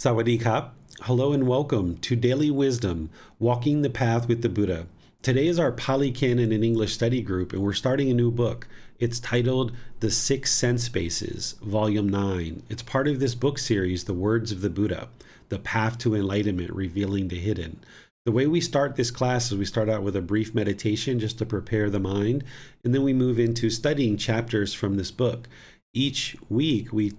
Sawadee Kap. Hello and welcome to Daily Wisdom, Walking the Path with the Buddha. Today is our Pali Canon and English study group, and we're starting a new book. It's titled The Six Sense Spaces, Volume 9. It's part of this book series, The Words of the Buddha, The Path to Enlightenment, Revealing the Hidden. The way we start this class is we start out with a brief meditation just to prepare the mind, and then we move into studying chapters from this book. Each week we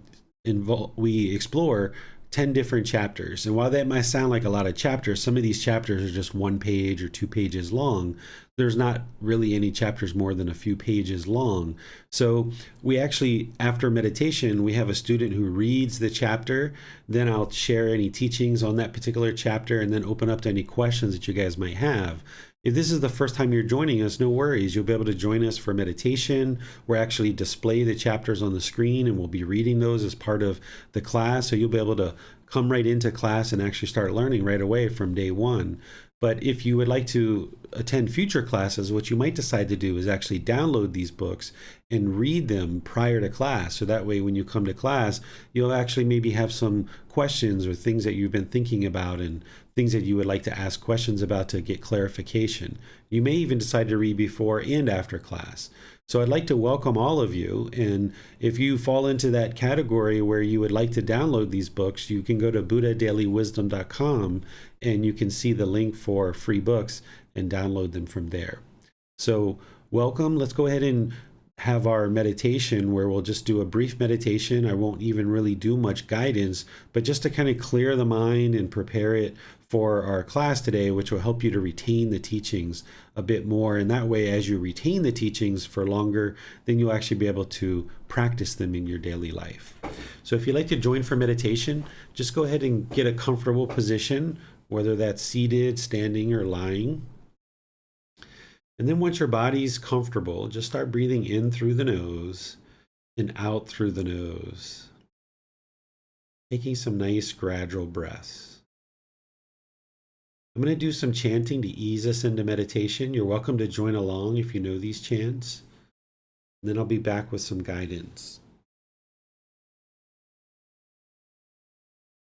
explore 10 different chapters. And while that might sound like a lot of chapters, some of these chapters are just 1 page or 2 pages long. There's not really any chapters more than a few pages long. So we actually, after meditation, we have a student who reads the chapter. Then I'll share any teachings on that particular chapter and then open up to any questions that you guys might have. If this is the first time you're joining us, no worries. You'll be able to join us for meditation. We'll actually display the chapters on the screen and we'll be reading those as part of the class. So you'll be able to come right into class and actually start learning right away from day one. But if you would like to attend future classes, what you might decide to do is actually download these books and read them prior to class. So that way, when you come to class, you'll actually maybe have some questions or things that you've been thinking about and things that you would like to ask questions about to get clarification. You may even decide to read before and after class. So I'd like to welcome all of you. And if you fall into that category where you would like to download these books, you can go to buddhadailywisdom.com and you can see the link for free books and download them from there. So welcome. Let's go ahead and have our meditation where we'll just do a brief meditation. I won't even really do much guidance, but just to kind of clear the mind and prepare it for our class today, which will help you to retain the teachings a bit more. And that way, as you retain the teachings for longer, then you'll actually be able to practice them in your daily life. So if you'd like to join for meditation, just go ahead and get a comfortable position, whether that's seated, standing, or lying. And then once your body's comfortable, just start breathing in through the nose and out through the nose. Taking some nice gradual breaths. I'm going to do some chanting to ease us into meditation. You're welcome to join along if you know these chants. And then I'll be back with some guidance.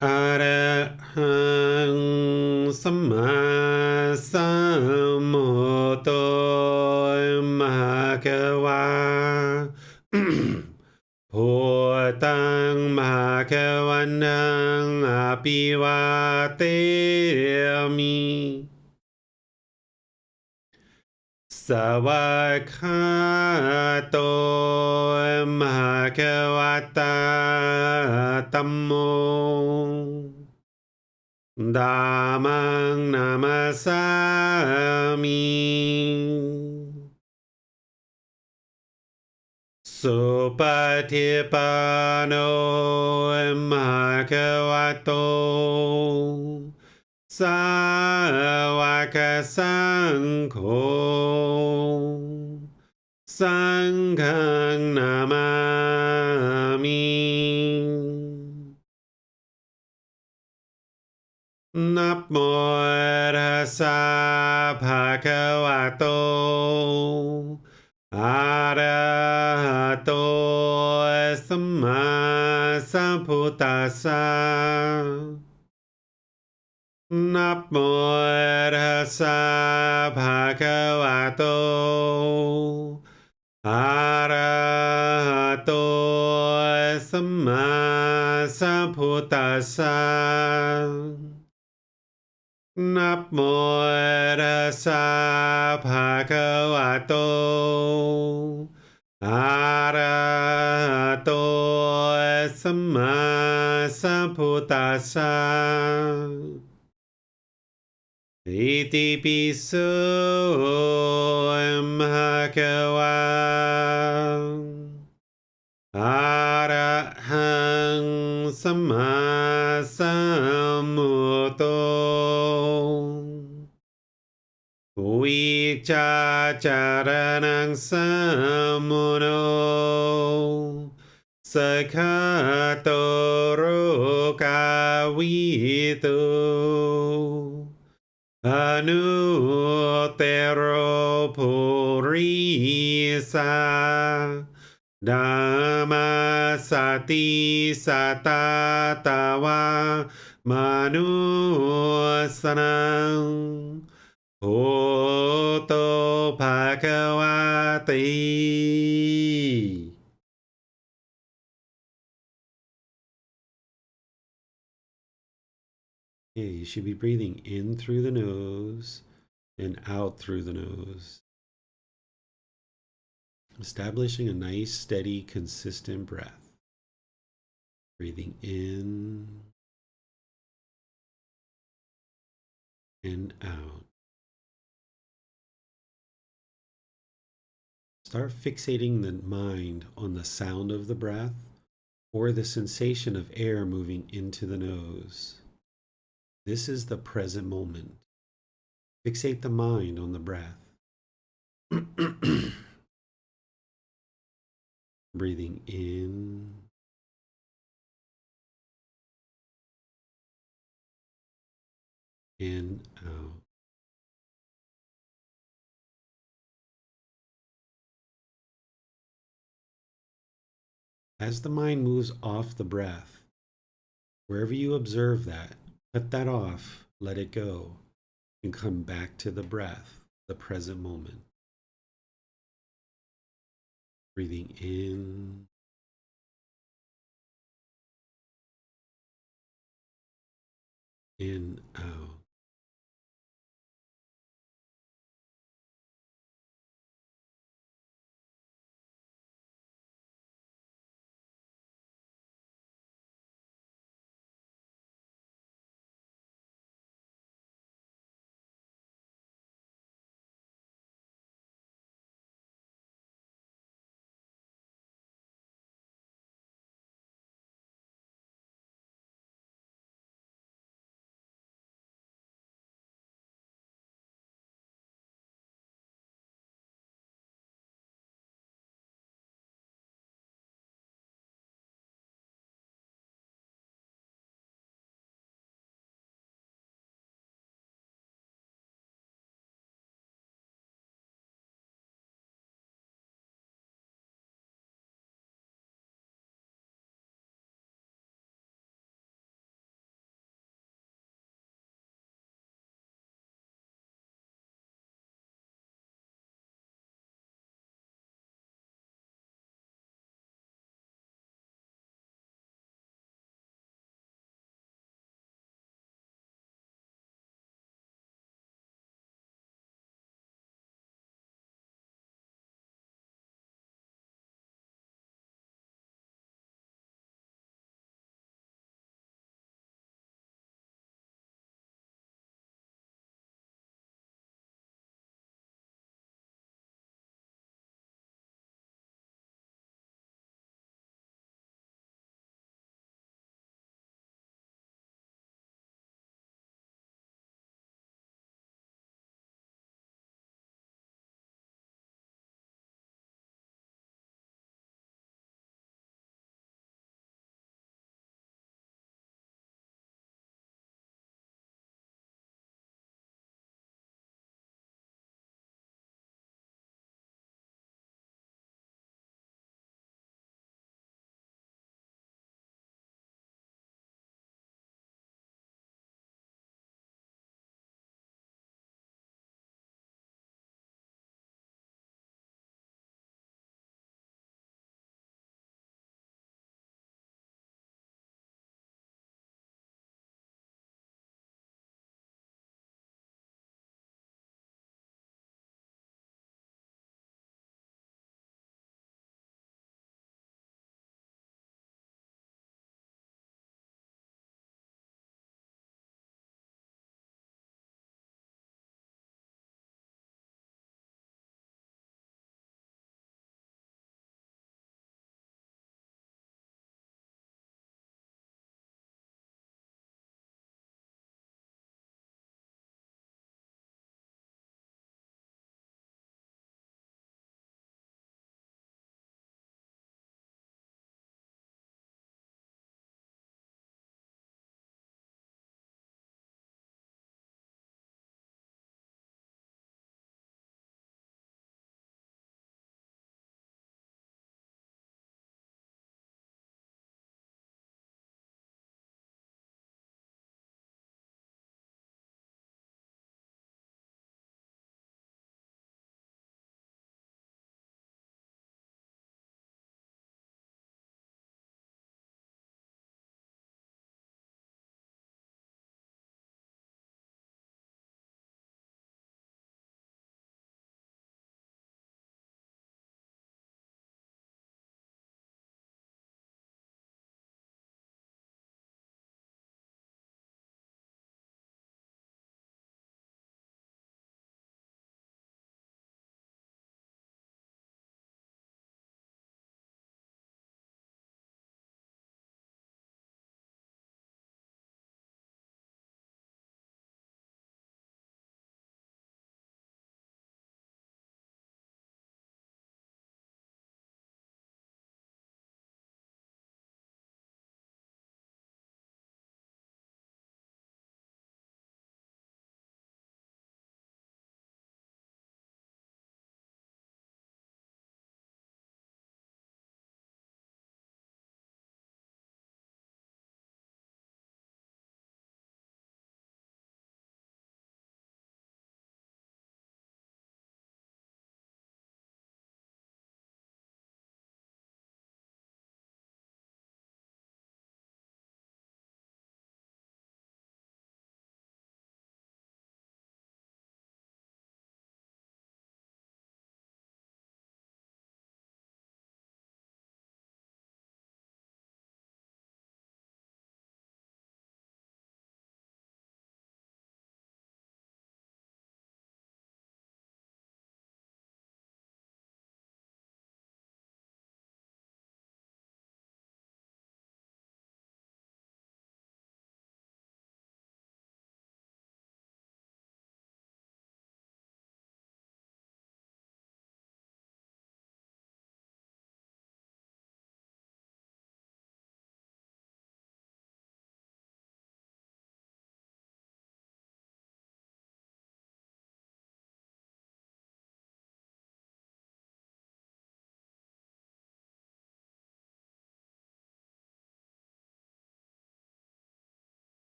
Arahang Samma Sambuddho Bhagava Bhutang Bhagavanang Apivateyami Savakhato Bhagavata Tammo Dhammang Namasami Supatipano Bhagavato Sāvaka Saṅgho Saṅghang Namami Namo Tassa Bhagavato Arahato Samma Sambuddhassa Namo Tassa Bhagavato Arahato Samma Sambuddhassa Namo Tassa Bhagavato Arahato Samma Sambuddhassa Iti piso Bhagava Arahang Samma Sambuddho Vicacaranang Sammuno Sakhatoro Kavitu Anuttaro Purisa Dhamma สติสัตตาตาวามนุสนังโหโตภะคะวะติ Okay, you should be breathing in through the nose and out through the nose. Establishing a nice, steady, consistent breath. Breathing in and out. Start fixating the mind on the sound of the breath or the sensation of air moving into the nose. This is the present moment. Fixate the mind on the breath. Breathing in and out. As the mind moves off the breath, wherever you observe that, cut that off, let it go, and come back to the breath, the present moment. Breathing in out.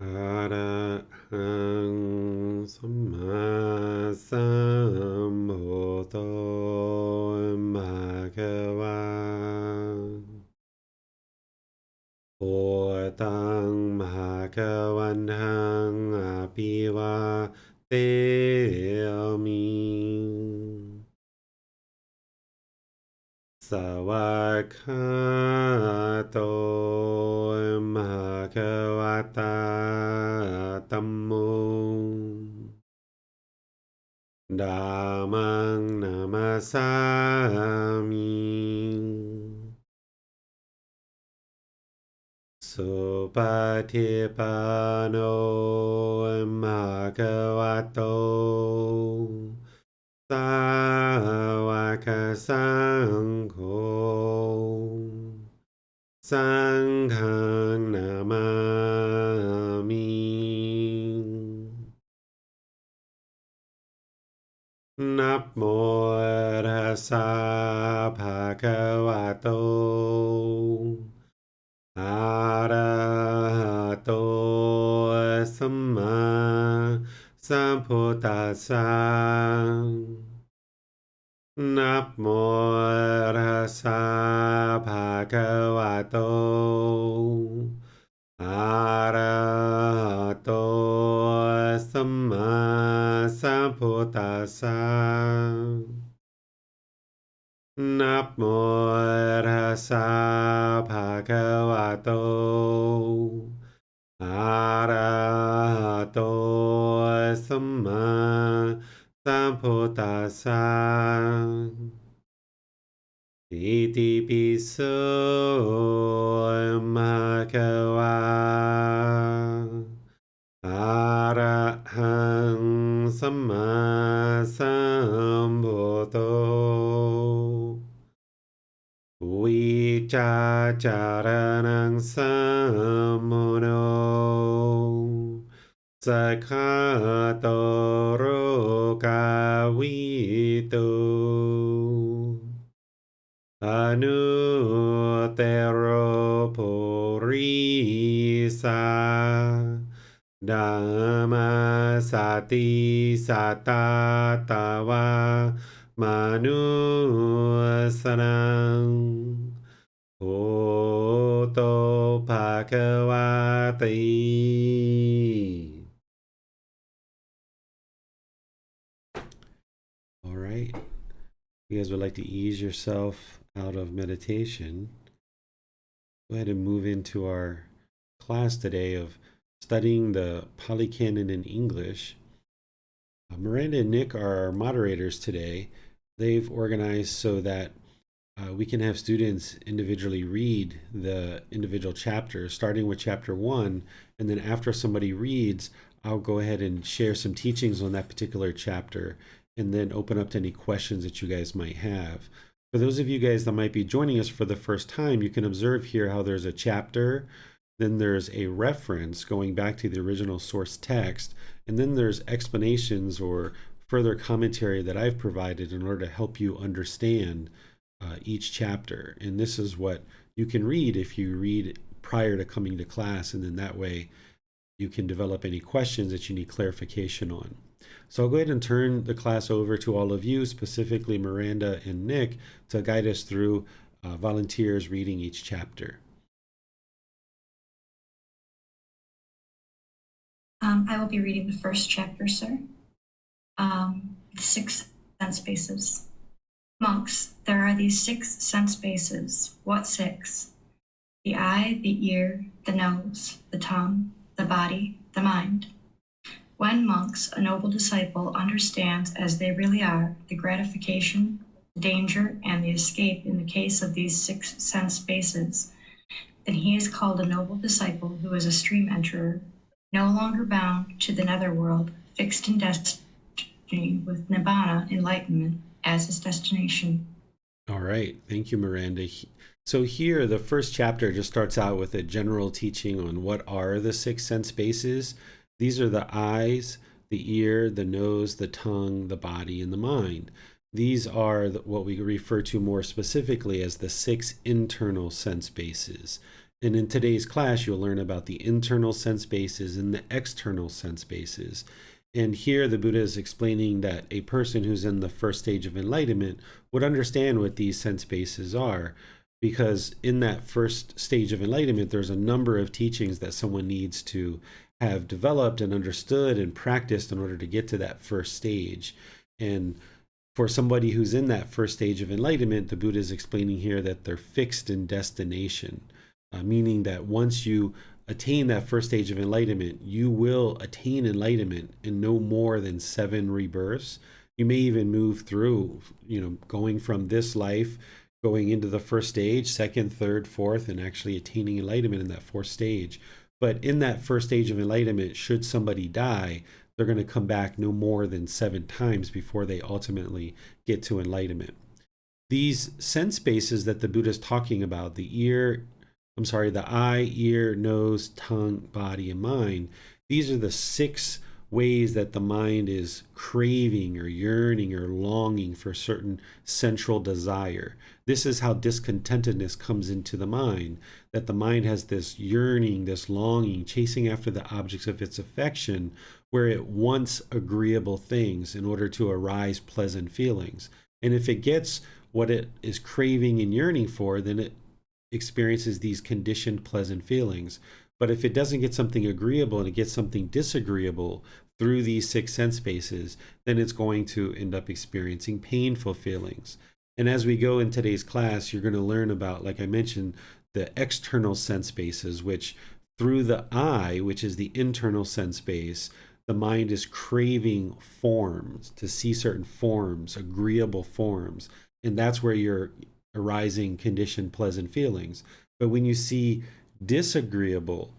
Arahang Samma Sambuddho Bhagava Bhutang Bhagavantang Apivateami Savakhato Bhagavata Tammo Dhammang Namasami Supatipano Bhagavato Sāvaka Sangho Sanghang Namami Namo Tassa Bhagavato Arahato Samma Sambuddhassa Namo Tassa Bhagavato Arahato Samma Sambuddhassa Namo Tassa Bhagavato Arahato Samma Sambuddhassa Iti piso Bhagava Arahang Samma Sambuddho Vicacaranang Samuno Sakhato Rokavito Anuttaro Purisa Dhamma Sati Satatava Manusanang Oto Bhagavati. All right. You guys would like to ease yourself out of meditation, go ahead and move into our class today of studying the Pali Canon in English. Miranda and Nick are our moderators today. They've organized so that we can have students individually read the individual chapters, starting with chapter 1, and then after somebody reads, I'll go ahead and share some teachings on that particular chapter and then open up to any questions that you guys might have. For those of you guys that might be joining us for the first time, you can observe here how there's a chapter, then there's a reference going back to the original source text, and then there's explanations or further commentary that I've provided in order to help you understand each chapter. And this is what you can read if you read prior to coming to class, and then that way you can develop any questions that you need clarification on. So I'll go ahead and turn the class over to all of you, specifically Miranda and Nick, to guide us through volunteers reading each chapter. I will be reading the first chapter, sir. The 6 sense bases. Monks, there are these 6 sense bases. What 6? The eye, the ear, the nose, the tongue, the body, the mind. When monks, a noble disciple, understands as they really are the gratification, the danger, and the escape in the case of these 6 sense bases, then he is called a noble disciple who is a stream enterer, no longer bound to the netherworld, fixed in destiny with Nibbana, enlightenment, as his destination. All right. Thank you, Miranda. So here, the first chapter just starts out with a general teaching on what are the 6 sense bases. These are the eyes, the ear, the nose, the tongue, the body, and the mind. These are what we refer to more specifically as the 6 internal sense bases. And in today's class, you'll learn about the internal sense bases and the external sense bases. And here the Buddha is explaining that a person who's in the first stage of enlightenment would understand what these sense bases are, because in that first stage of enlightenment, there's a number of teachings that someone needs to have developed and understood and practiced in order to get to that first stage. And for somebody who's in that first stage of enlightenment, the Buddha is explaining here that they're fixed in destination, meaning that once you attain that first stage of enlightenment, you will attain enlightenment in no more than 7 rebirths. You may even move through, going from this life, going into the first stage, second, third, fourth, and actually attaining enlightenment in that fourth stage. But in that first stage of enlightenment, should somebody die, they're going to come back no more than 7 times before they ultimately get to enlightenment. These sense bases that the Buddha is talking about, the eye, ear, nose, tongue, body, and mind, these are the 6 ways that the mind is craving or yearning or longing for certain central desire. This is how discontentedness comes into the mind, that the mind has this yearning, this longing, chasing after the objects of its affection, where it wants agreeable things in order to arise pleasant feelings. And if it gets what it is craving and yearning for, then it experiences these conditioned pleasant feelings. But if it doesn't get something agreeable and it gets something disagreeable through these 6 sense bases, then it's going to end up experiencing painful feelings. And as we go in today's class, you're going to learn about, like I mentioned, the external sense bases, which through the eye, which is the internal sense base, the mind is craving forms, to see certain forms, agreeable forms. And that's where you're arising conditioned pleasant feelings. But when you see disagreeable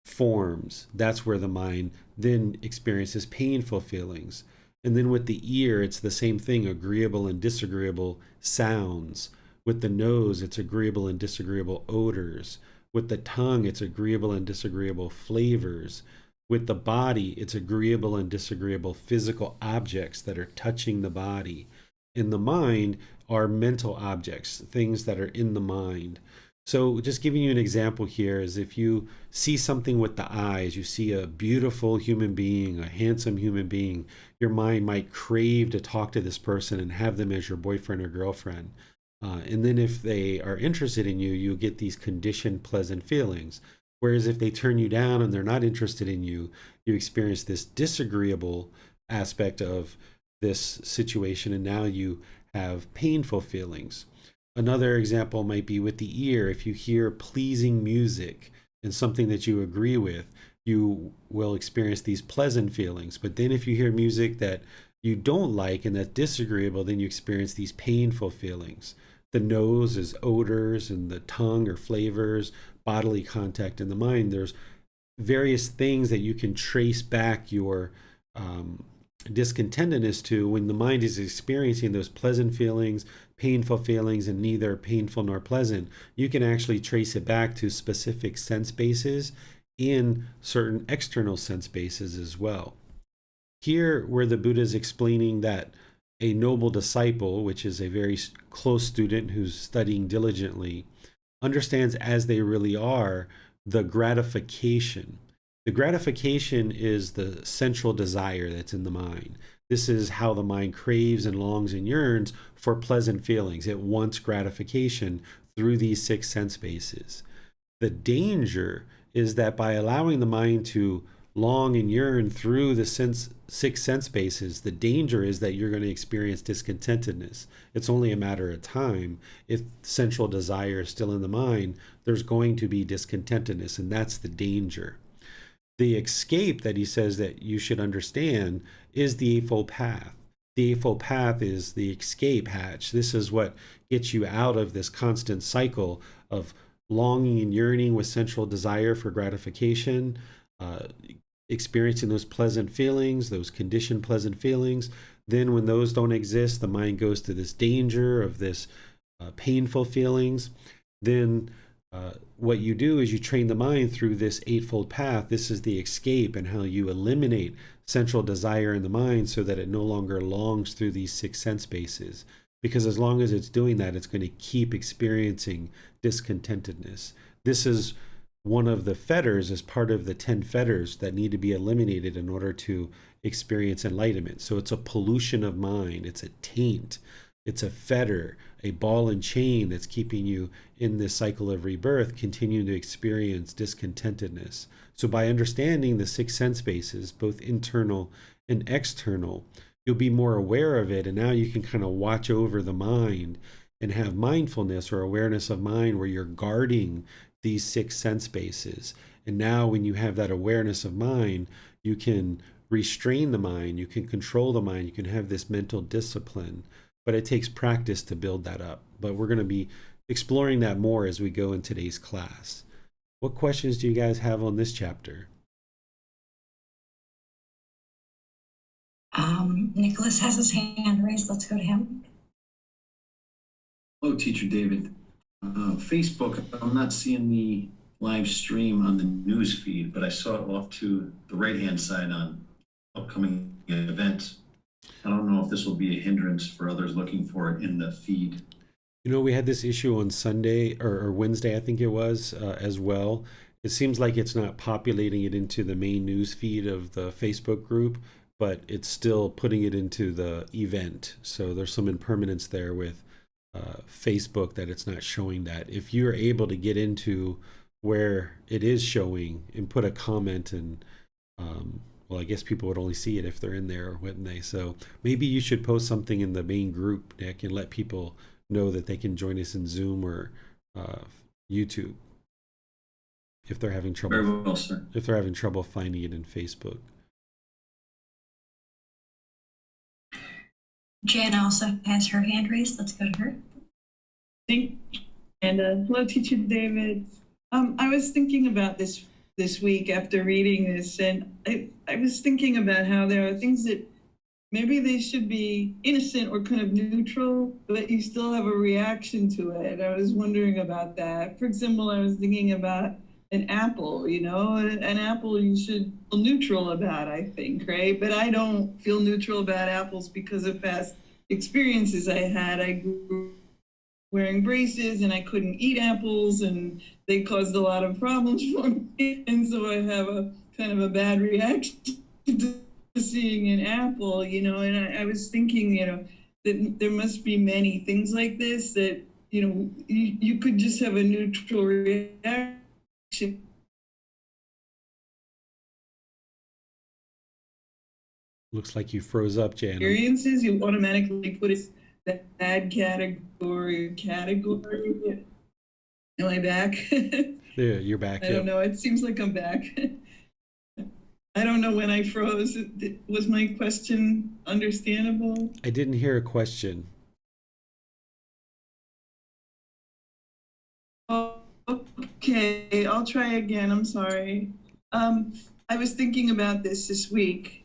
forms, that's where the mind then experiences painful feelings. And then with the ear, it's the same thing, agreeable and disagreeable sounds. With the nose, it's agreeable and disagreeable odors. With the tongue, it's agreeable and disagreeable flavors. With the body, it's agreeable and disagreeable physical objects that are touching the body. In the mind are mental objects, things that are in the mind. So just giving you an example here is if you see something with the eyes, you see a beautiful human being, a handsome human being, your mind might crave to talk to this person and have them as your boyfriend or girlfriend. And then if they are interested in you, you get these conditioned pleasant feelings. Whereas if they turn you down and they're not interested in you, you experience this disagreeable aspect of this situation, and now you have painful feelings. Another example might be with the ear. If you hear pleasing music and something that you agree with, you will experience these pleasant feelings. But then if you hear music that you don't like and that's disagreeable, then you experience these painful feelings. The nose is odors, and the tongue or flavors, bodily contact. In the mind, there's various things that you can trace back your discontentedness to when the mind is experiencing those pleasant feelings, painful feelings, and neither painful nor pleasant. You can actually trace it back to specific sense bases in certain external sense bases as well. Here, where the Buddha is explaining that a noble disciple, which is a very close student who's studying diligently, understands as they really are the gratification. The gratification is the central desire that's in the mind. This is how the mind craves and longs and yearns for pleasant feelings. It wants gratification through these 6 sense bases. The danger is that by allowing the mind to long and yearn through the 6 sense bases, the danger is that you're going to experience discontentedness. It's only a matter of time. If central desire is still in the mind, there's going to be discontentedness, and that's the danger. The escape that he says that you should understand is the Eightfold Path. The Eightfold Path is the escape hatch. This is what gets you out of this constant cycle of longing and yearning with central desire for gratification, experiencing those pleasant feelings, those conditioned pleasant feelings. Then when those don't exist, the mind goes to this danger of this painful feelings. Then what you do is you train the mind through this Eightfold Path. This is the escape, and how you eliminate central desire in the mind so that it no longer longs through these 6 sense bases. Because as long as it's doing that, it's going to keep experiencing discontentedness. This is one of the fetters as part of the 10 fetters that need to be eliminated in order to experience enlightenment. So it's a pollution of mind, it's a taint, it's a fetter, a ball and chain that's keeping you in this cycle of rebirth, continuing to experience discontentedness. So by understanding the 6 sense bases, both internal and external, you'll be more aware of it, and now you can kind of watch over the mind and have mindfulness or awareness of mind where you're guarding these 6 sense bases. And now when you have that awareness of mind, you can restrain the mind, you can control the mind, you can have this mental discipline. But it takes practice to build that up. But we're going to be exploring that more as we go in today's class. What questions do you guys have on this chapter? Nicholas has his hand raised. Let's go to him. Hello, Teacher David. Facebook, I'm not seeing the live stream on the news feed, but I saw it off to the right-hand side on upcoming events. I don't know if this will be a hindrance for others looking for it in the feed. You know, we had this issue on Sunday or Wednesday, I think it was, as well. It seems like it's not populating it into the main news feed of the Facebook group, but it's still putting it into the event. So there's some impermanence there with Facebook that it's not showing that. If you're able to get into where it is showing and put a comment, and well, I guess people would only see it if they're in there, wouldn't they? So maybe you should post something in the main group, Nick, and let people know that they can join us in Zoom or YouTube if they're having trouble. Very well, sir. If they're having trouble finding it in Facebook. Jan also has her hand raised. Let's go to her. Thank you. And hello, Teacher David. I was thinking about this week after reading this, and I was thinking about how there are things that maybe they should be innocent or kind of neutral, but you still have a reaction to it. I was wondering about that. For example, I was thinking about an apple, an apple you should feel neutral about, I think, right? But I don't feel neutral about apples because of past experiences I had. I grew wearing braces and I couldn't eat apples and they caused a lot of problems for me. And so I have a kind of a bad reaction to seeing an apple, and I was thinking, that there must be many things like this that, you could just have a neutral reaction. Looks like you froze up, Jan. Experiences, you automatically put it in that bad category. Am I back? Yeah, you're back. I don't know. It seems like I'm back. I don't know when I froze. Was my question understandable? I didn't hear a question. Oh, okay, I'll try again. I'm sorry. I was thinking about this week,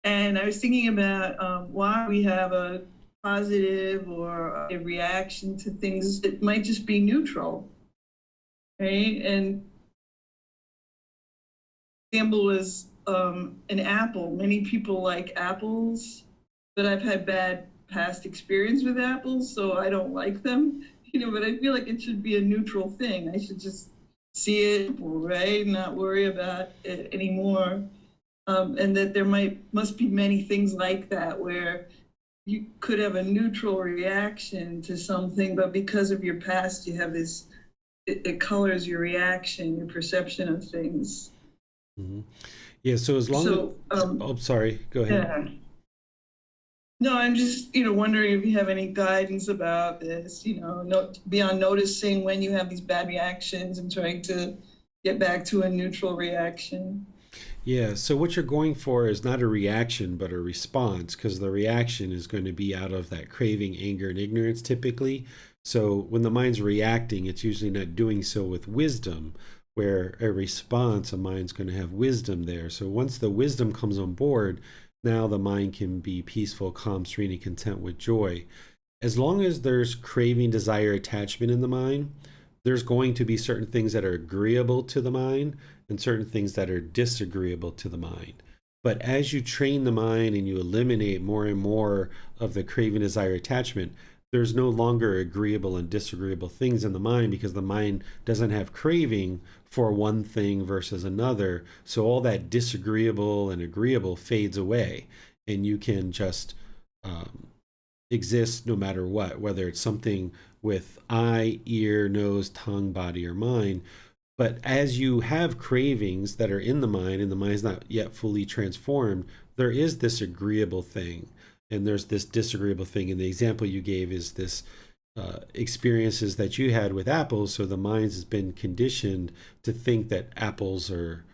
and I was thinking about why we have a positive or a reaction to things that might just be neutral, right? And example was an apple. Many people like apples, but I've had bad past experience with apples, so I don't like them. But I feel like it should be a neutral thing. I should just see it, right? Not worry about it anymore. And that there must be many things like that where you could have a neutral reaction to something, but because of your past, you have this, it colors your reaction, your perception of things. Mm-hmm. Yeah, so as long as, sorry, go ahead. Yeah. No, I'm just, wondering if you have any guidance about this, beyond noticing when you have these bad reactions and trying to get back to a neutral reaction. Yeah, so what you're going for is not a reaction, but a response, because the reaction is going to be out of that craving, anger, and ignorance typically. So when the mind's reacting, it's usually not doing so with wisdom, where a response, a mind's going to have wisdom there. So once the wisdom comes on board, now the mind can be peaceful, calm, serene, and content with joy. As long as there's craving, desire, attachment in the mind, there's going to be certain things that are agreeable to the mind and certain things that are disagreeable to the mind. But as you train the mind and you eliminate more and more of the craving, desire, attachment, there's no longer agreeable and disagreeable things in the mind because the mind doesn't have craving for one thing versus another. So all that disagreeable and agreeable fades away, and you can just exist no matter what, whether it's something with eye, ear, nose, tongue, body, or mind. But as you have cravings that are in the mind and the mind's not yet fully transformed, there is this agreeable thing and there's this disagreeable thing. And the example you gave is this experiences that you had with apples. So the mind has been conditioned to think that apples are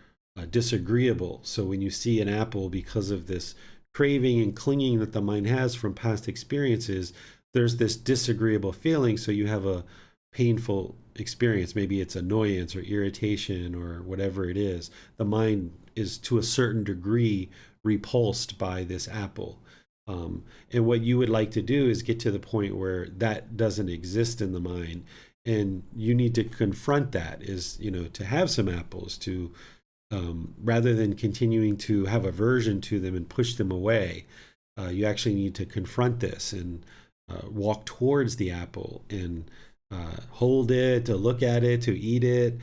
disagreeable. So when you see an apple, because of this craving and clinging that the mind has from past experiences, there's this disagreeable feeling. So you have a painful experience. Maybe it's annoyance or irritation or whatever it is. The mind is to a certain degree repulsed by this apple. And what you would like to do is get to the point where that doesn't exist in the mind. And you need to confront that, is, to have some apples, to rather than continuing to have aversion to them and push them away. You actually need to confront this and walk towards the apple and hold it, to look at it, to eat it,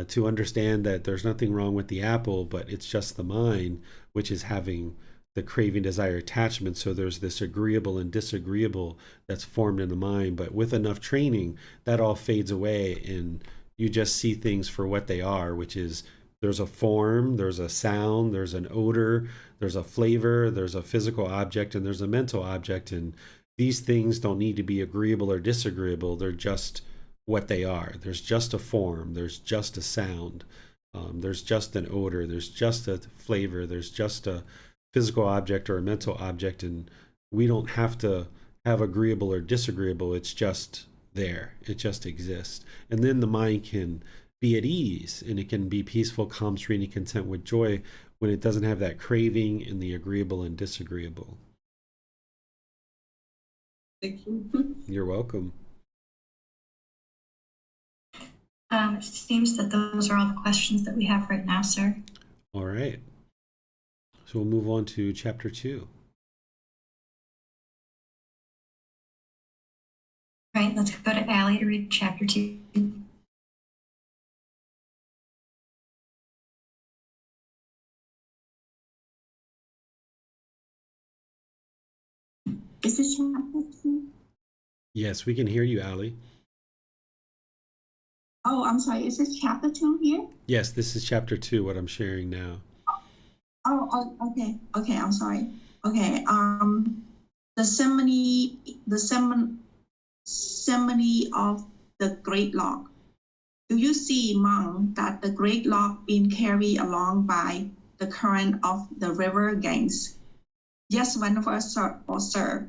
to understand that there's nothing wrong with the apple, but it's just the mind which is having the craving, desire, attachment. So there's this agreeable and disagreeable that's formed in the mind. But with enough training, that all fades away and you just see things for what they are, which is there's a form, there's a sound, there's an odor, there's a flavor, there's a physical object, and there's a mental object. And these things don't need to be agreeable or disagreeable. They're just what they are. There's just a form, there's just a sound, there's just an odor, there's just a flavor, there's just a physical object or a mental object, and we don't have to have agreeable or disagreeable. It's just there. It just exists. And then the mind can be at ease and it can be peaceful, calm, serene, and content with joy when it doesn't have that craving in the agreeable and disagreeable. Thank you. You're welcome. It seems that those are all the questions that we have right now, sir. All right. So we'll move on to chapter 2. All right, let's go to Allie to read chapter 2. Is this chapter 2? Yes, we can hear you, Allie. Oh, I'm sorry. Is this chapter 2 here? Yes, this is chapter 2, what I'm sharing now. Oh, okay. Okay, I'm sorry. Okay. The ceremony of the great log. Do you see, monk, that the great log being carried along by the current of the river Ganges? Yes, whenever, sir, or sir.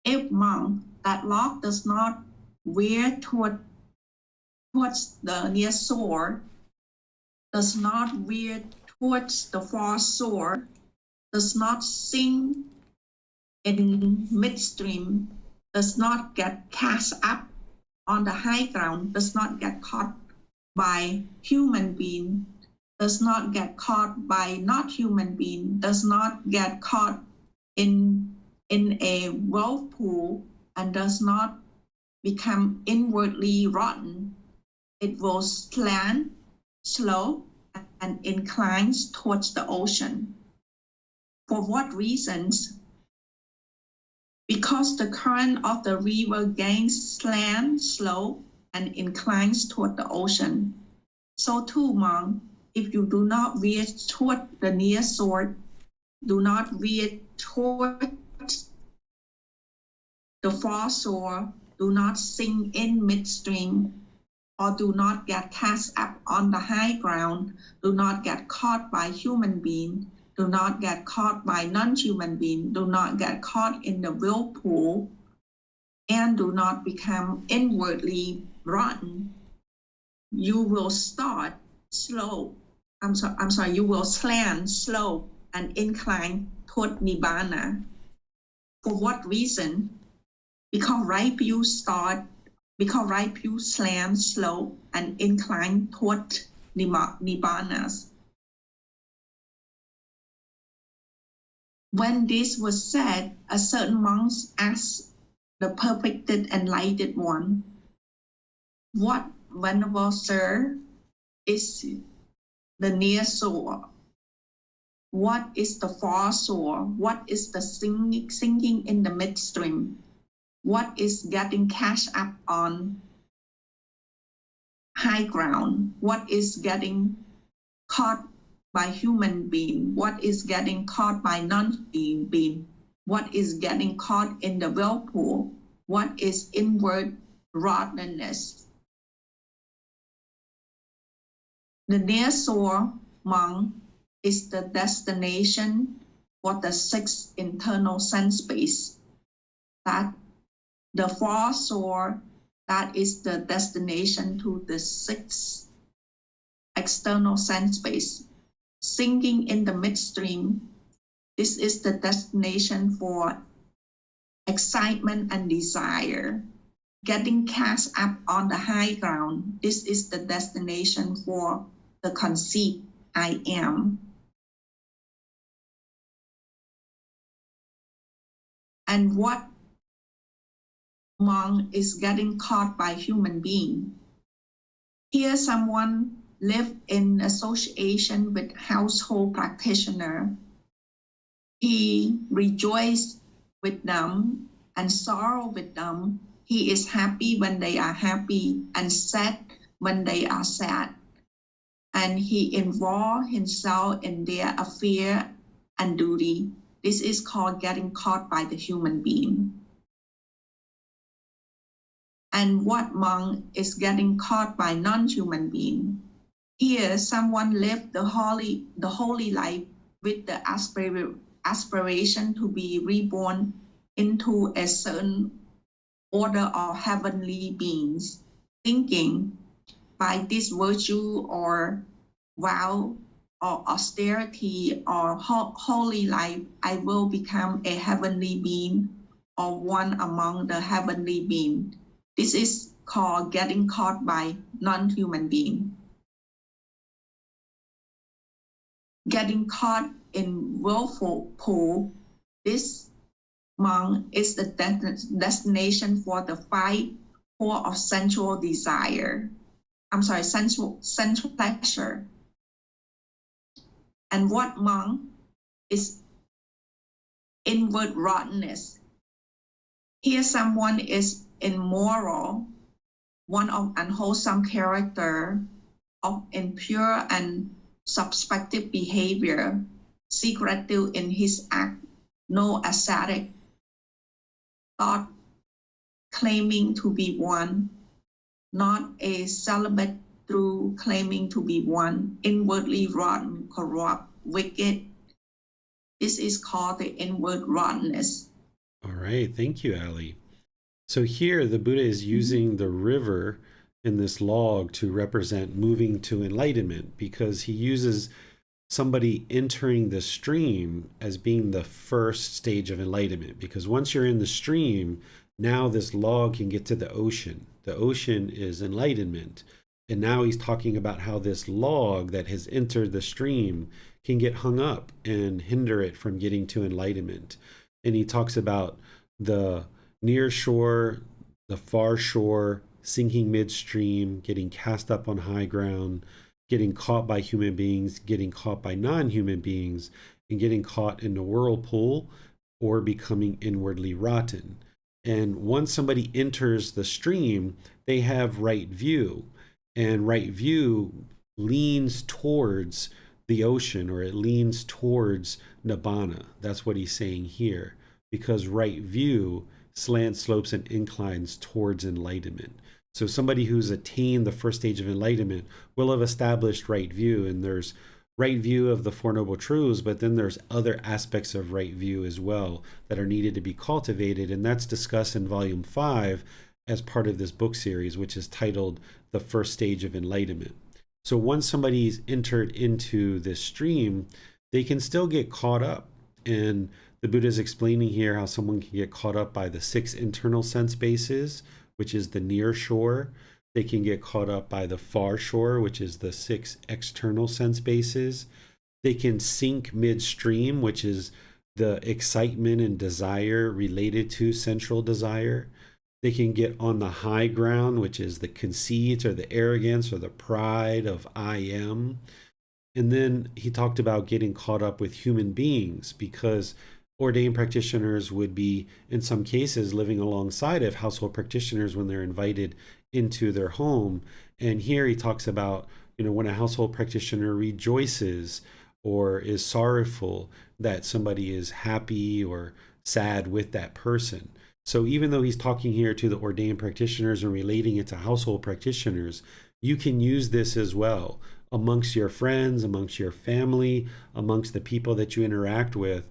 If, monk, that log does not veer towards the near shore, does not veer towards the far shore, does not sink in midstream, does not get cast up on the high ground, does not get caught by human being, does not get caught by not human being, does not get caught in a whirlpool, and does not become inwardly rotten. It will slant, slope, and inclines towards the ocean. For what reasons? Because the current of the river Ganges slants, slope, and inclines toward the ocean. So too, monk, if you do not veer toward the near shore, do not veer toward the far shore, do not sink in midstream, or do not get cast up on the high ground, do not get caught by human being, do not get caught by non-human being, do not get caught in the whirlpool, and do not become inwardly rotten, you will start slow. You will slant, slope, and incline toward Nibbana. For what reason? Because right view slant, slope, and incline toward Nibbanas. When this was said, a certain monk asked the perfected enlightened one. What, Venerable Sir, is the near soul? What is the far soul? What is the sinking in the midstream? What is getting cashed up on high ground? What is getting caught by human being? What is getting caught by non-human being? What is getting caught in the whirlpool? What is inward rottenness? The near soul monk is the destination for the six internal sense space. That the far soul, that is the destination to the six external sense space. Sinking in the midstream, this is the destination for excitement and desire. Getting cast up on the high ground, this is the destination for the conceit, I am. And what monk is getting caught by human being? Here someone live in association with household practitioner. He rejoices with them and sorrow with them. He is happy when they are happy and sad when they are sad. And he involves himself in their affair and duty. This is called getting caught by the human being. And what monk is getting caught by non-human being? Here, someone lived the holy life with the aspiration to be reborn into a certain order of heavenly beings, thinking by this virtue or vow or austerity or holy life, I will become a heavenly being or one among the heavenly beings. This is called getting caught by non-human being. Getting caught in whirlpool, this monk is the destination for the 5 core of sensual desire. Sensual pleasure. And what monk is inward rottenness? Here someone is immoral, one of unwholesome character, of impure and subspective behavior, secretive in his act, no ascetic thought, claiming to be one, not a celibate through claiming to be one, inwardly rotten, corrupt, wicked. This is called the inward rottenness. All right. Thank you, Ali. So here the Buddha is using the river in this log to represent moving to enlightenment, because he uses somebody entering the stream as being the first stage of enlightenment. Because once you're in the stream, now this log can get to the ocean. The ocean is enlightenment. And now he's talking about how this log that has entered the stream can get hung up and hinder it from getting to enlightenment. And he talks about the near shore, the far shore, sinking midstream, getting cast up on high ground, getting caught by human beings, getting caught by non-human beings, and getting caught in the whirlpool or becoming inwardly rotten. And once somebody enters the stream, they have right view. And right view leans towards the ocean, or it leans towards Nibbana. That's what he's saying here, because right view slants, slopes, and inclines towards enlightenment. So somebody who's attained the first stage of enlightenment will have established right view, and there's right view of the Four Noble Truths, but then there's other aspects of right view as well that are needed to be cultivated, and that's discussed in Volume 5 as part of this book series, which is titled The First Stage of Enlightenment. So once somebody's entered into this stream, they can still get caught up. And the Buddha is explaining here how someone can get caught up by the 6 internal sense bases, which is the near shore. They can get caught up by the far shore, which is the 6 external sense bases. They can sink midstream, which is the excitement and desire related to central desire. They can get on the high ground, which is the conceit or the arrogance or the pride of I am. And then he talked about getting caught up with human beings, because ordained practitioners would be, in some cases, living alongside of household practitioners when they're invited into their home. And here he talks about, when a household practitioner rejoices or is sorrowful, that somebody is happy or sad with that person. So even though he's talking here to the ordained practitioners and relating it to household practitioners, you can use this as well amongst your friends, amongst your family, amongst the people that you interact with.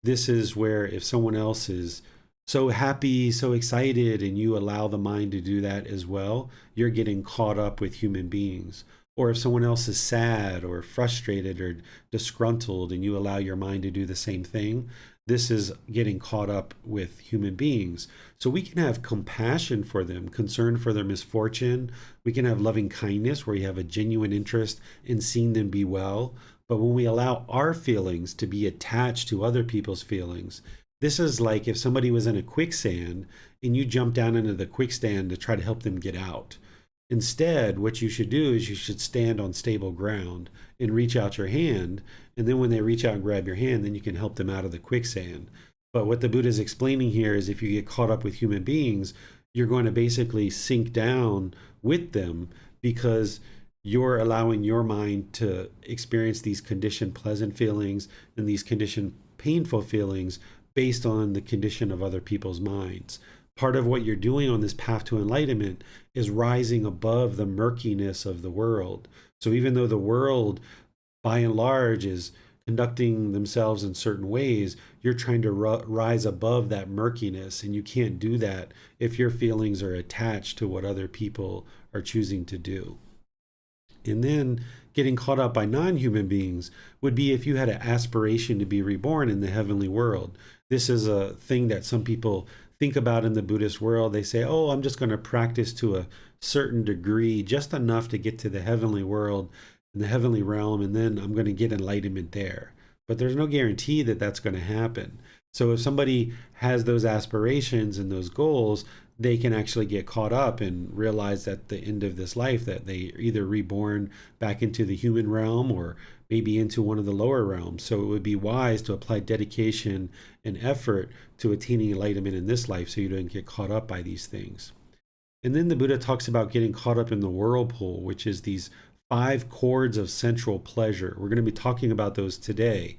This is where if someone else is so happy, so excited, and you allow the mind to do that as well, you're getting caught up with human beings. Or if someone else is sad or frustrated or disgruntled and you allow your mind to do the same thing, this is getting caught up with human beings. So we can have compassion for them, concern for their misfortune. We can have loving kindness where you have a genuine interest in seeing them be well. But when we allow our feelings to be attached to other people's feelings, this is like if somebody was in a quicksand and you jump down into the quicksand to try to help them get out. Instead, what you should do is you should stand on stable ground and reach out your hand. And then when they reach out and grab your hand, then you can help them out of the quicksand. But what the Buddha is explaining here is if you get caught up with human beings, you're going to basically sink down with them, because you're allowing your mind to experience these conditioned pleasant feelings and these conditioned painful feelings based on the condition of other people's minds. Part of what you're doing on this path to enlightenment is rising above the murkiness of the world. So even though the world, by and large, is conducting themselves in certain ways, you're trying to rise above that murkiness, and you can't do that if your feelings are attached to what other people are choosing to do. And then getting caught up by non-human beings would be if you had an aspiration to be reborn in the heavenly world. This is a thing that some people think about in the Buddhist world. They say, oh, I'm just going to practice to a certain degree, just enough to get to the heavenly world and the heavenly realm, and then I'm going to get enlightenment there. But there's no guarantee that that's going to happen. So if somebody has those aspirations and those goals, they can actually get caught up and realize at the end of this life that they either reborn back into the human realm or maybe into one of the lower realms. So it would be wise to apply dedication and effort to attaining enlightenment in this life so you don't get caught up by these things. And then the Buddha talks about getting caught up in the whirlpool, which is these 5 chords of sensual pleasure. We're going to be talking about those today.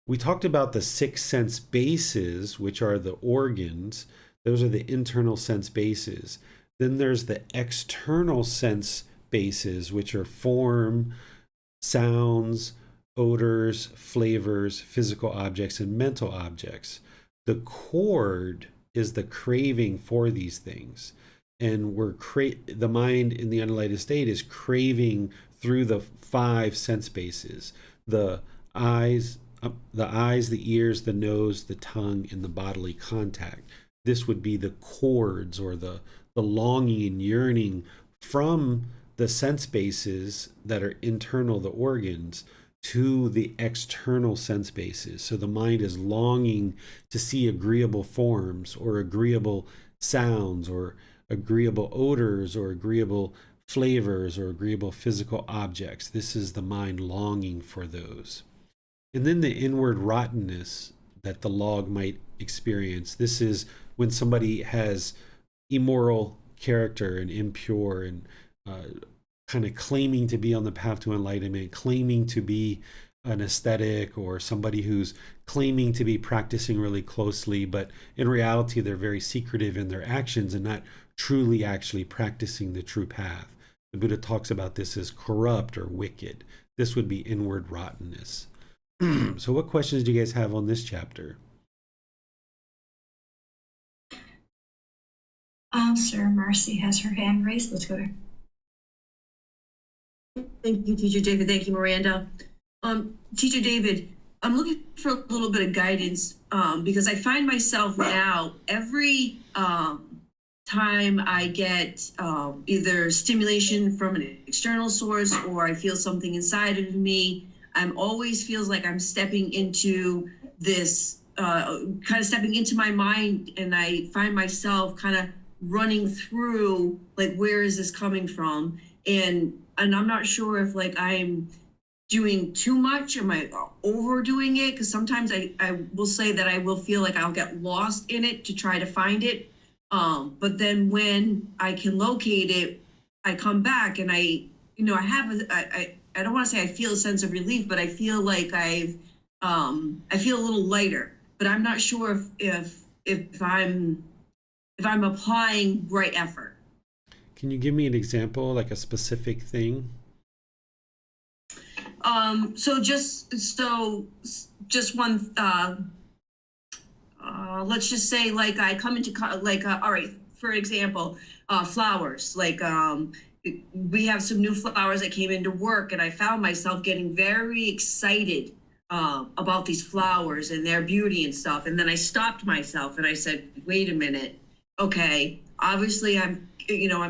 We talked about the 6 sense bases, which are the organs. Those are the internal sense bases. Then there's the external sense bases, which are form, sounds, odors, flavors, physical objects, and mental objects. The chord is the craving for these things. And the mind in the unenlightened state is craving through the 5 sense bases: the eyes, the ears, the nose, the tongue, and the bodily contact. This would be the chords, or the longing and yearning from the sense bases that are internal, the organs, to the external sense bases. So the mind is longing to see agreeable forms, or agreeable sounds, or agreeable odors, or agreeable flavors, or agreeable physical objects. This is the mind longing for those. And then the inward rottenness that the log might experience. This is when somebody has immoral character and impure and kind of claiming to be on the path to enlightenment, claiming to be an ascetic, or somebody who's claiming to be practicing really closely, but in reality they're very secretive in their actions and not truly actually practicing the true path. The Buddha talks about this as corrupt or wicked. This would be inward rottenness. So what questions do you guys have on this chapter? Sir Mercy has her hand raised. Let's go to her. Thank you, Teacher David. Thank you, Miranda. Teacher David, I'm looking for a little bit of guidance because I find myself now every time I get either stimulation from an external source or I feel something inside of me, I'm always feels like I'm stepping into this kind of stepping into my mind, and I find myself kind of running through like, where is this coming from? And I'm not sure if like I'm doing too much, am I overdoing it? Because sometimes I will say that I will feel like I'll get lost in it to try to find it. But then when I can locate it, I come back and I have I don't want to say I feel a sense of relief, but I feel like I feel a little lighter. But I'm not sure if I'm applying right effort. Can you give me an example, like a specific thing? So just one, let's just say like I come into all right, for example, flowers, like we have some new flowers that came into work, and I found myself getting very excited about these flowers and their beauty and stuff. And then I stopped myself and I said, wait a minute. Okay, obviously I'm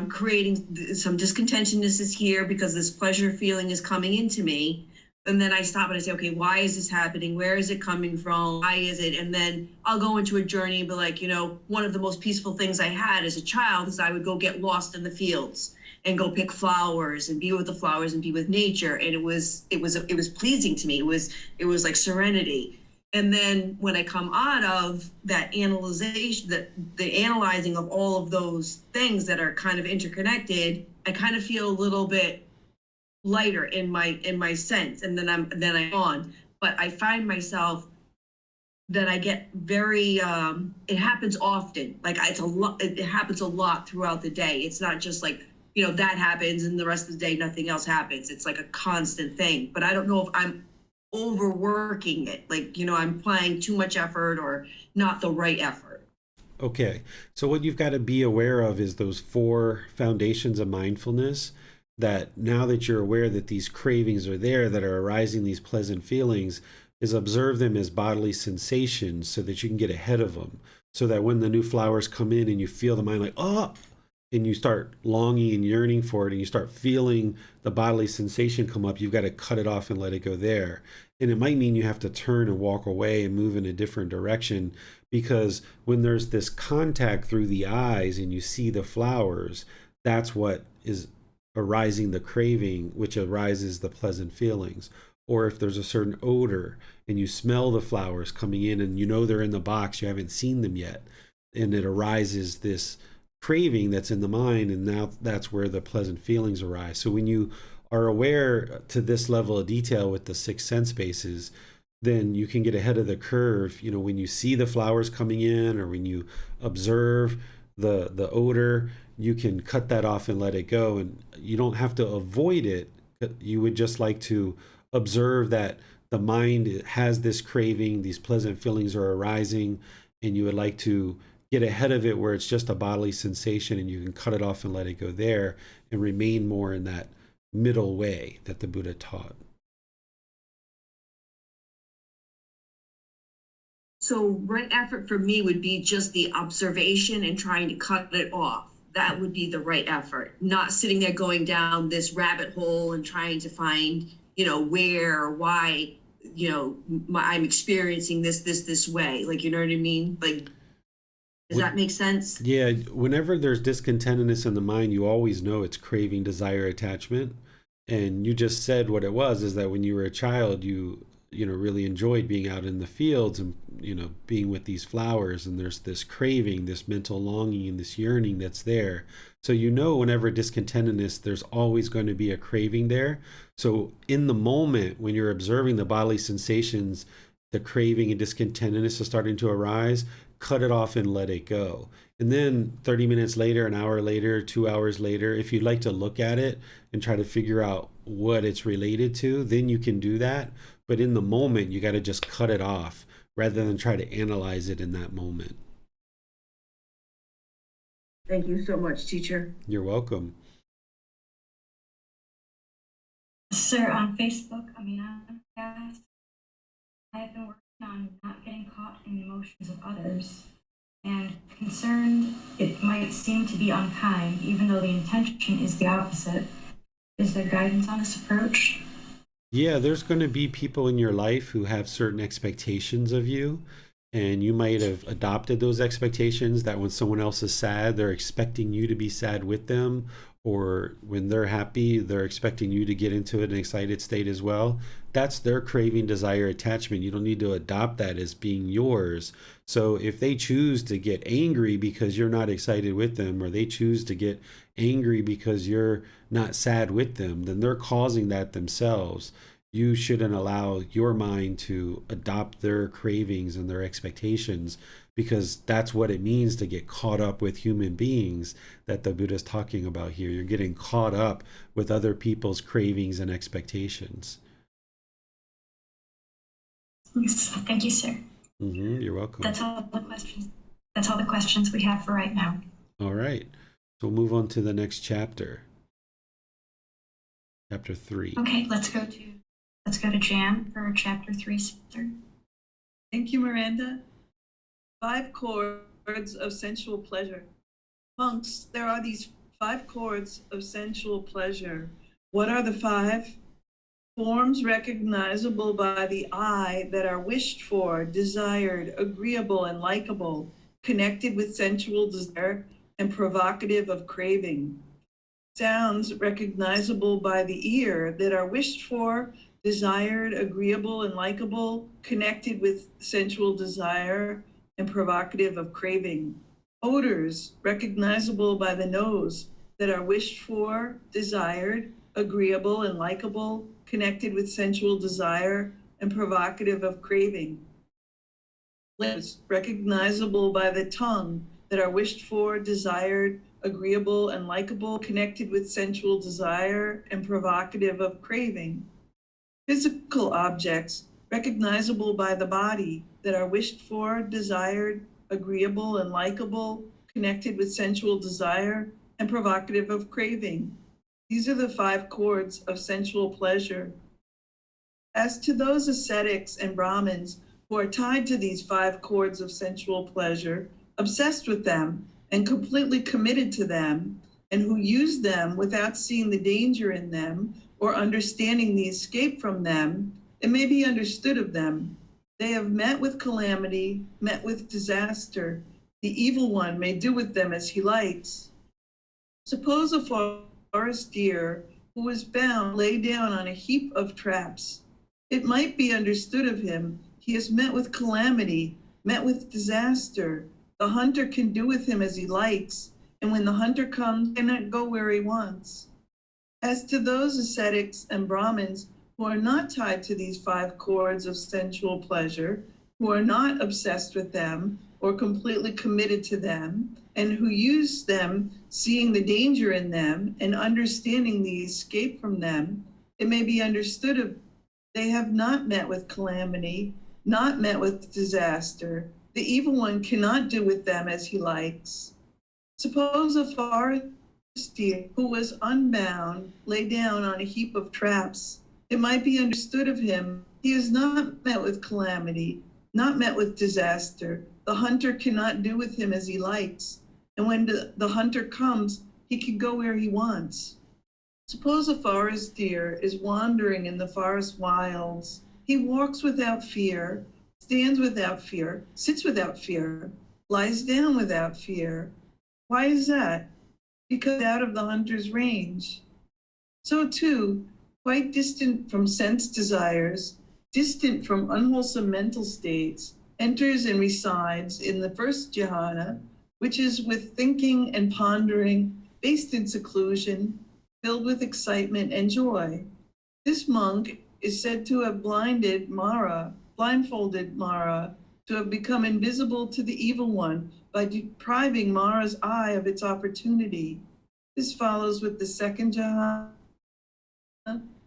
creating some discontentedness here because this pleasure feeling is coming into me. And then I stop and I say, okay, why is this happening? Where is it coming from? Why is it? And then I'll go into a journey and be like, one of the most peaceful things I had as a child is I would go get lost in the fields and go pick flowers and be with the flowers and be with nature. And it was pleasing to me. It was like serenity. And then when I come out of that analyzation, the analyzing of all of those things that are kind of interconnected, I kind of feel a little bit lighter in my sense. And then I'm on. But I find myself that I get very, it happens often. Like it happens a lot throughout the day. It's not just like, that happens and the rest of the day, nothing else happens. It's like a constant thing. But I don't know if I'm overworking it, like I'm applying too much effort or not the right effort. Okay, so what you've got to be aware of is those 4 foundations of mindfulness, that now that you're aware that these cravings are there, that are arising, these pleasant feelings, is observe them as bodily sensations so that you can get ahead of them, so that when the new flowers come in and you feel the mind like, oh, and you start longing and yearning for it, and you start feeling the bodily sensation come up, you've got to cut it off and let it go there. And it might mean you have to turn and walk away and move in a different direction, because when there's this contact through the eyes and you see the flowers, that's what is arising the craving, which arises the pleasant feelings. Or if there's a certain odor and you smell the flowers coming in and they're in the box, you haven't seen them yet, and it arises this craving that's in the mind, and now that's where the pleasant feelings arise. So when you are aware to this level of detail with the 6 sense bases, then you can get ahead of the curve. When you see the flowers coming in, or when you observe the odor, you can cut that off and let it go, and you don't have to avoid it. You would just like to observe that the mind has this craving, these pleasant feelings are arising, and you would like to get ahead of it where it's just a bodily sensation, and you can cut it off and let it go there and remain more in that middle way that the Buddha taught. So right effort for me would be just the observation and trying to cut it off. That would be the right effort, not sitting there going down this rabbit hole and trying to find, where or why, I'm experiencing this way. Like, you know what I mean? Like, does that make sense? Yeah, whenever there's discontentedness in the mind, you always know it's craving, desire, attachment. And you just said what it was, is that when you were a child, you really enjoyed being out in the fields and, being with these flowers, and there's this craving, this mental longing, and this yearning that's there. So whenever discontentedness, there's always going to be a craving there. So in the moment when you're observing the bodily sensations, the craving and discontentedness is starting to arise, cut it off and let it go. And then 30 minutes later, an hour later, 2 hours later, if you'd like to look at it and try to figure out what it's related to, then you can do that. But in the moment, you got to just cut it off rather than try to analyze it in that moment. Thank you so much, teacher. You're welcome. Sir, on Facebook, I've been working on not getting caught in the emotions of others, and concerned it might seem to be unkind, even though the intention is the opposite. Is there guidance on this approach? Yeah, there's going to be people in your life who have certain expectations of you, And you might have adopted those expectations that when someone else is sad, they're expecting you to be sad with them, or when they're happy, they're expecting you to get into an excited state as well. That's their craving, desire, attachment. You don't need to adopt that as being yours. So if they choose to get angry because you're not excited with them, or they choose to get angry because you're not sad with them, then they're causing that themselves. You shouldn't allow your mind to adopt their cravings and their expectations, because that's what it means to get caught up with human beings that the Buddha is talking about here. You're getting caught up with other people's cravings and expectations. Yes, thank you, sir. You're welcome. That's all the questions. That's all the questions we have for right now. All right. So we'll move on to the next chapter. Chapter 3. Okay, let's go to Jan for chapter 3, sir. Thank you, Miranda. 5 chords of sensual pleasure. Monks, there are these 5 chords of sensual pleasure. What are the 5? Forms recognizable by the eye that are wished for, desired, agreeable, and likable, connected with sensual desire and provocative of craving. Sounds recognizable by the ear that are wished for, desired, agreeable, and likable, connected with sensual desire and provocative of craving. Odors recognizable by the nose that are wished for, desired, agreeable, and likable, connected with sensual desire and provocative of craving. Lips recognizable by the tongue that are wished for, desired, agreeable, and likable, connected with sensual desire and provocative of craving. Physical objects recognizable by the body that are wished for, desired, agreeable, and likable, connected with sensual desire and provocative of craving. These are the 5 chords of sensual pleasure. As to those ascetics and Brahmins who are tied to these 5 chords of sensual pleasure, obsessed with them and completely committed to them, and who use them without seeing the danger in them or understanding the escape from them, it may be understood of them. They have met with calamity, met with disaster. The evil one may do with them as he likes. Suppose a forest deer who is bound lay down on a heap of traps. It might be understood of him, he has met with calamity, met with disaster. The hunter can do with him as he likes, and when the hunter comes, he cannot go where he wants. As to those ascetics and Brahmins who are not tied to these 5 chords of sensual pleasure, who are not obsessed with them or completely committed to them, and who use them, seeing the danger in them and understanding the escape from them, it may be understood of they have not met with calamity, not met with disaster. The evil one cannot do with them as he likes. Suppose a forest deer who was unbound lay down on a heap of traps. It might be understood of him, he has not met with calamity, not met with disaster. The hunter cannot do with him as he likes. And when the hunter comes, he can go where he wants. Suppose a forest deer is wandering in the forest wilds. He walks without fear, stands without fear, sits without fear, lies down without fear. Why is that? Because out of the hunter's range. So too, quite distant from sense desires, distant from unwholesome mental states, enters and resides in the first jhana, which is with thinking and pondering, based in seclusion, filled with excitement and joy. This monk is said to have blindfolded Mara, to have become invisible to the evil one by depriving Mara's eye of its opportunity. This follows with the 2nd jhana,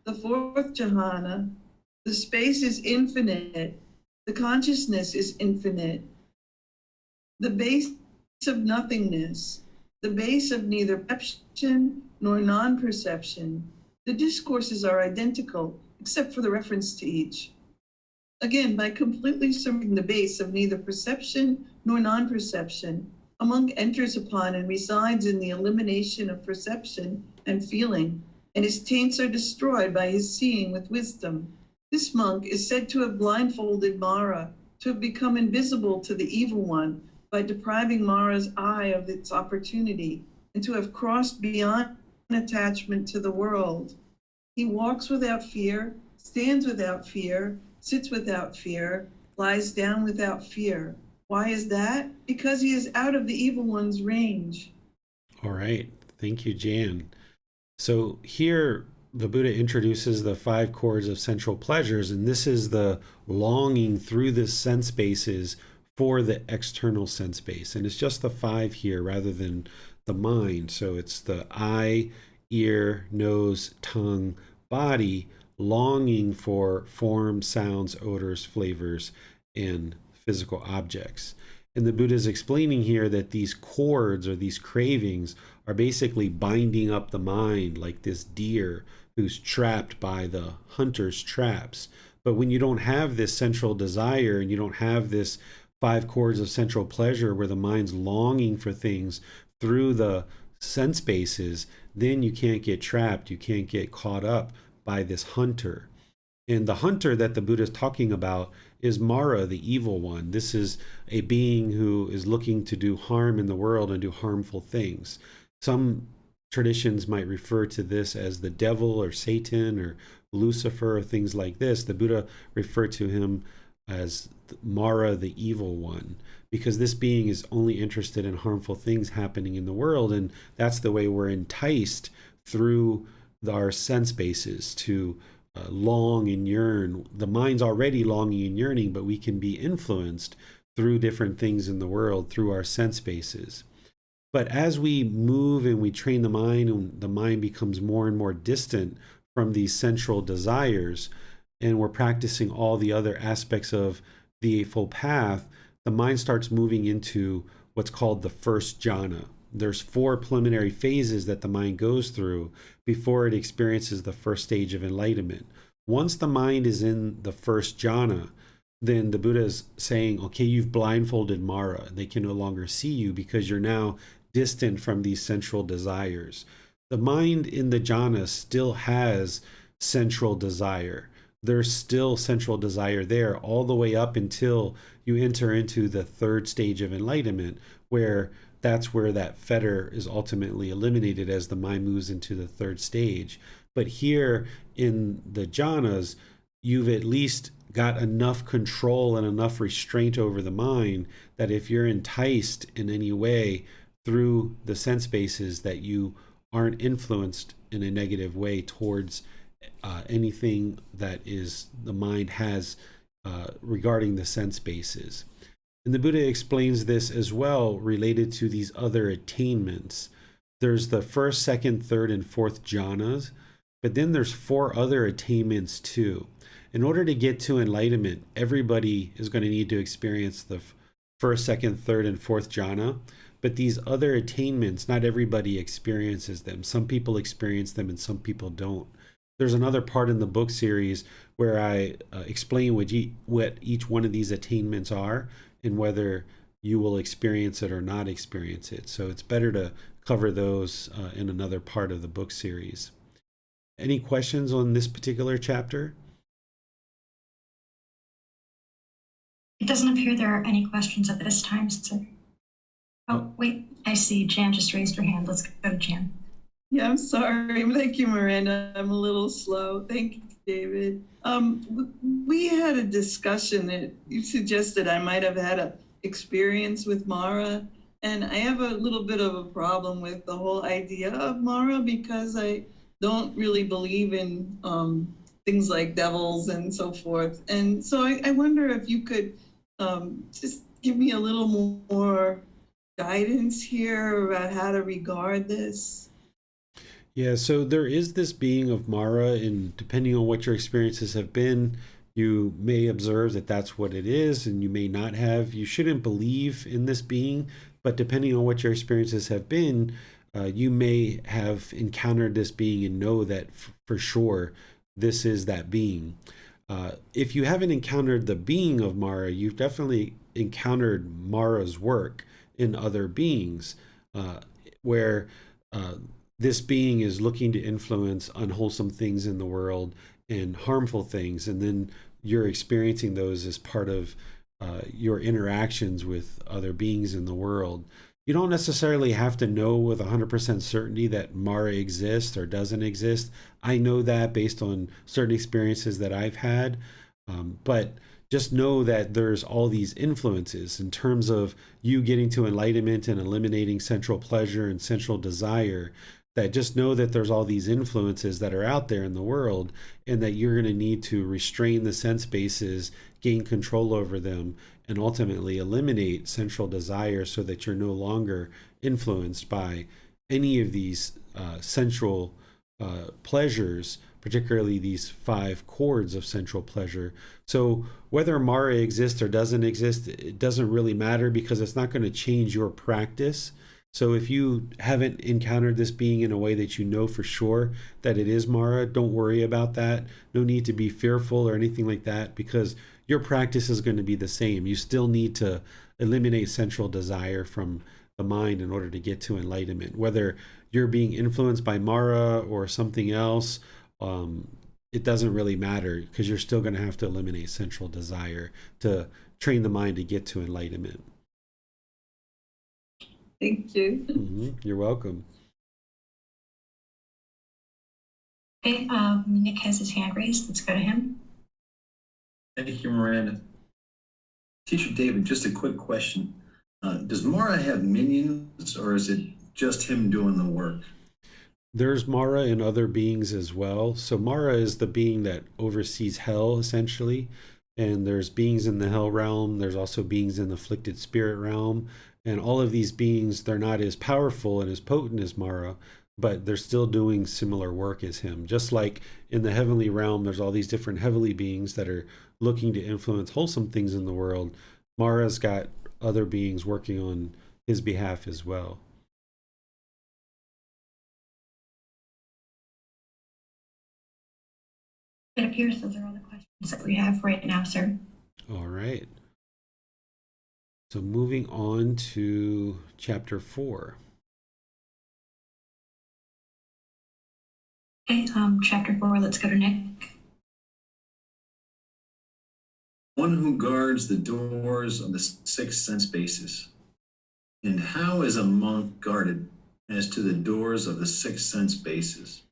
the 4th jhana. The space is infinite. The consciousness is infinite. The base of nothingness, the base of neither perception nor non-perception. The discourses are identical, except for the reference to each. Again, by completely serving the base of neither perception nor non-perception, a monk enters upon and resides in the elimination of perception and feeling, and his taints are destroyed by his seeing with wisdom. This monk is said to have blindfolded Mara, to become invisible to the evil one by depriving Mara's eye of its opportunity, and to have crossed beyond attachment to the world. He walks without fear, stands without fear, sits without fear, lies down without fear. Why is that? Because he is out of the evil one's range. All right. Thank you, Jan. So here the Buddha introduces the 5 chords of sensual pleasures, and this is the longing through the sense bases for the external sense base. And it's just the 5 here rather than the mind. So it's the eye, ear, nose, tongue, body, longing for form, sounds, odors, flavors, and physical objects. And the Buddha is explaining here that these chords or these cravings are basically binding up the mind like this deer who's trapped by the hunter's traps. But when you don't have this central desire and you don't have this 5 chords of central pleasure where the mind's longing for things through the sense bases, then you can't get trapped. You can't get caught up by this hunter. And the hunter that the Buddha is talking about is Mara, the evil one. This is a being who is looking to do harm in the world and do harmful things. Some traditions might refer to this as the devil or Satan or Lucifer or things like this. The Buddha referred to him as Mara, the evil one, because this being is only interested in harmful things happening in the world. And that's the way we're enticed through our sense bases to long and yearn. The mind's already longing and yearning, but we can be influenced through different things in the world through our sense bases. But as we move and we train the mind, and the mind becomes more and more distant from these central desires, and we're practicing all the other aspects of the Eightfold Path, the mind starts moving into what's called the first jhana. There's 4 preliminary phases that the mind goes through before it experiences the first stage of enlightenment. Once the mind is in the first jhana, then the Buddha is saying, okay, you've blindfolded Mara. They can no longer see you because you're now distant from these central desires. The mind in the jhana still has central desire. There's still central desire there all the way up until you enter into the 3rd stage of enlightenment, where that's where that fetter is ultimately eliminated as the mind moves into the 3rd stage. But here in the jhanas, you've at least got enough control and enough restraint over the mind that if you're enticed in any way through the sense bases, that you aren't influenced in a negative way towards anything that is the mind has regarding the sense bases. And the Buddha explains this as well related to these other attainments. There's the 1st, 2nd, 3rd, and 4th jhanas, but then there's 4 other attainments too. In order to get to enlightenment, everybody is going to need to experience the 1st, 2nd, 3rd, and 4th jhana. But these other attainments, not everybody experiences them. Some people experience them and some people don't. There's another part in the book series where I explain what each one of these attainments are and whether you will experience it or not experience it. So it's better to cover those in another part of the book series. Any questions on this particular chapter? It doesn't appear there are any questions at this time, sir. Oh, wait, I see Jan just raised her hand. Let's go to Jan. Yeah, I'm sorry. Thank you, Miranda. I'm a little slow. Thank you, David. We had a discussion that you suggested I might have had a experience with Mara, and I have a little bit of a problem with the whole idea of Mara because I don't really believe in things like devils and so forth. And so I wonder if you could just give me a little more guidance here about how to regard this. Yeah, so there is this being of Mara, and depending on what your experiences have been, you may observe that that's what it is, and you may not have. You shouldn't believe in this being, but depending on what your experiences have been, you may have encountered this being and know that for sure this is that being. If you haven't encountered the being of Mara, you've definitely encountered Mara's work in other beings, where this being is looking to influence unwholesome things in the world and harmful things, and then you're experiencing those as part of your interactions with other beings in the world. You don't necessarily have to know with 100% certainty that Mara exists or doesn't exist. I know that based on certain experiences that I've had. But just know that there's all these influences in terms of you getting to enlightenment and eliminating central pleasure and central desire. That just know that there's all these influences that are out there in the world, and that you're going to need to restrain the sense bases, gain control over them, and ultimately eliminate central desire so that you're no longer influenced by any of these central pleasures, particularly these 5 chords of central pleasure. So whether Mara exists or doesn't exist, it doesn't really matter, because it's not going to change your practice. So if you haven't encountered this being in a way that you know for sure that it is Mara, don't worry about that. No need to be fearful or anything like that, because your practice is going to be the same. You still need to eliminate central desire from the mind in order to get to enlightenment. Whether you're being influenced by Mara or something else, it doesn't really matter, because you're still going to have to eliminate central desire to train the mind to get to enlightenment. Thank you. You're welcome. Okay, Nick has his hand raised. Let's go to him. Thank you, Miranda. Teacher David, just a quick question. Does Mara have minions, or is it just him doing the work? There's Mara and other beings as well. So Mara is the being that oversees hell, essentially. And there's beings in the hell realm. There's also beings in the afflicted spirit realm. And all of these beings, they're not as powerful and as potent as Mara, but they're still doing similar work as him. Just like in the heavenly realm, there's all these different heavenly beings that are looking to influence wholesome things in the world. Mara's got other beings working on his behalf as well. It appears those are all the questions that we have right now, sir. All right. So moving on to chapter 4. Okay, chapter 4, let's go to Nick. One who guards the doors of the 6 sense bases. And how is a monk guarded as to the doors of the 6 sense bases?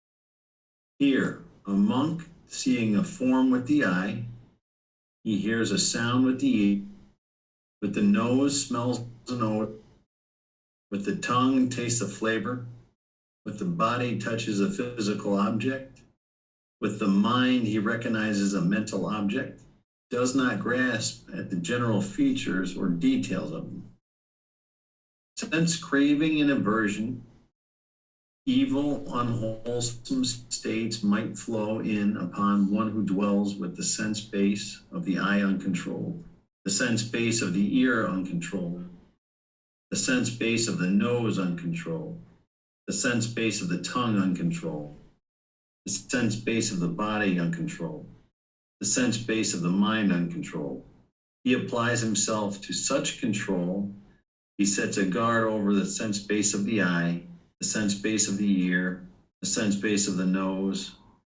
Here, a monk seeing a form with the eye, he hears a sound with the ear, with the nose smells an odor, with the tongue tastes a flavor, with the body touches a physical object, with the mind he recognizes a mental object, does not grasp at the general features or details of them. Sense craving and aversion, evil, unwholesome states might flow in upon one who dwells with the sense base of the eye uncontrolled, the sense base of the ear uncontrolled, the sense base of the nose uncontrolled, the sense base of the tongue uncontrolled, the sense base of the body uncontrolled, the sense base of the mind uncontrolled. He applies himself to such control. He sets a guard over the sense base of the eye, the sense base of the ear, the sense base of the nose,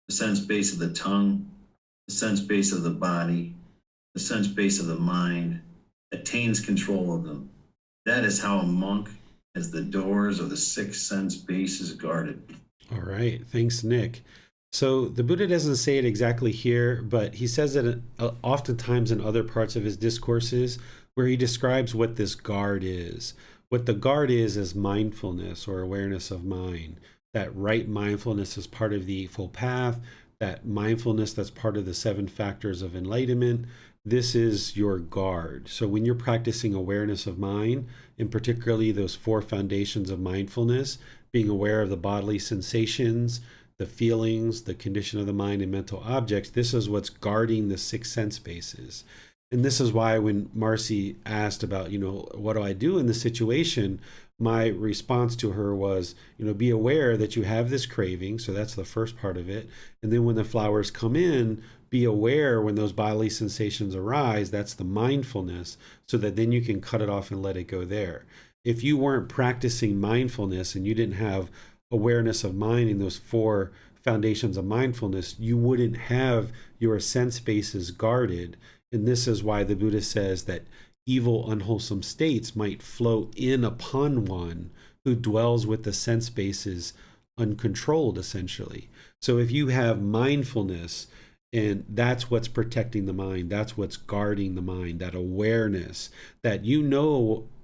the sense base of the tongue, the sense base of the body, the sense base of the mind, attains control of them. That is how a monk has the doors of the 6 sense bases guarded. All right. Thanks, Nick. So the Buddha doesn't say it exactly here, but he says it oftentimes in other parts of his discourses, where he describes what this guard is. What the guard is mindfulness or awareness of mind. That right mindfulness is part of the Eightfold Path, that mindfulness that's part of the 7 factors of enlightenment. This is your guard. So when you're practicing awareness of mind, and particularly those 4 foundations of mindfulness, being aware of the bodily sensations, the feelings, the condition of the mind, and mental objects, this is what's guarding the 6 sense bases. And this is why when Marcy asked about, what do I do in this situation? My response to her was, be aware that you have this craving. So that's the first part of it. And then when the flowers come in, be aware when those bodily sensations arise. That's the mindfulness, so that then you can cut it off and let it go there. If you weren't practicing mindfulness and you didn't have awareness of mind in those 4 foundations of mindfulness, you wouldn't have your sense bases guarded. And this is why the Buddha says that evil, unwholesome states might flow in upon one who dwells with the sense bases uncontrolled, essentially. So if you have mindfulness, and that's what's protecting the mind, that's what's guarding the mind, that awareness that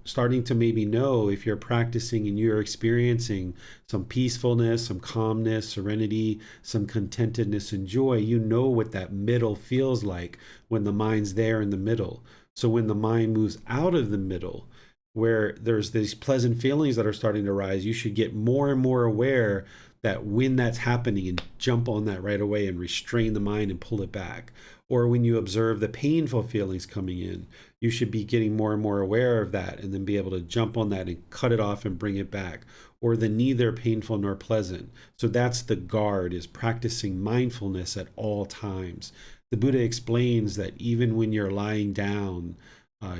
starting to maybe know if you're practicing and you're experiencing some peacefulness, some calmness, serenity, some contentedness and joy, you know what that middle feels like when the mind's there in the middle. So when the mind moves out of the middle, where there's these pleasant feelings that are starting to rise, you should get more and more aware that when that's happening and jump on that right away and restrain the mind and pull it back. Or when you observe the painful feelings coming in, you should be getting more and more aware of that and then be able to jump on that and cut it off and bring it back. Or the neither painful nor pleasant. So that's the guard, is practicing mindfulness at all times. The Buddha explains that even when you're lying down,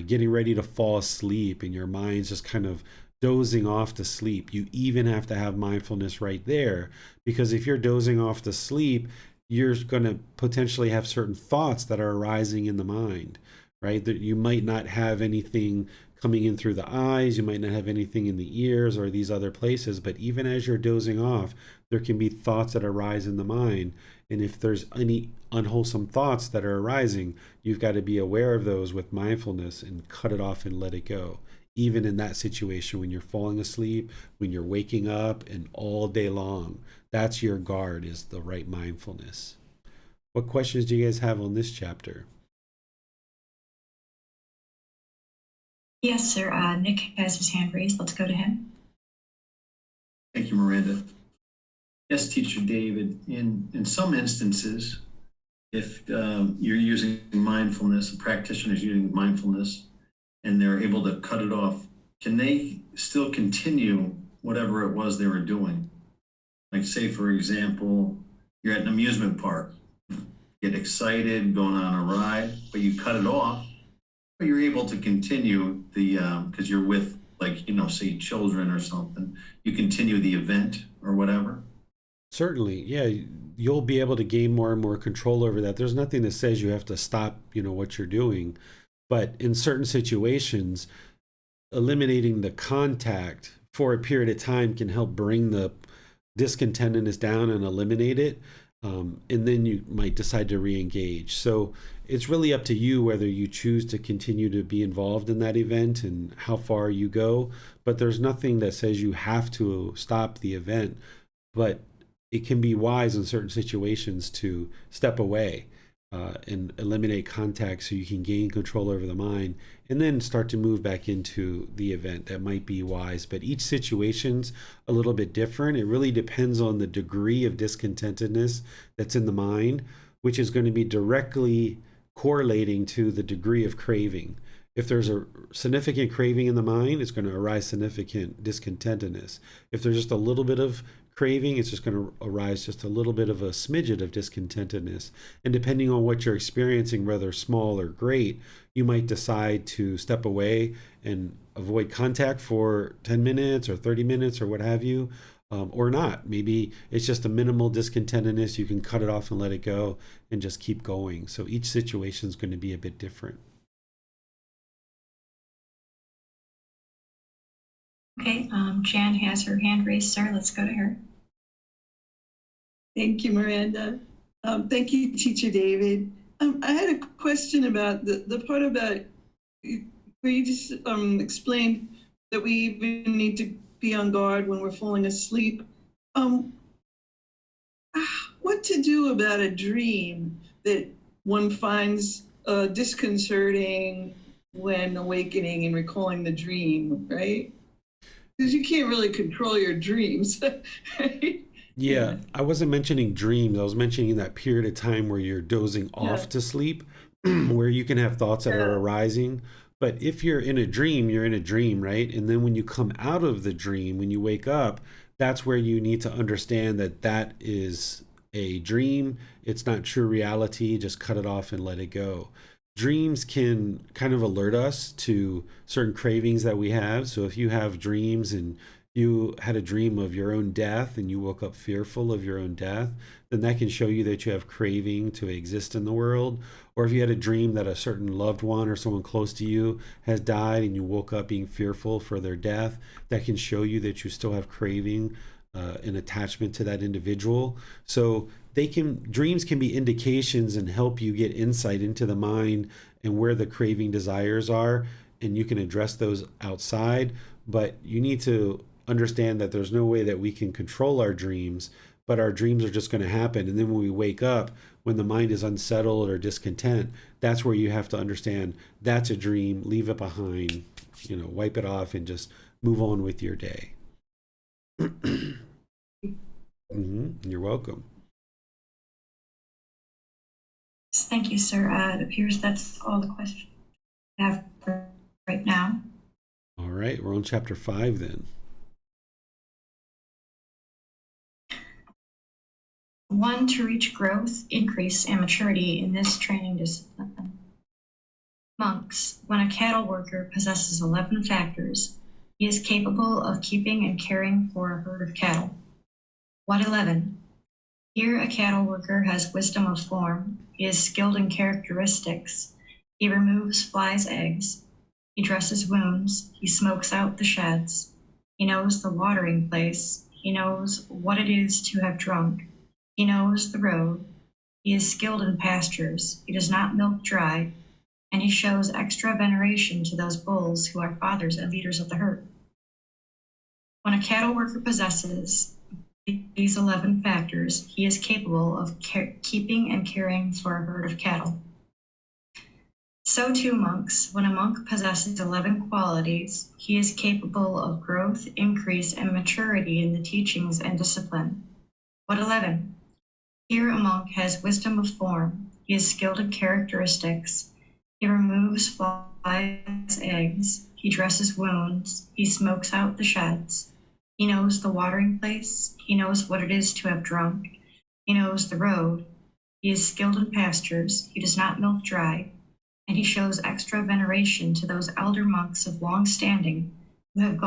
getting ready to fall asleep and your mind's just kind of dozing off to sleep, you even have to have mindfulness right there, because if you're dozing off to sleep, you're going to potentially have certain thoughts that are arising in the mind, right? That you might not have anything coming in through the eyes, you might not have anything in the ears or these other places, but even as you're dozing off, there can be thoughts that arise in the mind. And if there's any unwholesome thoughts that are arising, you've got to be aware of those with mindfulness and cut it off and let it go. Even in that situation, when you're falling asleep, when you're waking up, and all day long, that's your guard, is the right mindfulness. What questions do you guys have on this chapter? Yes, sir. Nick has his hand raised. Let's go to him. Thank you, Miranda. Yes, Teacher David, in some instances, if you're using mindfulness, a practitioner is using mindfulness, and they're able to cut it off, can they still continue whatever it was they were doing? Like, say, for example, you're at an amusement park, get excited, going on a ride, but you cut it off, but you're able to continue the, because you're with, like, say children or something, you continue the event or whatever. Certainly, yeah, you'll be able to gain more and more control over that. There's nothing that says you have to stop, what you're doing. But in certain situations, eliminating the contact for a period of time can help bring the discontentedness down and eliminate it. And then you might decide to re-engage. So it's really up to you whether you choose to continue to be involved in that event and how far you go. But there's nothing that says you have to stop the event. But it can be wise in certain situations to step away and eliminate contact so you can gain control over the mind and then start to move back into the event. That might be wise, but each situation's a little bit different. It really depends on the degree of discontentedness that's in the mind, which is going to be directly correlating to the degree of craving. If there's a significant craving in the mind, it's going to arise significant discontentedness. If there's just a little bit of craving, it's just going to arise just a little bit of a smidget of discontentedness. And depending on what you're experiencing, whether small or great, you might decide to step away and avoid contact for 10 minutes or 30 minutes or what have you, or not. Maybe it's just a minimal discontentedness. You can cut it off and let it go and just keep going. So each situation is going to be a bit different. Okay, Jan has her hand raised, sir. Let's go to her. Thank you, Miranda. Thank you, Teacher David. I had a question about the part about where you just explained that we even need to be on guard when we're falling asleep. What to do about a dream that one finds disconcerting when awakening and recalling the dream, right? Because you can't really control your dreams, right? Yeah, I wasn't mentioning dreams. I was mentioning that period of time where you're dozing off to sleep, where you can have thoughts that are arising. But if you're in a dream, you're in a dream, right? And then when you come out of the dream, when you wake up, that's where you need to understand that that is a dream. It's not true reality. Just cut it off and let it go. Dreams can kind of alert us to certain cravings that we have. So if you have dreams and you had a dream of your own death and you woke up fearful of your own death, then that can show you that you have craving to exist in the world. Or if you had a dream that a certain loved one or someone close to you has died and you woke up being fearful for their death, that can show you that you still have craving and attachment to that individual. So dreams can be indications and help you get insight into the mind and where the craving desires are, and you can address those outside. But you need to understand that there's no way that we can control our dreams, but our dreams are just going to happen. And then when we wake up, when the mind is unsettled or discontent, that's where you have to understand that's a dream, leave it behind, wipe it off and just move on with your day. You're welcome. Thank you, sir. It appears that's all the questions I have for right now. All right, we're on chapter 5 then. 1, to reach growth, increase, and maturity in this training discipline. Monks, when a cattle worker possesses 11 factors, he is capable of keeping and caring for a herd of cattle. What 11? Here a cattle worker has wisdom of form. He is skilled in characteristics. He removes flies' eggs. He dresses wounds. He smokes out the sheds. He knows the watering place. He knows what it is to have drunk. He knows the road. He is skilled in pastures. He does not milk dry. And he shows extra veneration to those bulls who are fathers and leaders of the herd. When a cattle worker possesses these 11 factors, he is capable of keeping and caring for a herd of cattle. So too, monks, when a monk possesses 11 qualities, he is capable of growth, increase, and maturity in the teachings and discipline. What 11? Here a monk has wisdom of form. He is skilled in characteristics. He removes flies' eggs. He dresses wounds. He smokes out the sheds. He knows the watering place. He knows what it is to have drunk. He knows the road. He is skilled in pastures. He does not milk dry. And he shows extra veneration to those elder monks of long standing who have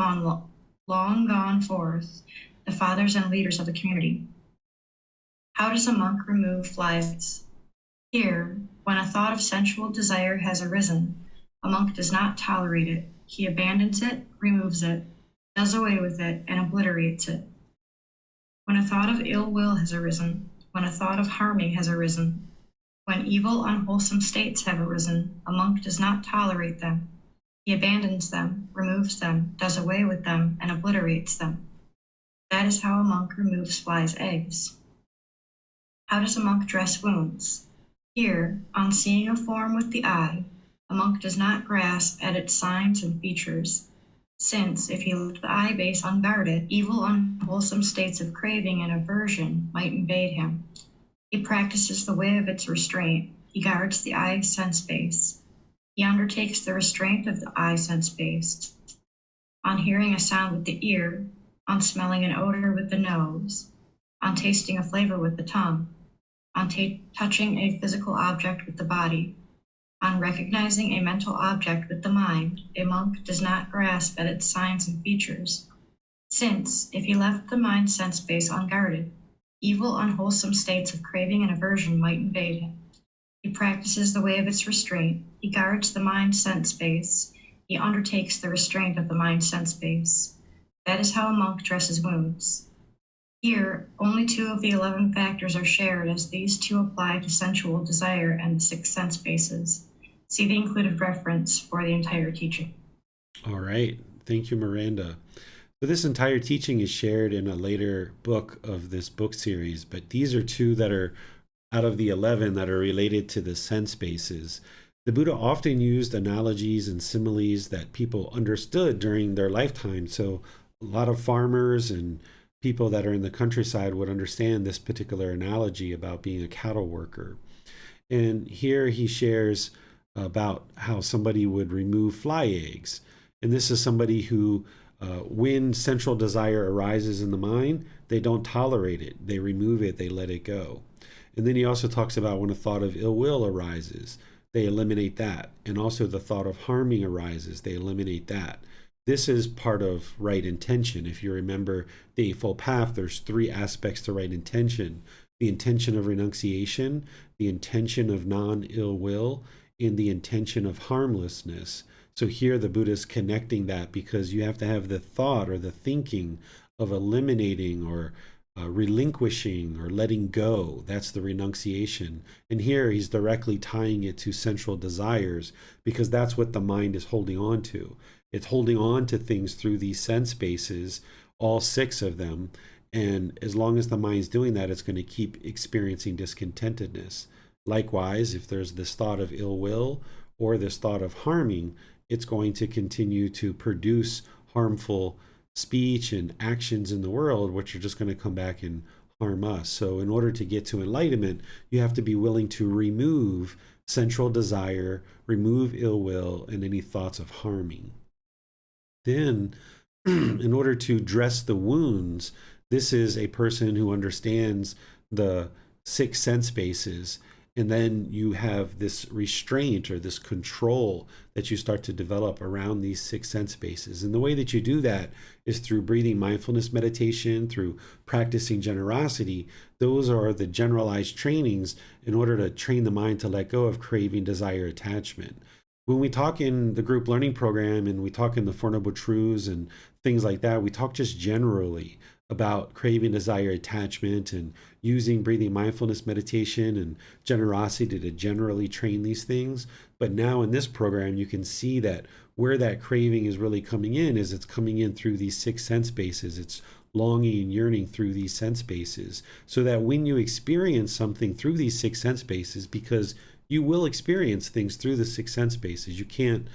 long gone forth, the fathers and leaders of the community. How does a monk remove flies? Here, when a thought of sensual desire has arisen, a monk does not tolerate it. He abandons it, removes it, does away with it, and obliterates it. When a thought of ill will has arisen, when a thought of harming has arisen, when evil, unwholesome states have arisen, a monk does not tolerate them. He abandons them, removes them, does away with them, and obliterates them. That is how a monk removes flies' eggs. How does a monk dress wounds? Here, on seeing a form with the eye, a monk does not grasp at its signs and features, since if he left the eye base unguarded, evil, unwholesome states of craving and aversion might invade him. He practices the way of its restraint. He guards the eye sense base. He undertakes the restraint of the eye sense base. On hearing a sound with the ear, on smelling an odor with the nose, on tasting a flavor with the tongue, on touching a physical object with the body, on recognizing a mental object with the mind, a monk does not grasp at its signs and features, since, if he left the mind sense base unguarded, evil, unwholesome states of craving and aversion might invade him. He practices the way of its restraint. He guards the mind sense base. He undertakes the restraint of the mind sense base. That is how a monk dresses wounds. Here, only 2 of the 11 factors are shared, as these 2 apply to sensual desire and the 6 sense bases. See the included reference for the entire teaching. All right. Thank you, Miranda. So this entire teaching is shared in a later book of this book series, but these are 2 that are out of the 11 that are related to the sense bases. The Buddha often used analogies and similes that people understood during their lifetime. So a lot of farmers and people that are in the countryside would understand this particular analogy about being a cattle worker. And here he shares about how somebody would remove fly eggs. And this is somebody who, when central desire arises in the mind, they don't tolerate it. They remove it, they let it go. And then he also talks about when a thought of ill will arises, they eliminate that. And also the thought of harming arises, they eliminate that. This is part of right intention. If you remember the Eightfold Path, there's three aspects to right intention: the intention of renunciation, the intention of non-ill will, and the intention of harmlessness. So here the Buddha is connecting that, because you have to have the thought or the thinking of eliminating or relinquishing or letting go. That's the renunciation. And here he's directly tying it to central desires, because that's what the mind is holding on to. It's holding on to things through these sense bases, all six of them. And as long as the mind's doing that, it's going to keep experiencing discontentedness. Likewise, if there's this thought of ill will or this thought of harming, it's going to continue to produce harmful speech and actions in the world, which are just going to come back and harm us. So in order to get to enlightenment, you have to be willing to remove central desire, remove ill will, and any thoughts of harming. Then, in order to dress the wounds, this is a person who understands the six sense bases. And then you have this restraint or this control that you start to develop around these six sense bases. And the way that you do that is through breathing mindfulness meditation, through practicing generosity. Those are the generalized trainings in order to train the mind to let go of craving, desire, attachment. When we talk in the group learning program and we talk in the Four Noble Truths and things like that, we talk just generally about craving, desire, attachment, and using breathing mindfulness meditation and generosity to generally train these things. But now in this program, you can see that where that craving is really coming in is it's coming in through these six sense bases. It's longing and yearning through these sense bases, so that when you experience something through these six sense bases, because you will experience things through the six sense bases. You can't,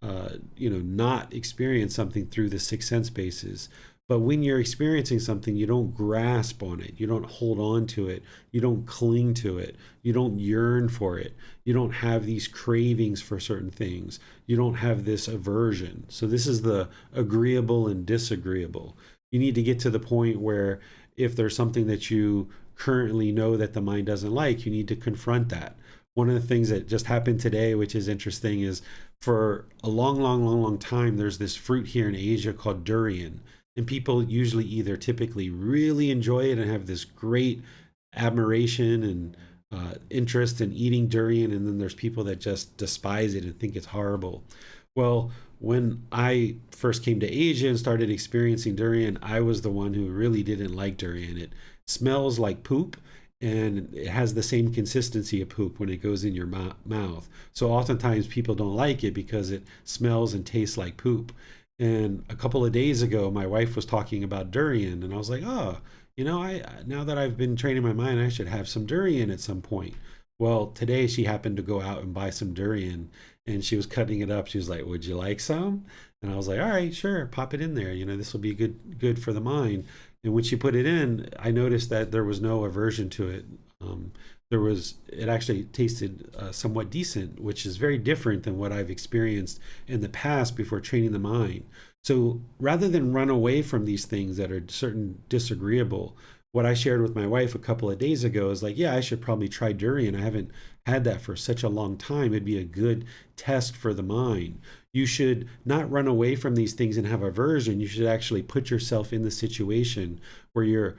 not experience something through the six sense bases. But when you're experiencing something, you don't grasp on it. You don't hold on to it. You don't cling to it. You don't yearn for it. You don't have these cravings for certain things. You don't have this aversion. So this is the agreeable and disagreeable. You need to get to the point where if there's something that you currently know that the mind doesn't like, you need to confront that. One of the things that just happened today, which is interesting, is for a long time, there's this fruit here in Asia called durian. And people usually either typically really enjoy it and have this great admiration and interest in eating durian. And then there's people that just despise it and think it's horrible. Well, when I first came to Asia and started experiencing durian, I was the one who really didn't like durian. It smells like poop, and it has the same consistency of poop when it goes in your mouth. So oftentimes people don't like it because it smells and tastes like poop. And a couple of days ago, my wife was talking about durian, and I was like, oh, now that I've been training my mind, I should have some durian at some point. Well, today she happened to go out and buy some durian, and she was cutting it up. She was like, would you like some? And I was like, all right, sure, pop it in there. This will be good for the mind. And when she put it in, I noticed that there was no aversion to it. It actually tasted somewhat decent, which is very different than what I've experienced in the past before training the mind. So rather than run away from these things that are certain disagreeable, what I shared with my wife a couple of days ago is like, yeah, I should probably try durian. I haven't had that for such a long time. It'd be a good test for the mind. You should not run away from these things and have aversion. You should actually put yourself in the situation where you're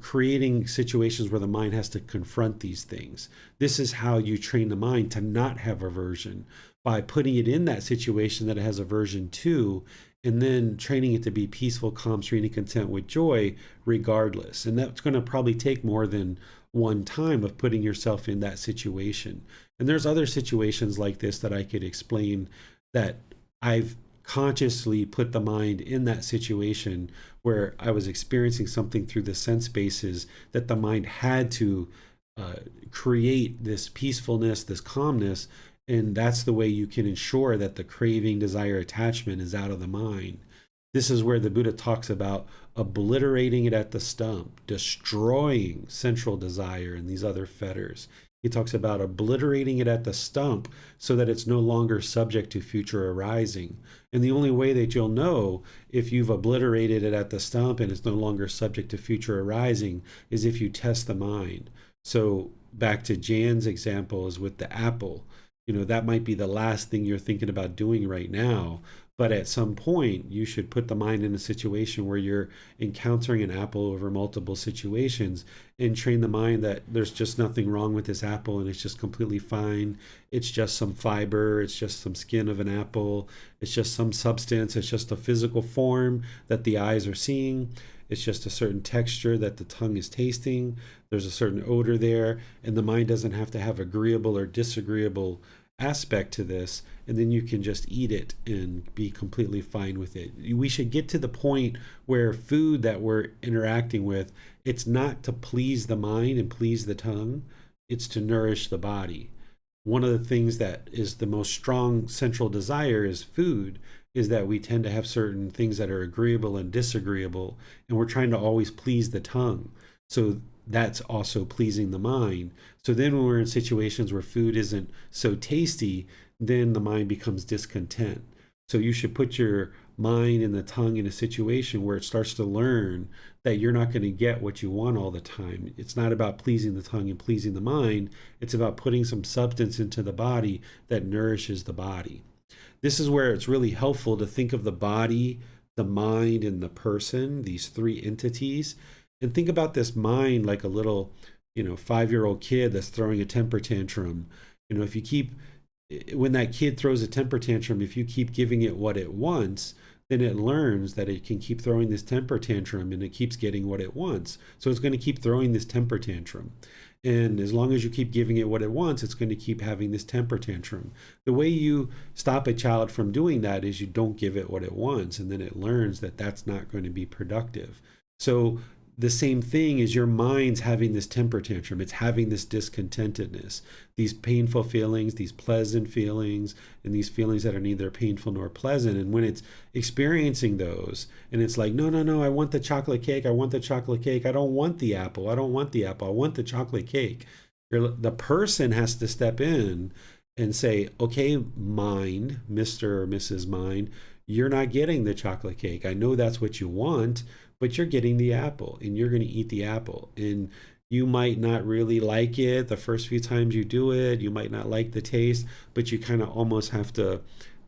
creating situations where the mind has to confront these things. This is how you train the mind to not have aversion, by putting it in that situation that it has aversion to, and then training it to be peaceful, calm, serene, and content with joy regardless. And that's going to probably take more than one time of putting yourself in that situation. And there's other situations like this that I could explain, that I've consciously put the mind in that situation where I was experiencing something through the sense bases, that the mind had to create this peacefulness, this calmness. And that's the way you can ensure that the craving, desire, attachment is out of the mind. This is where the Buddha talks about obliterating it at the stump, destroying central desire and these other fetters. He talks about obliterating it at the stump so that it's no longer subject to future arising. And the only way that you'll know if you've obliterated it at the stump and it's no longer subject to future arising is if you test the mind. So back to Jan's example is with the apple. That might be the last thing you're thinking about doing right now. But at some point, you should put the mind in a situation where you're encountering an apple over multiple situations and train the mind that there's just nothing wrong with this apple and it's just completely fine. It's just some fiber, it's just some skin of an apple, it's just some substance, it's just a physical form that the eyes are seeing. It's just a certain texture that the tongue is tasting. There's a certain odor there, and the mind doesn't have to have agreeable or disagreeable aspect to this, and then you can just eat it and be completely fine with it. We should get to the point where food that we're interacting with, it's not to please the mind and please the tongue, it's to nourish the body. One of the things that is the most strong central desire is food, is that we tend to have certain things that are agreeable and disagreeable, and we're trying to always please the tongue. So that's also pleasing the mind. So then when we're in situations where food isn't so tasty, then the mind becomes discontent. So you should put your mind and the tongue in a situation where it starts to learn that you're not going to get what you want all the time. It's not about pleasing the tongue and pleasing the mind. It's about putting some substance into the body that nourishes the body. This is where it's really helpful to think of the body, the mind, and the person, these three entities, and think about this mind like a little, 5-year-old kid that's throwing a temper tantrum. If you keep, when that kid throws a temper tantrum, if you keep giving it what it wants, then it learns that it can keep throwing this temper tantrum and it keeps getting what it wants. So it's going to keep throwing this temper tantrum. And as long as you keep giving it what it wants, it's going to keep having this temper tantrum. The way you stop a child from doing that is you don't give it what it wants, and then it learns that that's not going to be productive. So the same thing is your mind's having this temper tantrum. It's having this discontentedness, these painful feelings, these pleasant feelings, and these feelings that are neither painful nor pleasant. And when it's experiencing those, and it's like, no, I want the chocolate cake. I want the chocolate cake. I don't want the apple. I don't want the apple. I want the chocolate cake. The person has to step in and say, okay, mind, Mr. or Mrs. Mind, you're not getting the chocolate cake. I know that's what you want, but you're getting the apple and you're going to eat the apple. And you might not really like it the first few times you do it. You might not like the taste, but you kind of almost have to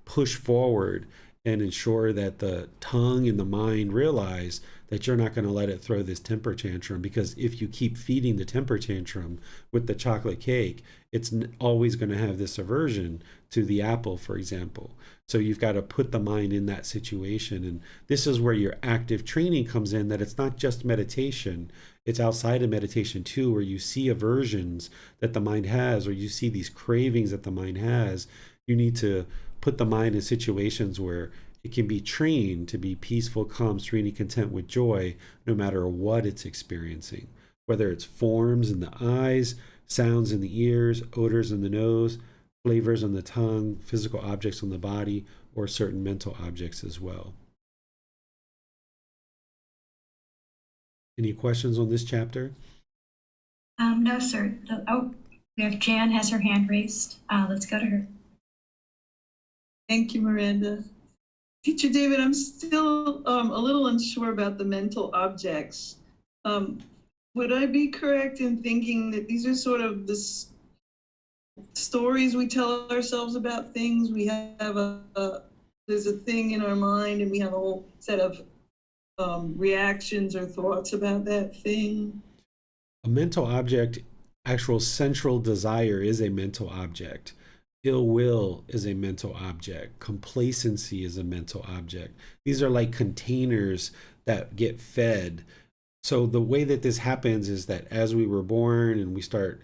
push forward and ensure that the tongue and the mind realize that you're not going to let it throw this temper tantrum, because if you keep feeding the temper tantrum with the chocolate cake, it's always going to have this aversion to the apple, for example. So you've got to put the mind in that situation. And this is where your active training comes in, that it's not just meditation, it's outside of meditation too, where you see aversions that the mind has, or you see these cravings that the mind has. You need to put the mind in situations where it can be trained to be peaceful, calm, serene, and content with joy, no matter what it's experiencing, whether it's forms in the eyes, sounds in the ears, odors in the nose, flavors on the tongue, physical objects on the body, or certain mental objects as well. Any questions on this chapter? No, sir. We have Jan has her hand raised. Let's go to her. Thank you, Miranda. Teacher David, I'm still a little unsure about the mental objects. Would I be correct in thinking that these are sort of the stories we tell ourselves about things? We have there's a thing in our mind and we have a whole set of reactions or thoughts about that thing. A mental object, actual central desire, is a mental object. Ill will is a mental object. Complacency is a mental object. These are like containers that get fed. So the way that this happens is that as we were born and we start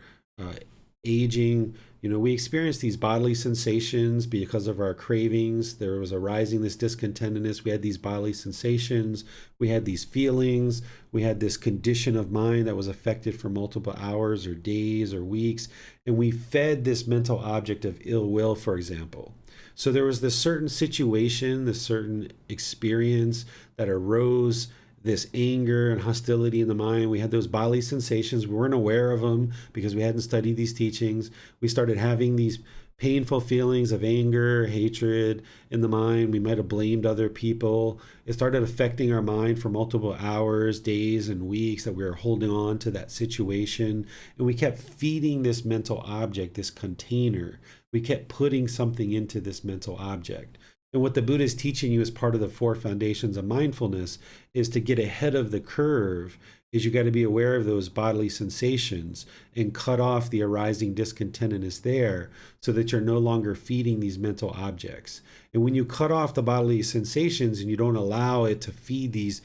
aging, we experience these bodily sensations because of our cravings. There was arising this discontentedness. We had these bodily sensations. We had these feelings. We had this condition of mind that was affected for multiple hours or days or weeks. And we fed this mental object of ill will, for example. So there was this certain situation, this certain experience that arose, this anger and hostility in the mind. We had those bodily sensations. We weren't aware of them because we hadn't studied these teachings. We started having these painful feelings of anger, hatred in the mind. We might have blamed other people. It started affecting our mind for multiple hours, days, and weeks, that we were holding on to that situation. And we kept feeding this mental object, this container. We kept putting something into this mental object. And what the Buddha is teaching you as part of the 4 foundations of mindfulness is to get ahead of the curve, is you got to be aware of those bodily sensations and cut off the arising discontentedness there so that you're no longer feeding these mental objects. And when you cut off the bodily sensations and you don't allow it to feed these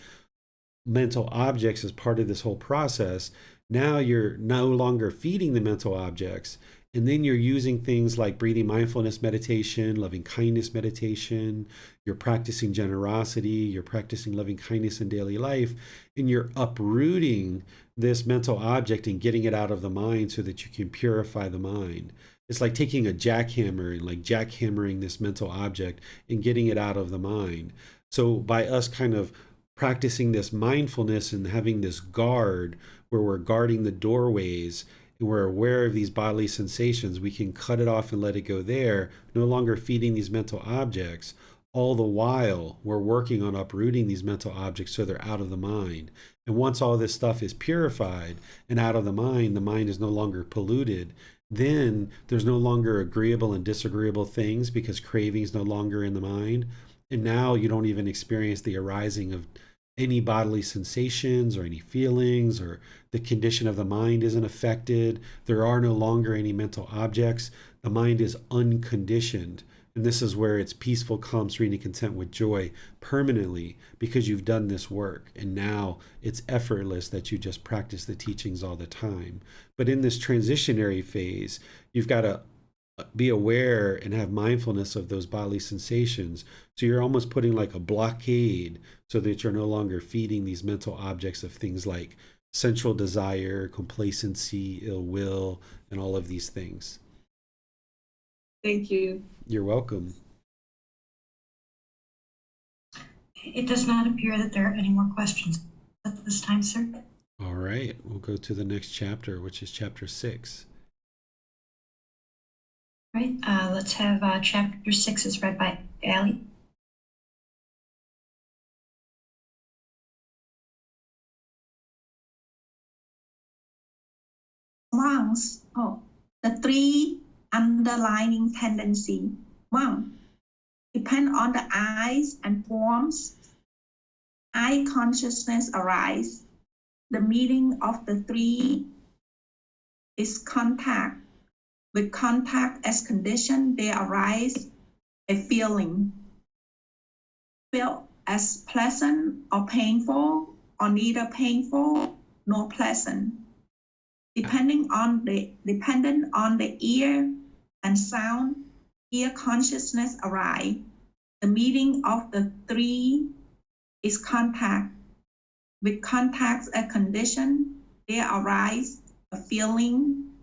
mental objects as part of this whole process, now you're no longer feeding the mental objects. And then you're using things like breathing mindfulness meditation, loving kindness meditation, you're practicing generosity, you're practicing loving kindness in daily life, and you're uprooting this mental object and getting it out of the mind so that you can purify the mind. It's like taking a jackhammer and like jackhammering this mental object and getting it out of the mind. So by us kind of practicing this mindfulness and having this guard where we're guarding the doorways and we're aware of these bodily sensations, we can cut it off and let it go there, no longer feeding these mental objects. All the while, we're working on uprooting these mental objects so they're out of the mind. And once all this stuff is purified and out of the mind is no longer polluted, then there's no longer agreeable and disagreeable things because craving is no longer in the mind. And now you don't even experience the arising of any bodily sensations or any feelings, or the condition of the mind isn't affected. There are no longer any mental objects. The mind is unconditioned. And this is where it's peaceful, calm, serene, and content with joy permanently because you've done this work. And now it's effortless that you just practice the teachings all the time. But in this transitionary phase, you've got to be aware and have mindfulness of those bodily sensations. So you're almost putting like a blockade so that you're no longer feeding these mental objects of things like sensual desire, complacency, ill will, and all of these things. Thank you. You're welcome. It does not appear that there are any more questions at this time, sir. All right, we'll go to the next chapter, which is chapter 6. Right, let's have chapter 6 is read by Ali. Monks, the 3 underlying tendency. 1. Depend on the eyes and forms. Eye consciousness arise. The meaning of the 3 is contact. With contact as condition, there arise a feeling. Felt as pleasant or painful, or neither painful nor pleasant. Dependent on the ear and sound, ear consciousness arise. The meaning of the 3 is contact. With contact as condition, there arise a feeling.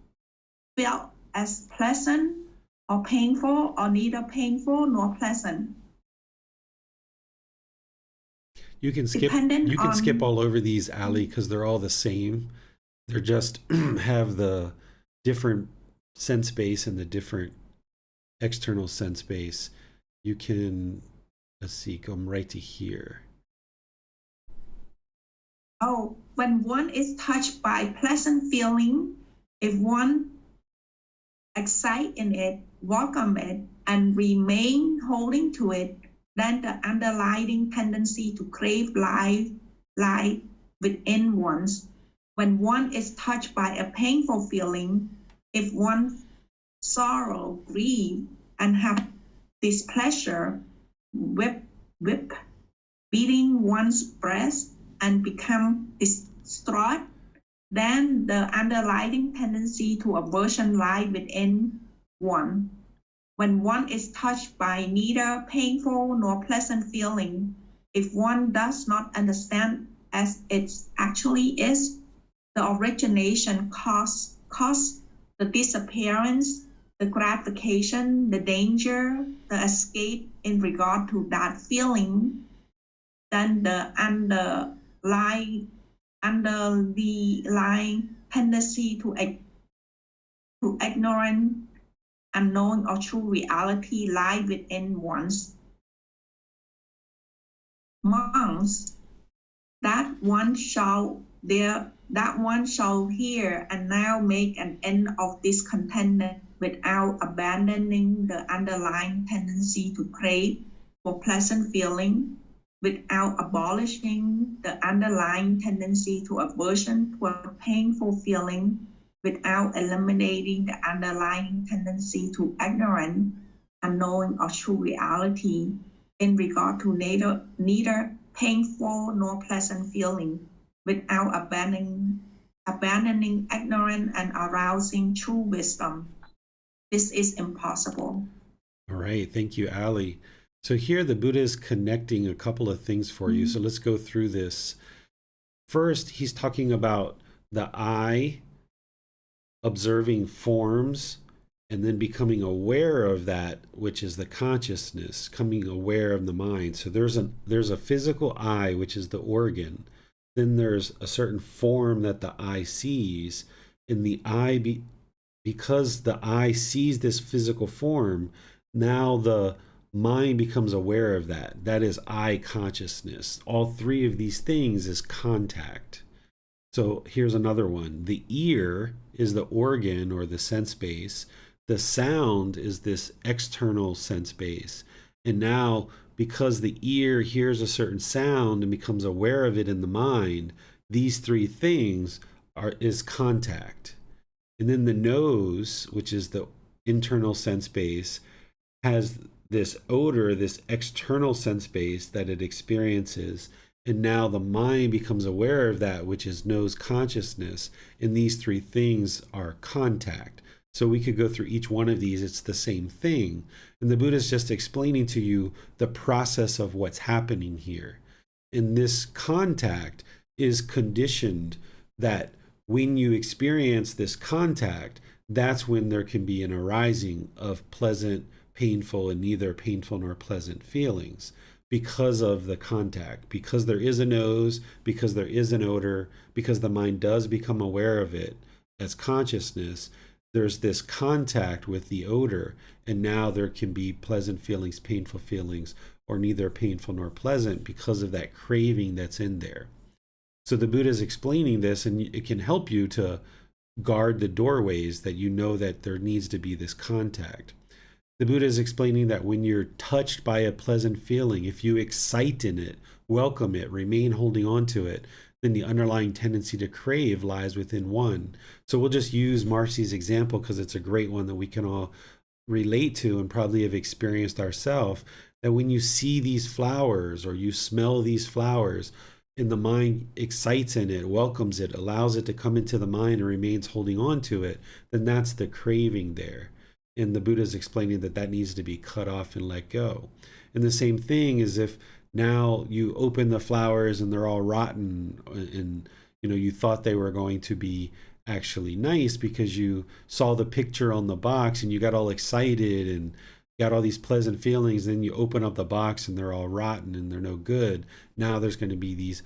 Felt as pleasant or painful, or neither painful nor pleasant. You can skip skip all over these, Ali, because they're all the same. They're just have the different sense base and the different external sense base. You can, let's see, come right to here. When one is touched by pleasant feeling, if one excite in it, welcome it, and remain holding to it, then the underlying tendency to crave life within one's. When one is touched by a painful feeling, if one sorrow, grieve, and have displeasure, whip, beating one's breast and become distraught, then the underlying tendency to aversion lies within one. When one is touched by neither painful nor pleasant feeling, if one does not understand as it actually is, the origination cause the disappearance, the gratification, the danger, the escape in regard to that feeling, then the underlying tendency to ignorant, unknowing, or true reality lie within one's. Monks, that one shall hear and now make an end of discontentment without abandoning the underlying tendency to crave, for pleasant feeling without abolishing the underlying tendency to aversion toward painful feeling, without eliminating the underlying tendency to ignorance, unknowing of true reality in regard to neither painful nor pleasant feeling, without abandoning ignorance and arousing true wisdom. This is impossible. All right. Thank you, Ali. So here the Buddha is connecting a couple of things for you. So let's go through this. First, he's talking about the I observing forms and then becoming aware of that, which is the consciousness, coming aware of the mind. So there's a physical I, which is the organ. Then there's a certain form that the I sees, and the I, because the I sees this physical form, now the mind becomes aware of that. That is I consciousness. All three of these things is contact. So here's another one. The ear is the organ or the sense base. The sound is this external sense base. And now, because the ear hears a certain sound and becomes aware of it in the mind, these three things is contact. And then the nose, which is the internal sense base, has this odor, this external sense base that it experiences. And now the mind becomes aware of that, which is nose consciousness. And these three things are contact. So we could go through each one of these. It's the same thing. And the Buddha is just explaining to you the process of what's happening here. And this contact is conditioned that when you experience this contact, that's when there can be an arising of pleasant, painful, and neither painful nor pleasant feelings because of the contact, because there is a nose, because there is an odor, because the mind does become aware of it as consciousness. There's this contact with the odor, and now there can be pleasant feelings, painful feelings, or neither painful nor pleasant because of that craving that's in there. So the Buddha is explaining this, and it can help you to guard the doorways that you know that there needs to be this contact. The Buddha is explaining that when you're touched by a pleasant feeling, if you excite in it, welcome it, remain holding on to it, then the underlying tendency to crave lies within one. So we'll just use Marcy's example because it's a great one that we can all relate to and probably have experienced ourselves, that when you see these flowers or you smell these flowers and the mind excites in it, welcomes it, allows it to come into the mind and remains holding on to it, then that's the craving there. And the Buddha is explaining that that needs to be cut off and let go. And the same thing is if now you open the flowers and they're all rotten and you thought they were going to be actually nice because you saw the picture on the box and you got all excited and got all these pleasant feelings, then you open up the box and they're all rotten and they're no good. Now there's going to be these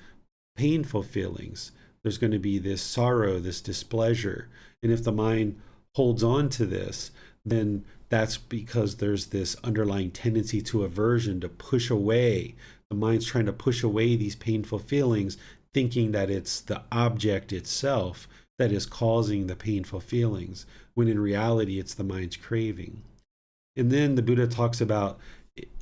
painful feelings. There's going to be this sorrow, this displeasure. And if the mind holds on to this, then that's because there's this underlying tendency to aversion, to push away. The mind's trying to push away these painful feelings, thinking that it's the object itself that is causing the painful feelings, when in reality it's the mind's craving. And then the Buddha talks about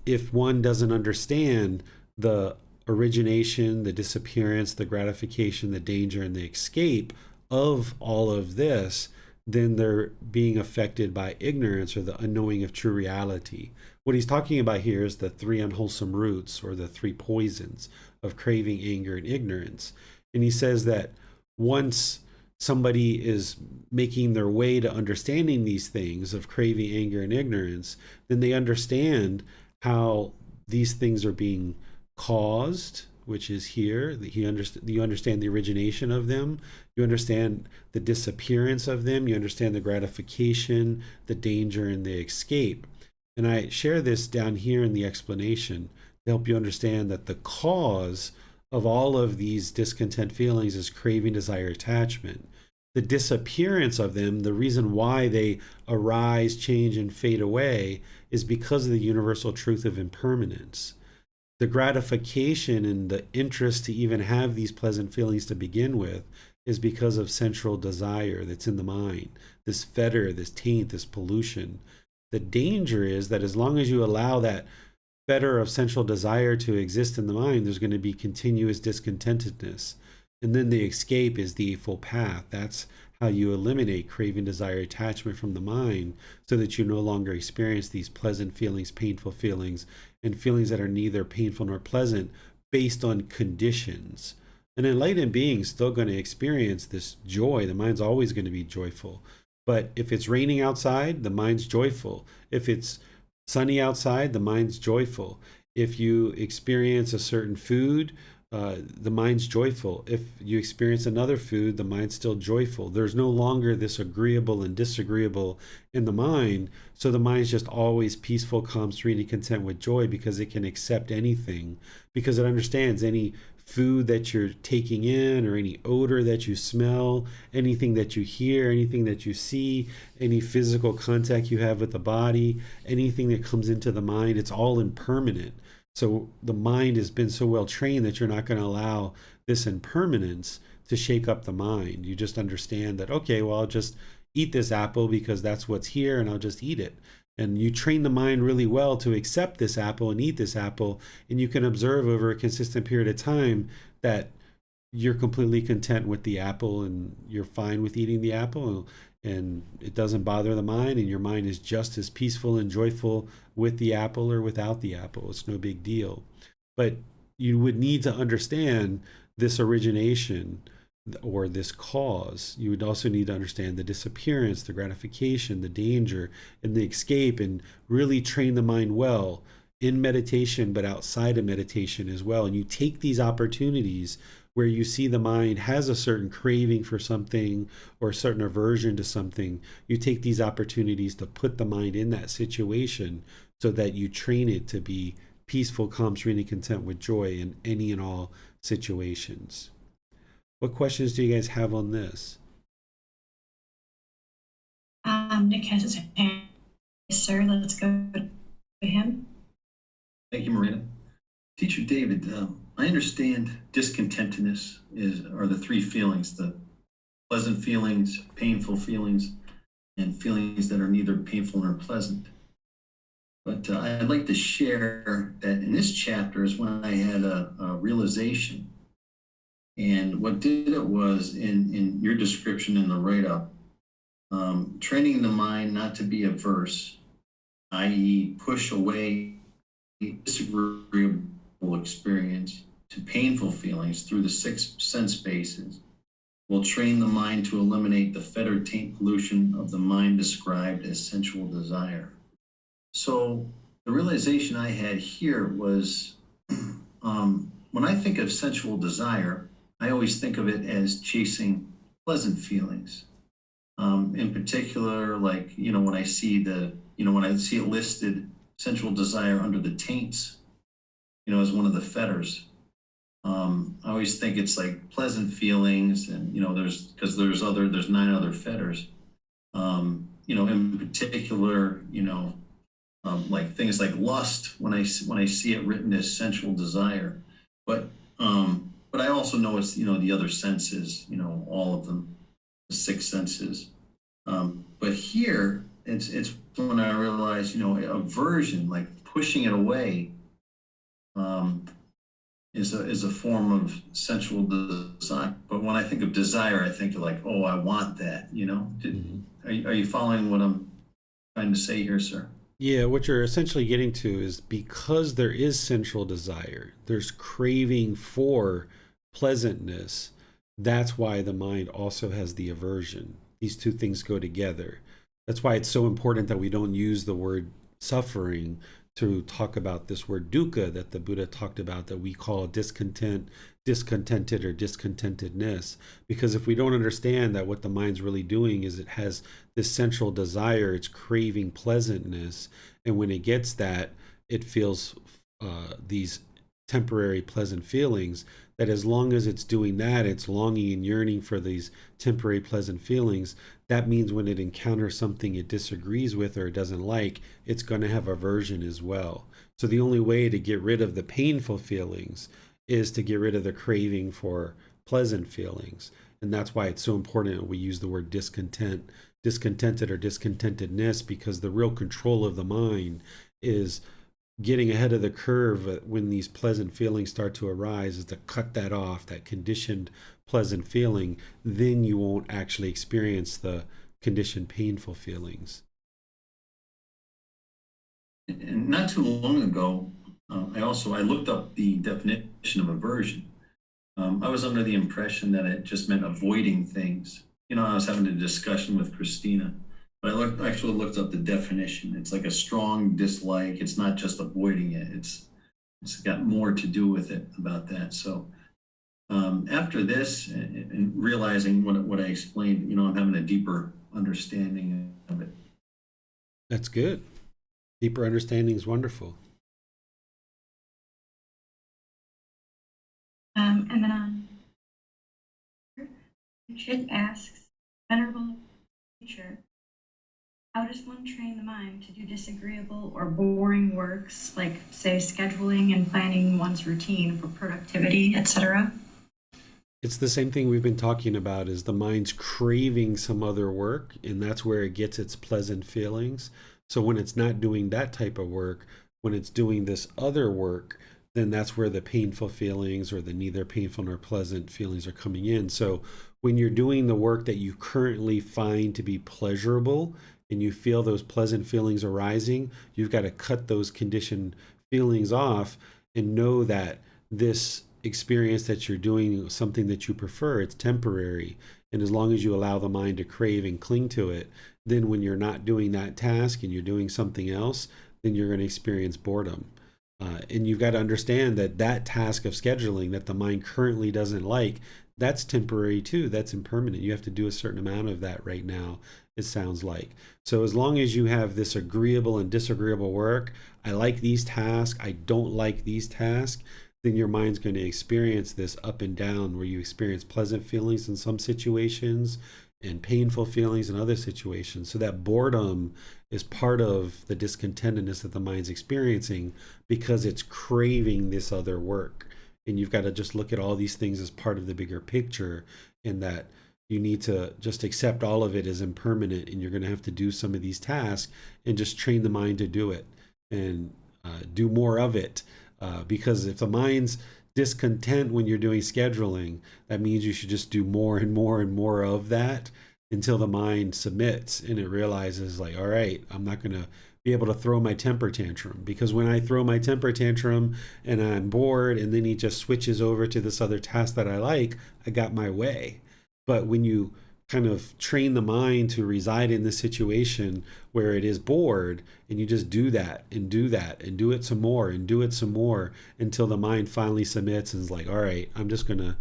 if one doesn't understand the origination, the disappearance, the gratification, the danger, and the escape of all of this, then they're being affected by ignorance or the unknowing of true reality. What he's talking about here is the three unwholesome roots or the three poisons of craving, anger, and ignorance. And he says that once somebody is making their way to understanding these things of craving, anger, and ignorance, then they understand how these things are being caused, which is here. You understand the origination of them. You understand the disappearance of them. You understand the gratification, the danger, and the escape. And I share this down here in the explanation to help you understand that the cause of all of these discontent feelings is craving, desire, attachment. The disappearance of them, the reason why they arise, change, and fade away, is because of the universal truth of impermanence. The gratification and the interest to even have these pleasant feelings to begin with is because of central desire that's in the mind, this fetter, this taint, this pollution. The danger is that as long as you allow that fetter of sensual desire to exist in the mind, there's going to be continuous discontentedness. And then the escape is the Eightfold Path. That's how you eliminate craving, desire, attachment from the mind so that you no longer experience these pleasant feelings, painful feelings, and feelings that are neither painful nor pleasant based on conditions. An enlightened being is still going to experience this joy. The mind's always going to be joyful. But if it's raining outside, the mind's joyful. If it's sunny outside, the mind's joyful. If you experience a certain food, the mind's joyful. If you experience another food, the mind's still joyful. There's no longer this agreeable and disagreeable in the mind. So the mind's just always peaceful, calm, serene, and content with joy because it can accept anything, because it understands any food that you're taking in or any odor that you smell, anything that you hear, anything that you see, any physical contact you have with the body, anything that comes into the mind, it's all impermanent. So the mind has been so well trained that you're not going to allow this impermanence to shake up the mind. You just understand that, okay, well, I'll just eat this apple because that's what's here and I'll just eat it. And you train the mind really well to accept this apple and eat this apple. And you can observe over a consistent period of time that you're completely content with the apple and you're fine with eating the apple. And it doesn't bother the mind, and your mind is just as peaceful and joyful with the apple or without the apple. It's no big deal. But you would need to understand this origination or this cause. You would also need to understand the disappearance, the gratification, the danger, and the escape, and really train the mind well in meditation, but outside of meditation as well. And you take these opportunities where you see the mind has a certain craving for something or a certain aversion to something. You take these opportunities to put the mind in that situation so that you train it to be peaceful, calm, serene, and content with joy in any and all situations. What questions do you guys have on this? Nick has his hand. Sir, let's go to him. Thank you, Marina. Teacher David, I understand discontentedness are the three feelings: the pleasant feelings, painful feelings, and feelings that are neither painful nor pleasant. But I'd like to share that in this chapter is when I had a realization. And what did it was, in your description in the write-up, training the mind not to be averse, i.e. push away disagreeable experience to painful feelings through the 6 sense bases, will train the mind to eliminate the fetter taint pollution of the mind described as sensual desire. So the realization I had here was, when I think of sensual desire, I always think of it as chasing pleasant feelings. In particular, like, when I see when I see it listed, sensual desire under the taints, as one of the fetters. I always think it's like pleasant feelings, and there's 9 other fetters. In particular, like things like lust, when I see it written as sensual desire, but I also know it's the other senses, all of them, the 6 senses. But here it's when I realize aversion, like pushing it away, is a form of sensual desire. But when I think of desire, I think of like, oh, I want that. Are you following what I'm trying to say here, sir? Yeah, what you're essentially getting to is because there is sensual desire, there's craving for pleasantness. That's why the mind also has the aversion. These two things go together. That's why it's so important that we don't use the word suffering to talk about this word dukkha that the Buddha talked about, that we call discontent, discontented, or discontentedness. Because if we don't understand that what the mind's really doing is it has this central desire, it's craving pleasantness, and when it gets that, it feels these temporary pleasant feelings, that as long as it's doing that, it's longing and yearning for these temporary pleasant feelings. That means when it encounters something it disagrees with or doesn't like, it's going to have aversion as well. So the only way to get rid of the painful feelings is to get rid of the craving for pleasant feelings. And that's why it's so important we use the word discontented or discontentedness, because the real control of the mind is getting ahead of the curve when these pleasant feelings start to arise is to cut that off, that conditioned pleasant feeling. Then you won't actually experience the conditioned painful feelings. And not too long ago, I looked up the definition of aversion. I was under the impression that it just meant avoiding things. I was having a discussion with Christina, but I actually looked up the definition. It's like a strong dislike. It's not just avoiding it. It's got more to do with it about that. So after this and realizing what I explained, I'm having a deeper understanding of it. That's good. Deeper understanding is wonderful. And then Chit asks, Venerable Teacher, how does one train the mind to do disagreeable or boring works, like, say, scheduling and planning one's routine for productivity, etc.? It's the same thing we've been talking about, is the mind's craving some other work, and that's where it gets its pleasant feelings. So when it's not doing that type of work, when it's doing this other work, then that's where the painful feelings or the neither painful nor pleasant feelings are coming in. So when you're doing the work that you currently find to be pleasurable and you feel those pleasant feelings arising, you've got to cut those conditioned feelings off and know that this experience that you're doing, something that you prefer, it's temporary. And as long as you allow the mind to crave and cling to it, then when you're not doing that task and you're doing something else, then you're going to experience boredom. And you've got to understand that that task of scheduling that the mind currently doesn't like, that's temporary too. That's impermanent. You have to do a certain amount of that right now, it sounds like. So as long as you have this agreeable and disagreeable work, I like these tasks, I don't like these tasks, then your mind's going to experience this up and down, where you experience pleasant feelings in some situations and painful feelings in other situations. So that boredom is part of the discontentedness that the mind's experiencing because it's craving this other work. And you've got to just look at all these things as part of the bigger picture, and that you need to just accept all of it as impermanent, and you're going to have to do some of these tasks and just train the mind to do it and do more of it. Because if the mind's discontent when you're doing scheduling, that means you should just do more and more and more of that until the mind submits and it realizes, like, all right, I'm not going to be able to throw my temper tantrum, because when I throw my temper tantrum and I'm bored and then he just switches over to this other task that I like, I got my way. But when you kind of train the mind to reside in this situation where it is bored, and you just do that and do that and do it some more and do it some more until the mind finally submits and is like, all right, I'm just going to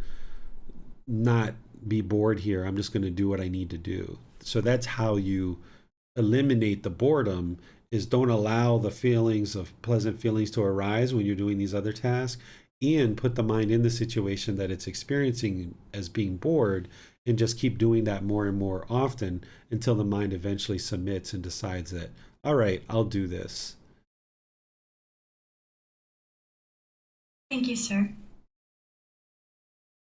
not be bored here. I'm just going to do what I need to do. So that's how you eliminate the boredom, is don't allow the feelings of pleasant feelings to arise when you're doing these other tasks, and put the mind in the situation that it's experiencing as being bored, and just keep doing that more and more often until the mind eventually submits and decides that, all right, I'll do this. Thank you, sir.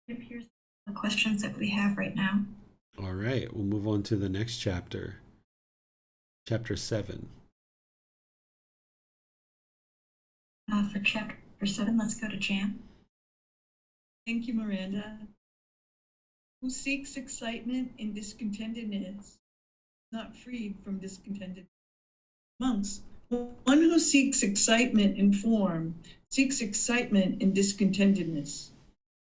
It appears the questions that we have right now. All right, we'll move on to the next chapter, chapter 7. For chapter 7, let's go to Jan. Thank you, Miranda. Who seeks excitement in discontentedness, not freed from discontented. Monks, one who seeks excitement in form, seeks excitement in discontentedness.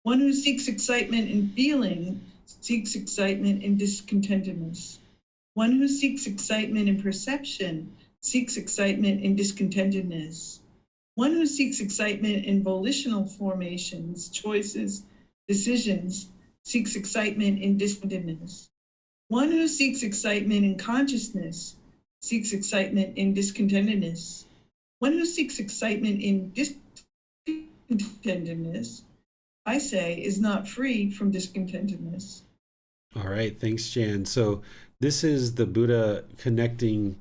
One who seeks excitement in feeling, seeks excitement in discontentedness. One who seeks excitement in perception, seeks excitement in discontentedness. One who seeks excitement in volitional formations, choices, decisions, seeks excitement in discontentedness. One who seeks excitement in consciousness seeks excitement in discontentedness. One who seeks excitement in discontentedness, I say, is not free from discontentedness. All right, thanks, Jan. So this is the Buddha connecting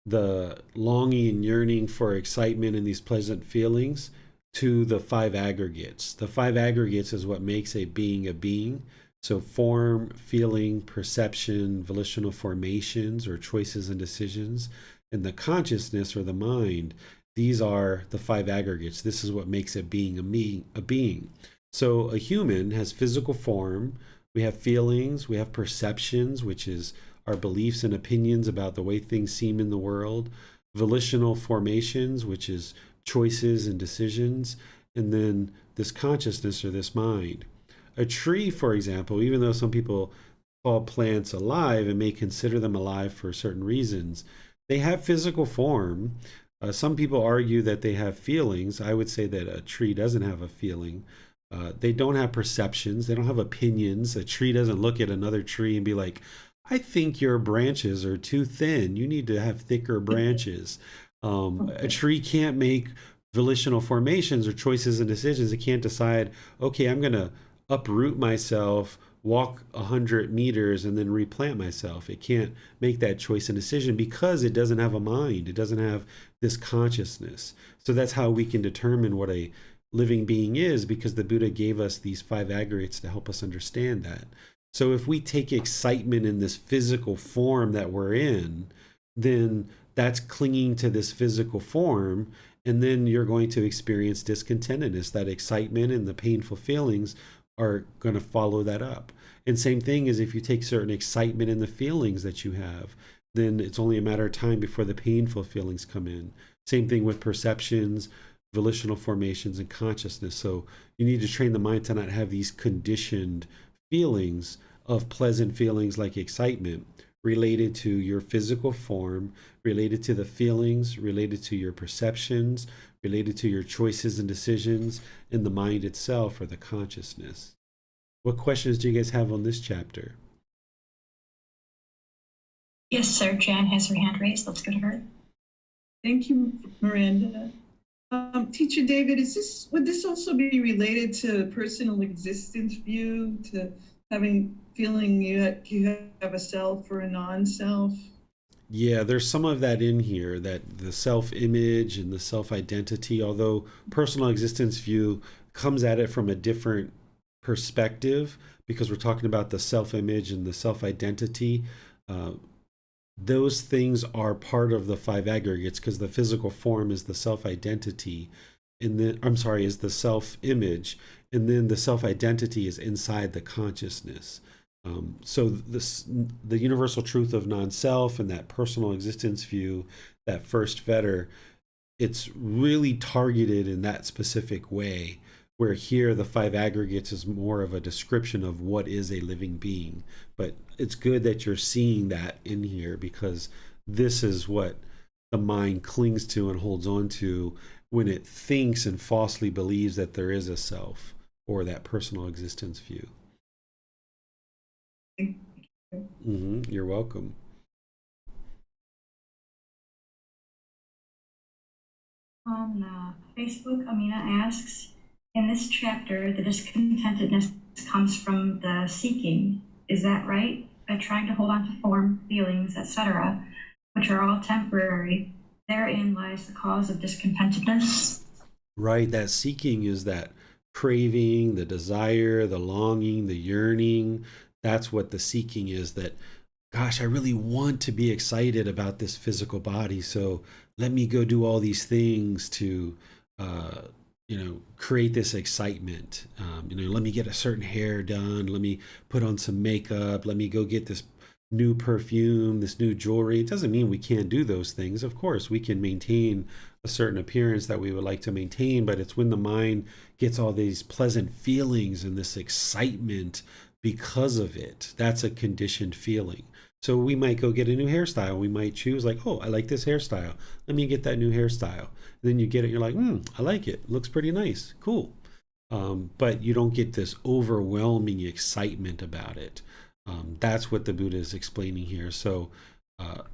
the longing and yearning for excitement and these pleasant feelings to the 5 aggregates. The 5 aggregates is what makes a being a being. So form, feeling, perception, volitional formations or choices and decisions, and the consciousness or the mind. These are the five aggregates. This is what makes a being a being. So a human has physical form, we have feelings, we have perceptions, which is our beliefs and opinions about the way things seem in the world, volitional formations, which is choices and decisions, and then this consciousness or this mind. A tree, for example, even though some people call plants alive and may consider them alive for certain reasons, they have physical form. Some people argue that they have feelings. I would say that a tree doesn't have a feeling. They don't have perceptions. They don't have opinions. A tree doesn't look at another tree and be like, I think your branches are too thin. You need to have thicker branches. A tree can't make volitional formations or choices and decisions. It can't decide, okay, I'm going to uproot myself, walk 100 meters, and then replant myself. It can't make that choice and decision because it doesn't have a mind. It doesn't have this consciousness. So that's how we can determine what a living being is, because the Buddha gave us these five aggregates to help us understand that. So if we take excitement in this physical form that we're in, then that's clinging to this physical form, and then you're going to experience discontentedness. That excitement and the painful feelings are going to follow that up. And same thing is if you take certain excitement in the feelings that you have, then it's only a matter of time before the painful feelings come in. Same thing with perceptions, volitional formations, and consciousness. So you need to train the mind to not have these conditioned feelings of pleasant feelings like excitement related to your physical form, related to the feelings, related to your perceptions, related to your choices and decisions, in the mind itself or the consciousness. What questions do you guys have on this chapter? Yes, sir. Jan has her hand raised. Let's go to her. Thank you, Miranda. Teacher David, would this also be related to personal existence view, to feeling you have a self or a non-self? Yeah, there's some of that in here, that the self-image and the self-identity, although personal existence view comes at it from a different perspective, because we're talking about the self-image and the self-identity. Those things are part of the five aggregates, because the physical form is the self-identity, and then is the self-image, and then the self-identity is inside the consciousness. So the universal truth of non-self and that personal existence view, that first fetter, it's really targeted in that specific way, where here the five aggregates is more of a description of what is a living being. But it's good that you're seeing that in here, because this is what the mind clings to and holds on to when it thinks and falsely believes that there is a self or that personal existence view. You're welcome. On Facebook, Amina asks, in this chapter, the discontentedness comes from the seeking. Is that right? By trying to hold on to form, feelings, etc., which are all temporary, therein lies the cause of discontentedness. Right, that seeking is that craving, the desire, the longing, the yearning. That's what the seeking is, that, gosh, I really want to be excited about this physical body, so let me go do all these things to create this excitement. Let me get a certain hair done, let me put on some makeup, let me go get this new perfume, this new jewelry. It doesn't mean we can't do those things. Of course, we can maintain a certain appearance that we would like to maintain, but it's when the mind gets all these pleasant feelings and this excitement because of it. That's a conditioned feeling. So we might go get a new hairstyle. We might choose like, oh, I like this hairstyle. Let me get that new hairstyle. And then you get it. You're like, I like it. Looks pretty nice. Cool. But you don't get this overwhelming excitement about it. That's what the Buddha is explaining here. So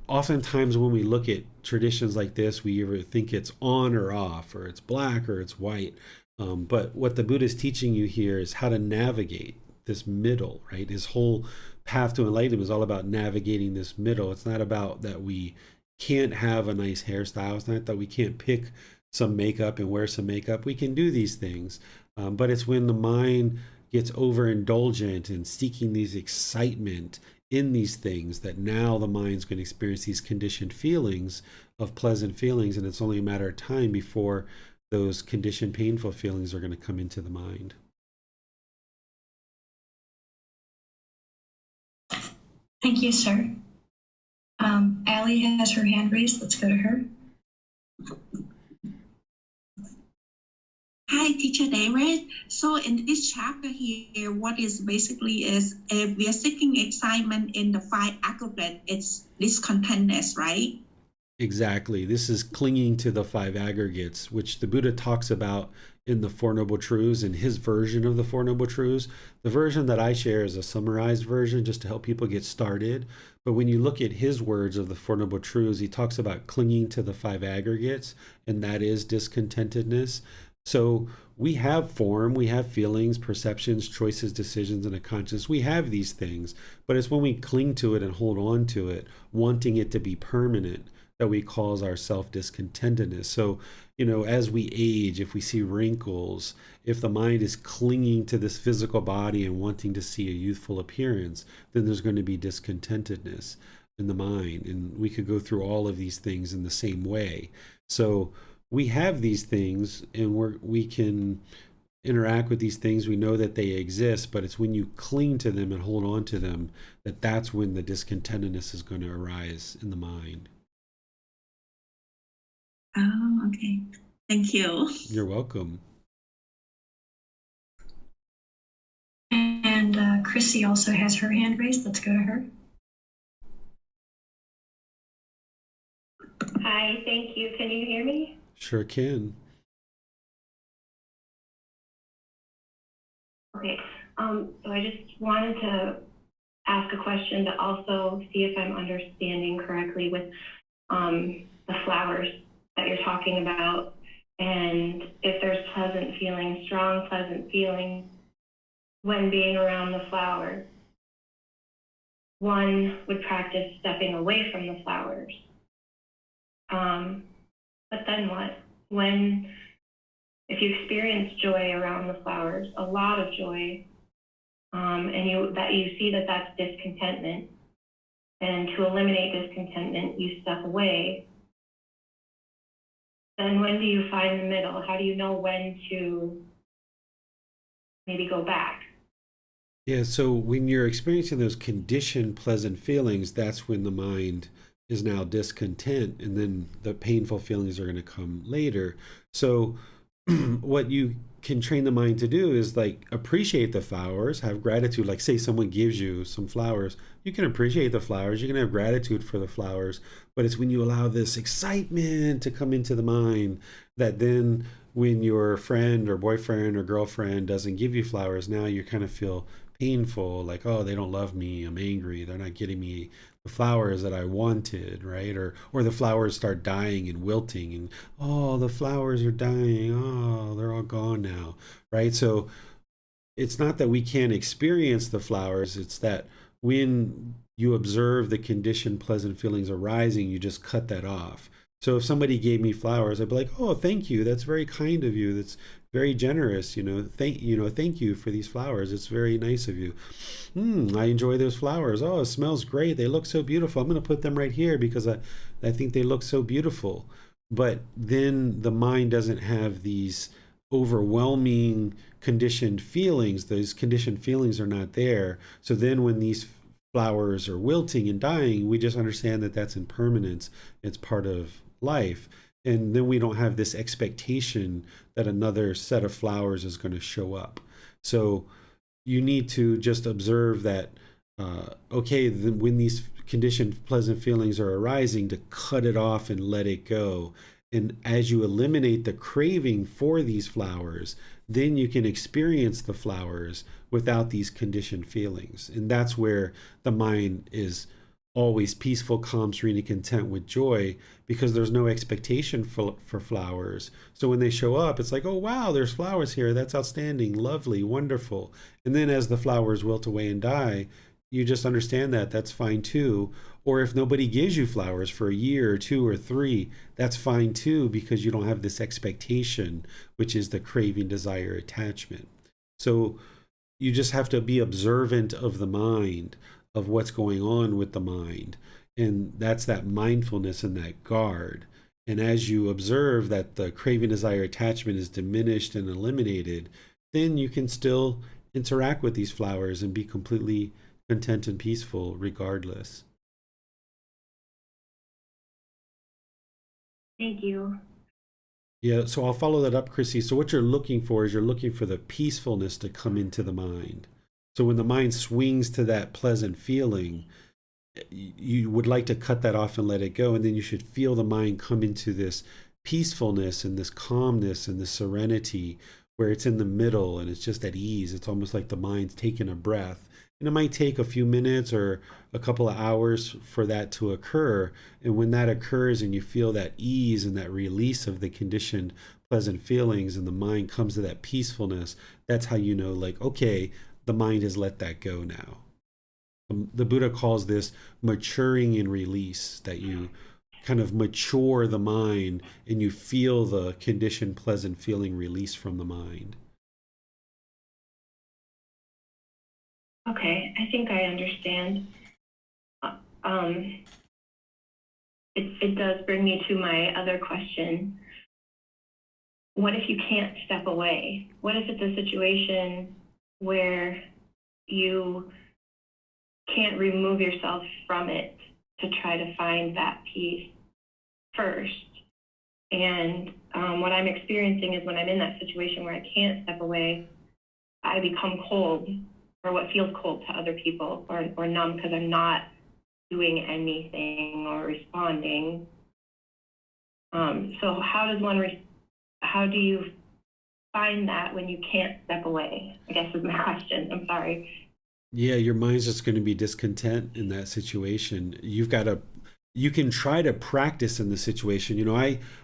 oftentimes when we look at traditions like this, we either think it's on or off, or it's black or it's white. But what the Buddha is teaching you here is how to navigate this middle, right? His whole path to enlightenment is all about navigating this middle. It's not about that we can't have a nice hairstyle. It's not that we can't pick some makeup and wear some makeup. We can do these things. But it's when the mind gets overindulgent and seeking these excitement in these things that now the mind's going to experience these conditioned feelings of pleasant feelings, and it's only a matter of time before those conditioned painful feelings are going to come into the mind. Thank you, sir. Allie has her hand raised. Let's go to her. Hi, Teacher David. So in this chapter here, what is basically is if we are seeking excitement in the five aggregate, it's discontentness, right? Exactly. This is clinging to the five aggregates, which the Buddha talks about in the Four Noble Truths, in his version of the Four Noble Truths. The version that I share is a summarized version just to help people get started. But when you look at his words of the Four Noble Truths, he talks about clinging to the five aggregates, and that is discontentedness. So we have form, we have feelings, perceptions, choices, decisions, and a conscience. We have these things, but it's when we cling to it and hold on to it, wanting it to be permanent, that we cause our self-discontentedness. So, as we age, if we see wrinkles, if the mind is clinging to this physical body and wanting to see a youthful appearance, then there's going to be discontentedness in the mind. And we could go through all of these things in the same way. So we have these things, and we can interact with these things. We know that they exist, but it's when you cling to them and hold on to them that's when the discontentedness is going to arise in the mind. Oh, okay. Thank you. You're welcome. And Chrissy also has her hand raised. Let's go to her. Hi, thank you. Can you hear me? Sure can. Okay. So I just wanted to ask a question to also see if I'm understanding correctly with the flowers that you're talking about, and if there's pleasant feelings, strong pleasant feelings when being around the flowers. One would practice stepping away from the flowers. But then what? If you experience joy around the flowers, a lot of joy, and you see that that's discontentment, and to eliminate discontentment, you step away. Then when do you find the middle? How do you know when to maybe go back? Yeah, so when you're experiencing those conditioned pleasant feelings, that's when the mind is now discontent, and then the painful feelings are going to come later. So what you can train the mind to do is like appreciate the flowers, have gratitude. Like say someone gives you some flowers, you can appreciate the flowers, you can have gratitude for the flowers, but it's when you allow this excitement to come into the mind that then when your friend or boyfriend or girlfriend doesn't give you flowers, now you kind of feel painful, like, oh, they don't love me, I'm angry, they're not getting me the flowers that I wanted, right? Or the flowers start dying and wilting, and oh, the flowers are dying, oh, they're all gone now, right? So it's not that we can't experience the flowers, it's that when you observe the conditioned pleasant feelings arising, you just cut that off. So if somebody gave me flowers, I'd be like, oh, thank you, that's very kind of you, that's very generous, thank you for these flowers, it's very nice of you. I enjoy those flowers. Oh, it smells great, they look so beautiful, I'm going to put them right here because I think they look so beautiful. But then the mind doesn't have these overwhelming conditioned feelings. Those conditioned feelings are not there. So then when these flowers are wilting and dying, we just understand that that's impermanence, it's part of life. And then we don't have this expectation that another set of flowers is going to show up. So you need to just observe that, when these conditioned pleasant feelings are arising, to cut it off and let it go. And as you eliminate the craving for these flowers, then you can experience the flowers without these conditioned feelings. And that's where the mind is always peaceful, calm, serene, and content with joy, because there's no expectation for flowers. So when they show up, it's like, oh, wow, there's flowers here. That's outstanding, lovely, wonderful. And then as the flowers wilt away and die, you just understand that that's fine too. Or if nobody gives you flowers for a year or two or three, that's fine too, because you don't have this expectation, which is the craving, desire, attachment. So you just have to be observant of the mind, of what's going on with the mind. And that's that mindfulness and that guard. And as you observe that the craving, desire, attachment is diminished and eliminated, then you can still interact with these flowers and be completely content and peaceful regardless. Thank you. Yeah, so I'll follow that up, Chrissy. So what you're looking for is you're looking for the peacefulness to come into the mind. So when the mind swings to that pleasant feeling, you would like to cut that off and let it go, and then you should feel the mind come into this peacefulness and this calmness and this serenity where it's in the middle and it's just at ease. It's almost like the mind's taking a breath, and it might take a few minutes or a couple of hours for that to occur. And when that occurs and you feel that ease and that release of the conditioned pleasant feelings and the mind comes to that peacefulness, that's how you know, like, okay, the mind has let that go now. The Buddha calls this maturing in release, that you kind of mature the mind and you feel the conditioned pleasant feeling release from the mind. Okay, I think I understand. It does bring me to my other question. What if you can't step away? What if it's a situation where you can't remove yourself from it to try to find that peace first? And what I'm experiencing is when I'm in that situation where I can't step away, I become cold, or what feels cold to other people, or numb because I'm not doing anything or responding. So how do you find that when you can't step away? I guess is my question. I'm sorry. Yeah, your mind's just going to be discontent in that situation. You can try to practice in the situation.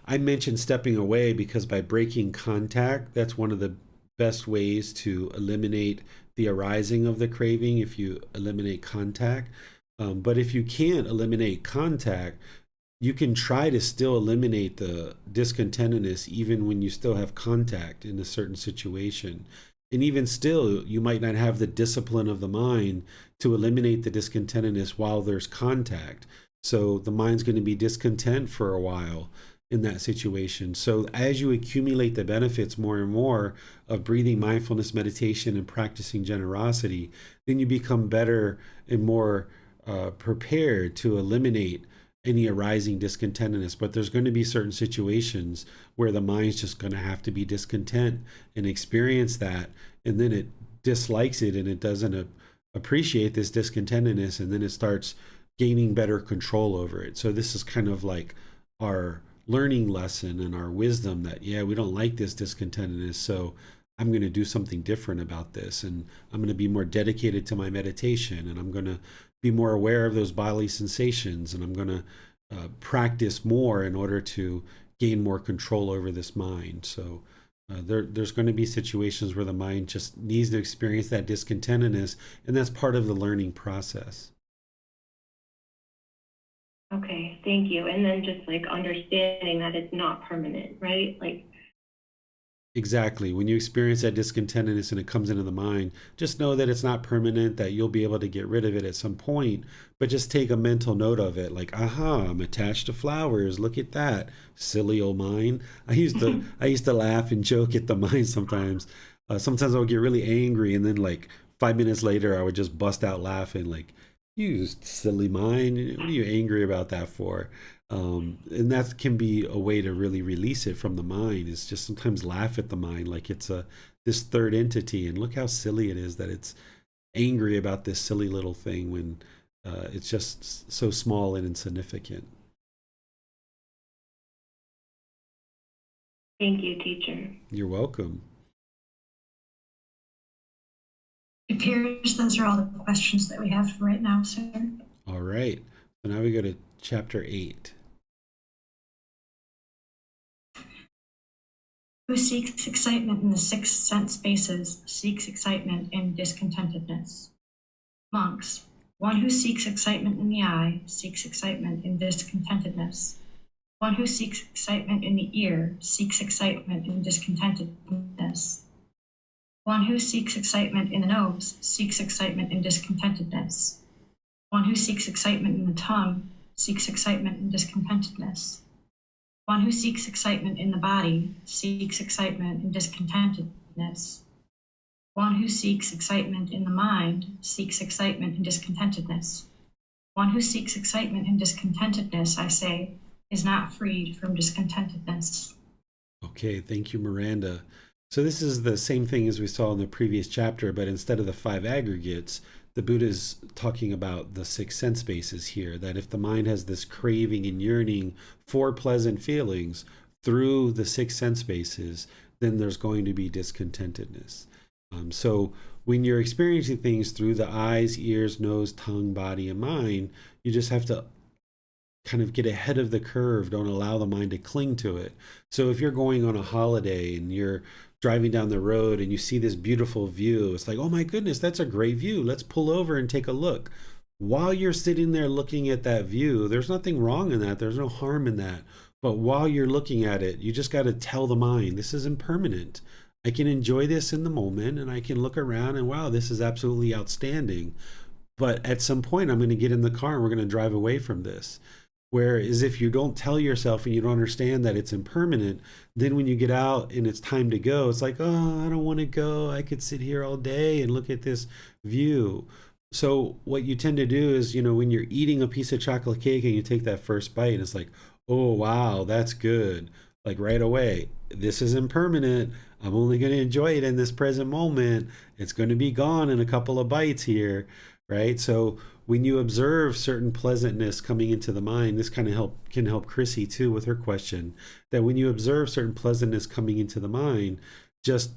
I mentioned stepping away because by breaking contact, that's one of the best ways to eliminate the arising of the craving if you eliminate contact. But if you can't eliminate contact, you can try to still eliminate the discontentedness even when you still have contact in a certain situation. And even still, you might not have the discipline of the mind to eliminate the discontentedness while there's contact. So the mind's going to be discontent for a while in that situation. So as you accumulate the benefits more and more of breathing mindfulness meditation and practicing generosity, then you become better and more prepared to eliminate any arising discontentedness. But there's going to be certain situations where the mind's just going to have to be discontent and experience that, and then it dislikes it and it doesn't appreciate this discontentedness, and then it starts gaining better control over it. So this is kind of like our learning lesson and our wisdom that, yeah, we don't like this discontentedness, so I'm going to do something different about this, and I'm going to be more dedicated to my meditation, and I'm going to be more aware of those bodily sensations, and I'm going to practice more in order to gain more control over this mind. So there's going to be situations where the mind just needs to experience that discontentedness, and that's part of the learning process. Okay, thank you. And then just like understanding that it's not permanent, right? Like, exactly. When you experience that discontentedness and it comes into the mind, just know that it's not permanent, that you'll be able to get rid of it at some point, but just take a mental note of it. Like, aha, I'm attached to flowers. Look at that. Silly old mind. I used to laugh and joke at the mind sometimes. Sometimes I would get really angry, and then like 5 minutes later, I would just bust out laughing, like, you silly mind. What are you angry about that for? And that can be a way to really release it from the mind, is just sometimes laugh at the mind like it's this third entity, and look how silly it is that it's angry about this silly little thing when it's just so small and insignificant. thank you, teacher. You're welcome. It appears those are all the questions that we have for right now, sir. All right. So now we go to chapter 8. Who seeks excitement in the 6 sense spaces seeks excitement in discontentedness. Monks, one who seeks excitement in the eye seeks excitement in discontentedness. One who seeks excitement in the ear seeks excitement in discontentedness. One who seeks excitement in the nose seeks excitement in discontentedness. One who seeks excitement in the tongue seeks excitement and discontentedness. One who seeks excitement in the body seeks excitement and discontentedness. One who seeks excitement in the mind seeks excitement and discontentedness. One who seeks excitement and discontentedness, I say, is not freed from discontentedness. Okay, thank you, Miranda. So this is the same thing as we saw in the previous chapter, but instead of the 5 aggregates, the Buddha is talking about the 6 sense bases here, that if the mind has this craving and yearning for pleasant feelings through the 6 sense bases, then there's going to be discontentedness. So when you're experiencing things through the eyes, ears, nose, tongue, body, and mind, you just have to kind of get ahead of the curve. Don't allow the mind to cling to it. So if you're going on a holiday and you're driving down the road and you see this beautiful view, it's like, oh my goodness, that's a great view. Let's pull over and take a look. While you're sitting there looking at that view, there's nothing wrong in that. There's no harm in that. But while you're looking at it, you just got to tell the mind, this is impermanent. I can enjoy this in the moment and I can look around and wow, this is absolutely outstanding. But at some point, I'm going to get in the car and we're going to drive away from this. Whereas if you don't tell yourself and you don't understand that it's impermanent, then when you get out and it's time to go, it's like, oh, I don't want to go. I could sit here all day and look at this view. So what you tend to do is, when you're eating a piece of chocolate cake and you take that first bite, it's like, oh, wow, that's good. Like right away, this is impermanent. I'm only going to enjoy it in this present moment. It's going to be gone in a couple of bites here, right? So when you observe certain pleasantness coming into the mind, this kind of can help Chrissy too with her question, that when you observe certain pleasantness coming into the mind, just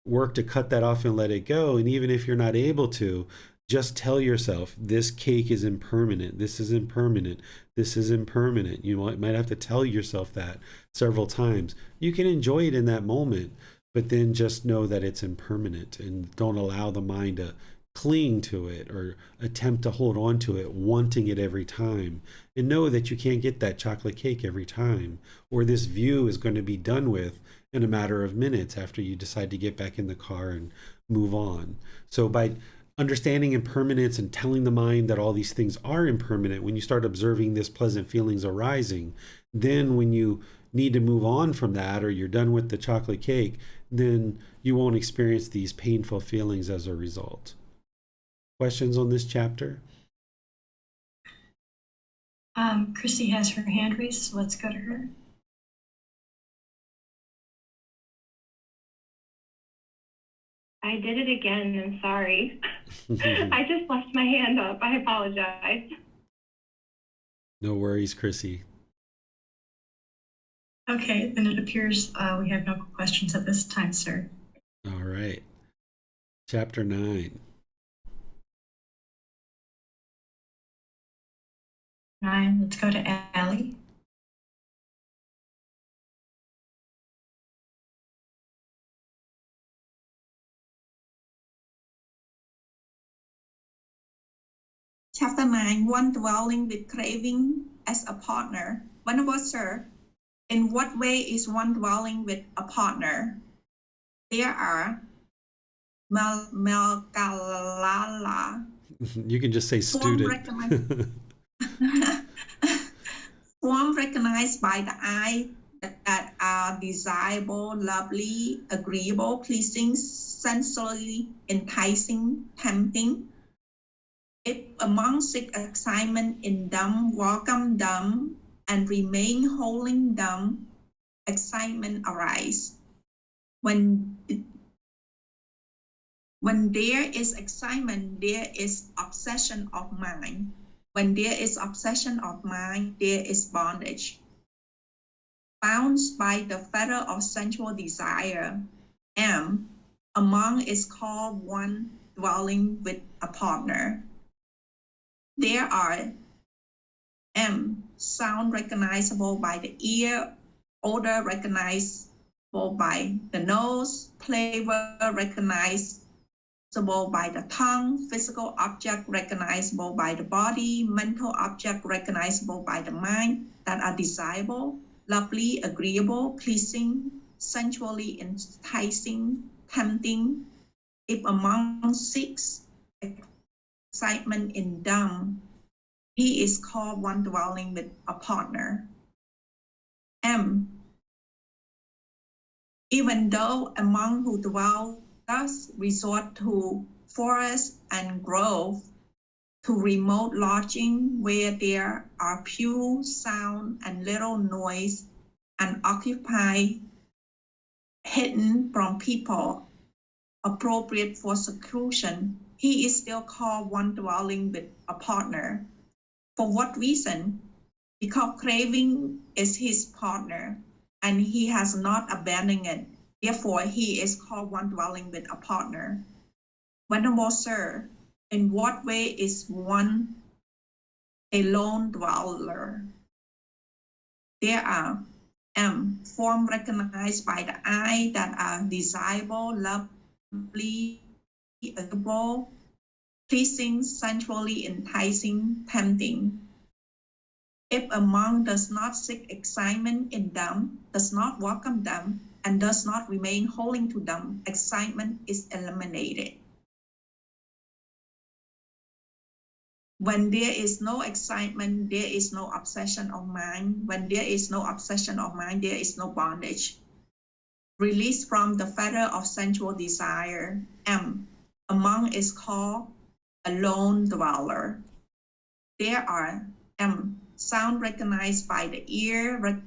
work to cut that off and let it go. And even if you're not able to, just tell yourself, this cake is impermanent. This is impermanent. This is impermanent. You might have to tell yourself that several times. You can enjoy it in that moment, but then just know that it's impermanent and don't allow the mind to cling to it or attempt to hold on to it, wanting it every time. And know that you can't get that chocolate cake every time, or this view is going to be done with in a matter of minutes after you decide to get back in the car and move on. So by understanding impermanence and telling the mind that all these things are impermanent, when you start observing this pleasant feelings arising, then when you need to move on from that or you're done with the chocolate cake, then you won't experience these painful feelings as a result. Questions on this chapter? Chrissy has her hand raised, so let's go to her. I did it again. I'm sorry. I just left my hand up. I apologize. No worries, Chrissy. Okay, then it appears we have no questions at this time, sir. All right. Chapter 9. 9, let's go to Allie. Chapter 9, one dwelling with craving as a partner. Venerable Sir, in what way is one dwelling with a partner? There are Malkalala. You can just say student. Form recognized by the eye that are desirable, lovely, agreeable, pleasing, sensually enticing, tempting. If among seek excitement in them, welcome them, and remain holding them, excitement arise. When there is excitement, there is obsession of mind. When there is obsession of mind, there is bondage. Bound by the fetter of sensual desire, M, among is called one dwelling with a partner. There are M, sound recognizable by the ear, odor recognizable by the nose, flavor recognizable by the tongue, physical object recognizable by the body, mental object recognizable by the mind that are desirable, lovely, agreeable, pleasing, sensually enticing, tempting. If among 6, excitement in them, He is called one dwelling with a partner. M. Even though a monk who dwells thus resort to forest and grove, to remote lodging where there are few sound and little noise, and occupy hidden from people, appropriate for seclusion, he is still called one dwelling with a partner. For what reason? Because craving is his partner, and he has not abandoned it. Therefore, he is called one dwelling with a partner. Venerable Sir, in what way is one a lone dweller? There are forms recognized by the eye that are desirable, lovely, agreeable, pleasing, sensually enticing, tempting. If a monk does not seek excitement in them, does not welcome them, and does not remain holding to them, excitement is eliminated. When there is no excitement, there is no obsession of mind. When there is no obsession of mind, there is no bondage. Released from the fetter of sensual desire. M. A monk is called a lone dweller. There are sound recognized by the ear,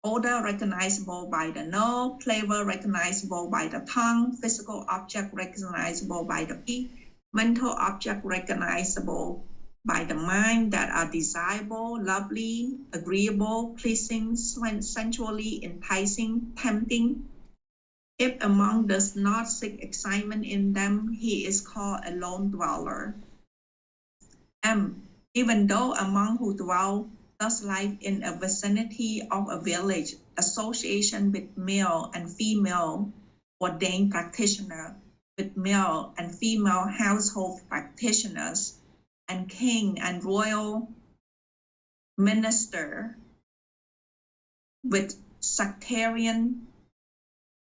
odor recognizable by the nose, flavor recognizable by the tongue, physical object recognizable by the feet, mental object recognizable by the mind that are desirable, lovely, agreeable, pleasing, sensually enticing, tempting. If a monk does not seek excitement in them, he is called a lone dweller. Even though a monk who does life in a vicinity of a village, association with male and female ordained practitioner, with male and female household practitioners, and king and royal minister, with sectarian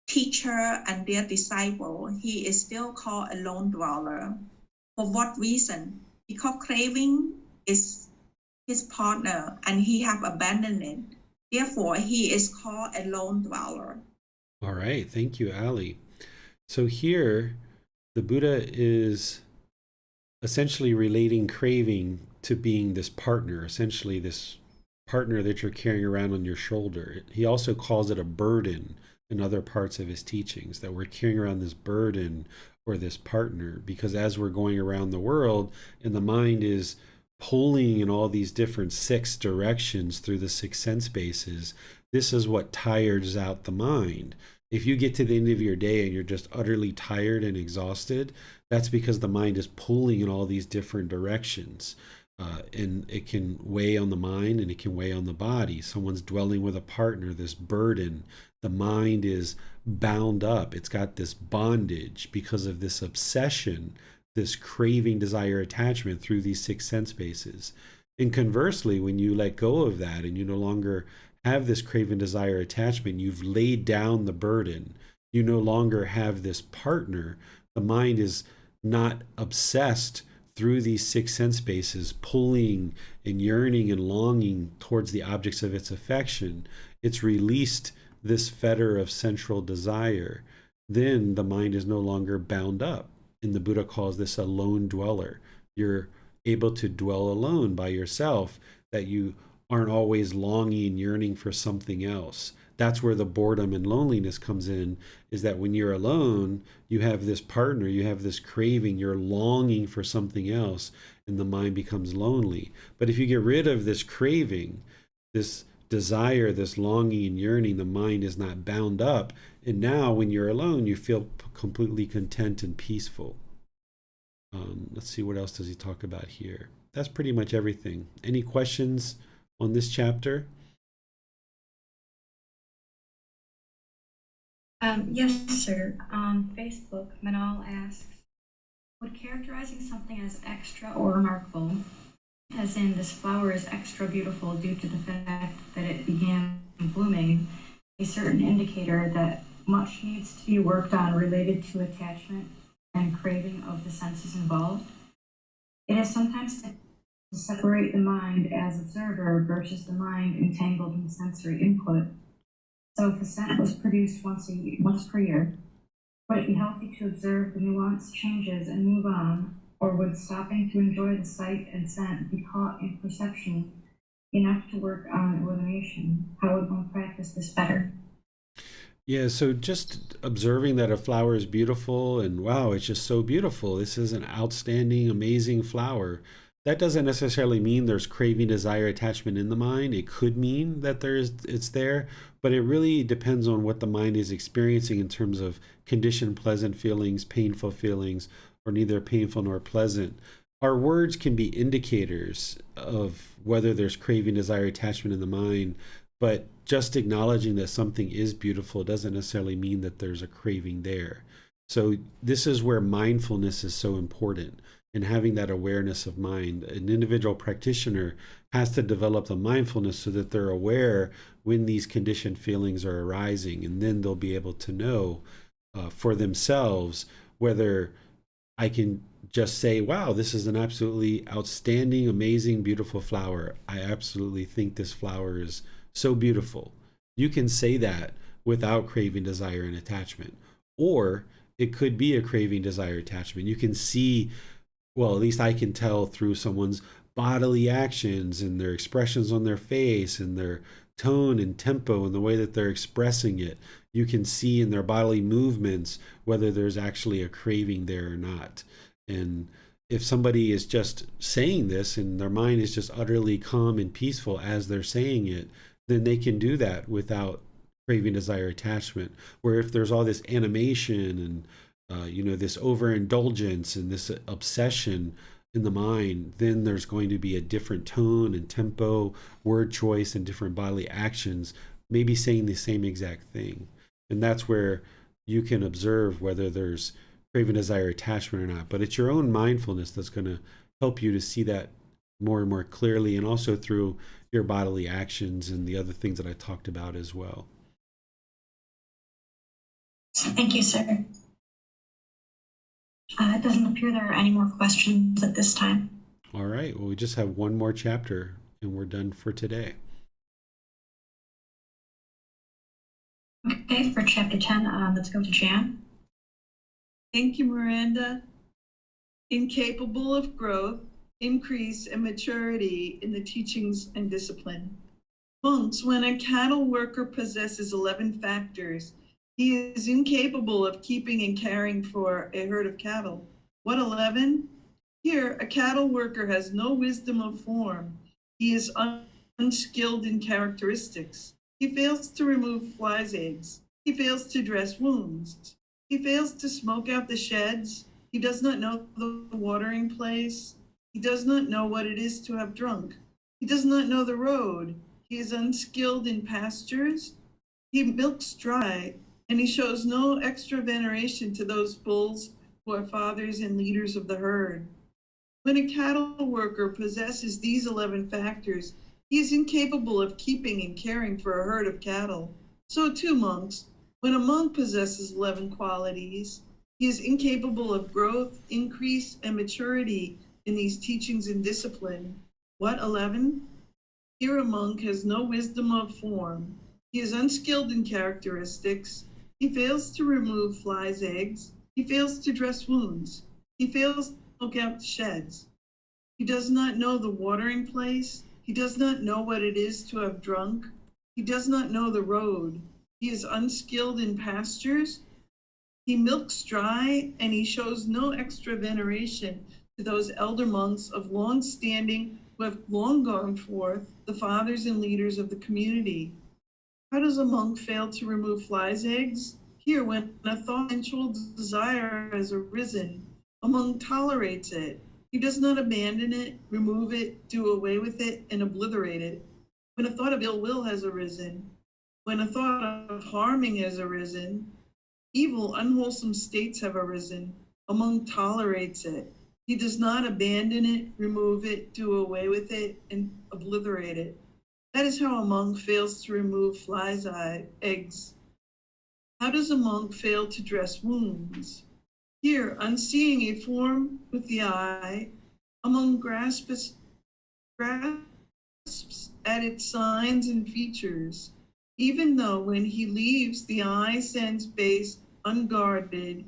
teacher and their disciple, he is still called a lone dweller. For what reason? Because craving is his partner and he have abandoned it. Therefore, he is called a lone dweller. All right. Thank you, Ali. So here, the Buddha is essentially relating craving to being this partner, essentially this partner that you're carrying around on your shoulder. He also calls it a burden in other parts of his teachings, that we're carrying around this burden or this partner, because as we're going around the world and the mind is pulling in all these different 6 directions through the 6 sense bases, this is what tires out the mind. If you get to the end of your day and you're just utterly tired and exhausted, that's because the mind is pulling in all these different directions. And it can weigh on the mind and it can weigh on the body. Someone's dwelling with a partner, this burden. The mind is bound up. It's got this bondage because of this obsession, this craving, desire, attachment through these 6 sense bases. And conversely, when you let go of that and you no longer have this craving, desire, attachment, you've laid down the burden. You no longer have this partner. The mind is not obsessed through these 6 sense bases, pulling and yearning and longing towards the objects of its affection. It's released this fetter of sensual desire. Then the mind is no longer bound up. And the Buddha calls this a lone dweller. You're able to dwell alone by yourself, that you aren't always longing and yearning for something else. That's where the boredom and loneliness comes in, is that when you're alone, you have this partner, you have this craving, you're longing for something else, and the mind becomes lonely. But if you get rid of this craving, this desire, this longing and yearning, the mind is not bound up. And now when you're alone, you feel completely content and peaceful. Let's see, what else does he talk about here? That's pretty much everything. Any questions on this chapter? Yes, sir. On Facebook, Manal asks, would characterizing something as extra or remarkable, as in this flower is extra beautiful due to the fact that it began blooming, a certain indicator that much needs to be worked on related to attachment and craving of the senses involved? It is sometimes to separate the mind as observer versus the mind entangled in sensory input. So if a scent was produced once per year, would it be healthy to observe the nuanced changes and move on, or would stopping to enjoy the sight and scent be caught in perception enough to work on elimination? How would one practice this better? Yeah, so just observing that a flower is beautiful and wow, it's just so beautiful. This is an outstanding, amazing flower. That doesn't necessarily mean there's craving, desire, attachment in the mind. It could mean that it's there, but it really depends on what the mind is experiencing in terms of conditioned pleasant feelings, painful feelings, or neither painful nor pleasant. Our words can be indicators of whether there's craving, desire, attachment in the mind, but just acknowledging that something is beautiful doesn't necessarily mean that there's a craving there. So this is where mindfulness is so important, and having that awareness of mind. An individual practitioner has to develop the mindfulness so that they're aware when these conditioned feelings are arising, and then they'll be able to know for themselves whether I can just say, wow, this is an absolutely outstanding, amazing, beautiful flower. I absolutely think this flower is so beautiful. You can say that without craving, desire, and attachment. Or it could be a craving, desire, attachment. You can see, well, at least I can tell through someone's bodily actions and their expressions on their face and their tone and tempo and the way that they're expressing it. You can see in their bodily movements whether there's actually a craving there or not. And if somebody is just saying this and their mind is just utterly calm and peaceful as they're saying it, then they can do that without craving, desire, attachment. Where if there's all this animation and this overindulgence and this obsession in the mind, then there's going to be a different tone and tempo, word choice, and different bodily actions, maybe saying the same exact thing. And that's where you can observe whether there's craving, desire, attachment or not. But it's your own mindfulness that's going to help you to see that more and more clearly, and also through your bodily actions and the other things that I talked about as well. Thank you, sir. It doesn't appear there are any more questions at this time. All right. Well, we just have one more chapter and we're done for today. Okay, for chapter 10, let's go to Jan. Thank you, Miranda. Incapable of growth, increase, and maturity in the teachings and discipline. Monks, when a cattle worker possesses 11 factors, he is incapable of keeping and caring for a herd of cattle. What 11? Here, a cattle worker has no wisdom of form. He is unskilled in characteristics. He fails to remove flies' eggs. He fails to dress wounds. He fails to smoke out the sheds. He does not know the watering place. He does not know what it is to have drunk. He does not know the road. He is unskilled in pastures. He milks dry, and he shows no extra veneration to those bulls who are fathers and leaders of the herd. When a cattle worker possesses these 11 factors, he is incapable of keeping and caring for a herd of cattle. So too, monks, when a monk possesses 11 qualities, he is incapable of growth, increase, and maturity in these teachings and discipline. What 11? Here a monk has no wisdom of form. He is unskilled in characteristics. He fails to remove flies' eggs. He fails to dress wounds. He fails to smoke out the sheds. He does not know the watering place. He does not know what it is to have drunk. He does not know the road. He is unskilled in pastures. He milks dry, and he shows no extra veneration to those elder monks of long standing who have long gone forth, the fathers and leaders of the community. How does a monk fail to remove flies' eggs? Here, when a sensual desire has arisen, a monk tolerates it. He does not abandon it, remove it, do away with it, and obliterate it. When a thought of ill will has arisen, when a thought of harming has arisen, evil, unwholesome states have arisen, a monk tolerates it. He does not abandon it, remove it, do away with it, and obliterate it. That is how a monk fails to remove flies' eggs. How does a monk fail to dress wounds? Here, unseeing a form with the eye, a monk grasps grasps at its signs and features, even though when he leaves the eye sense base unguarded,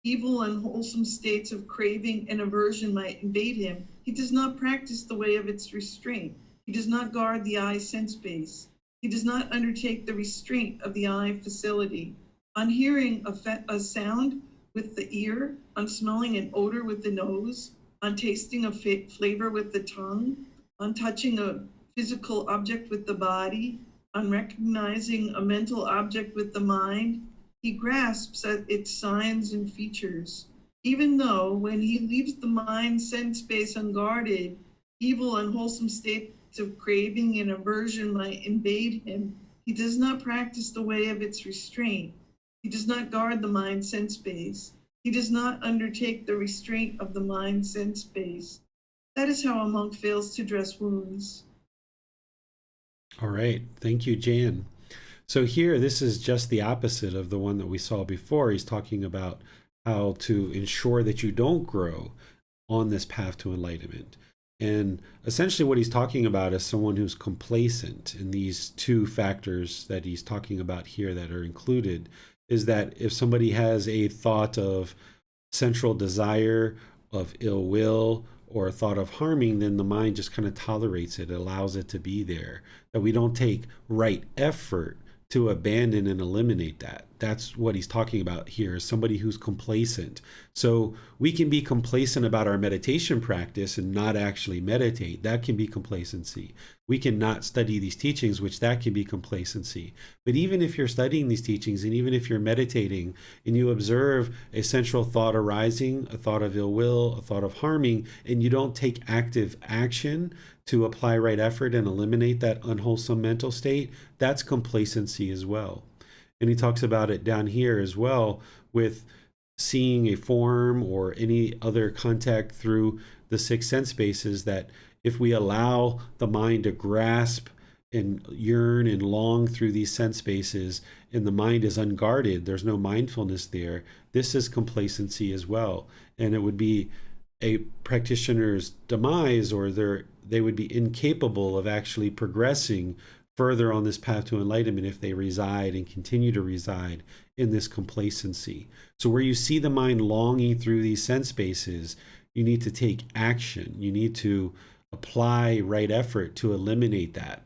evil and wholesome states of craving and aversion might invade him. He does not practice the way of its restraint. He does not guard the eye sense base. He does not undertake the restraint of the eye facility. On hearing a sound with the ear, on smelling an odor with the nose, on tasting a flavor with the tongue, on touching a physical object with the body, on recognizing a mental object with the mind, he grasps at its signs and features. Even though when he leaves the mind sense space unguarded, evil and unwholesome states of craving and aversion might invade him, he does not practice the way of its restraint. He does not guard the mind sense space. He does not undertake the restraint of the mind sense space. That is how a monk fails to dress wounds. All right. Thank you, Jan. So here, this is just the opposite of the one that we saw before. He's talking about how to ensure that you don't grow on this path to enlightenment. And essentially what he's talking about is someone who's complacent. And these two factors that he's talking about here that are included is that if somebody has a thought of central desire, of ill will, or a thought of harming, then the mind just kind of tolerates it, allows it to be there. That we don't take right effort to abandon and eliminate that. That's what he's talking about here, is somebody who's complacent. So we can be complacent about our meditation practice and not actually meditate. That can be complacency. We can not study these teachings, which that can be complacency. But even if you're studying these teachings, and even if you're meditating and you observe a central thought arising, a thought of ill will, a thought of harming, and you don't take active action to apply right effort and eliminate that unwholesome mental state, that's complacency as well. And he talks about it down here as well with seeing a form or any other contact through the six sense spaces, that if we allow the mind to grasp and yearn and long through these sense spaces and the mind is unguarded, there's no mindfulness there, this is complacency as well. And it would be a practitioner's demise, or they would be incapable of actually progressing further on this path to enlightenment if they reside and continue to reside in this complacency. So where you see the mind longing through these sense spaces, you need to take action. You need to apply right effort to eliminate that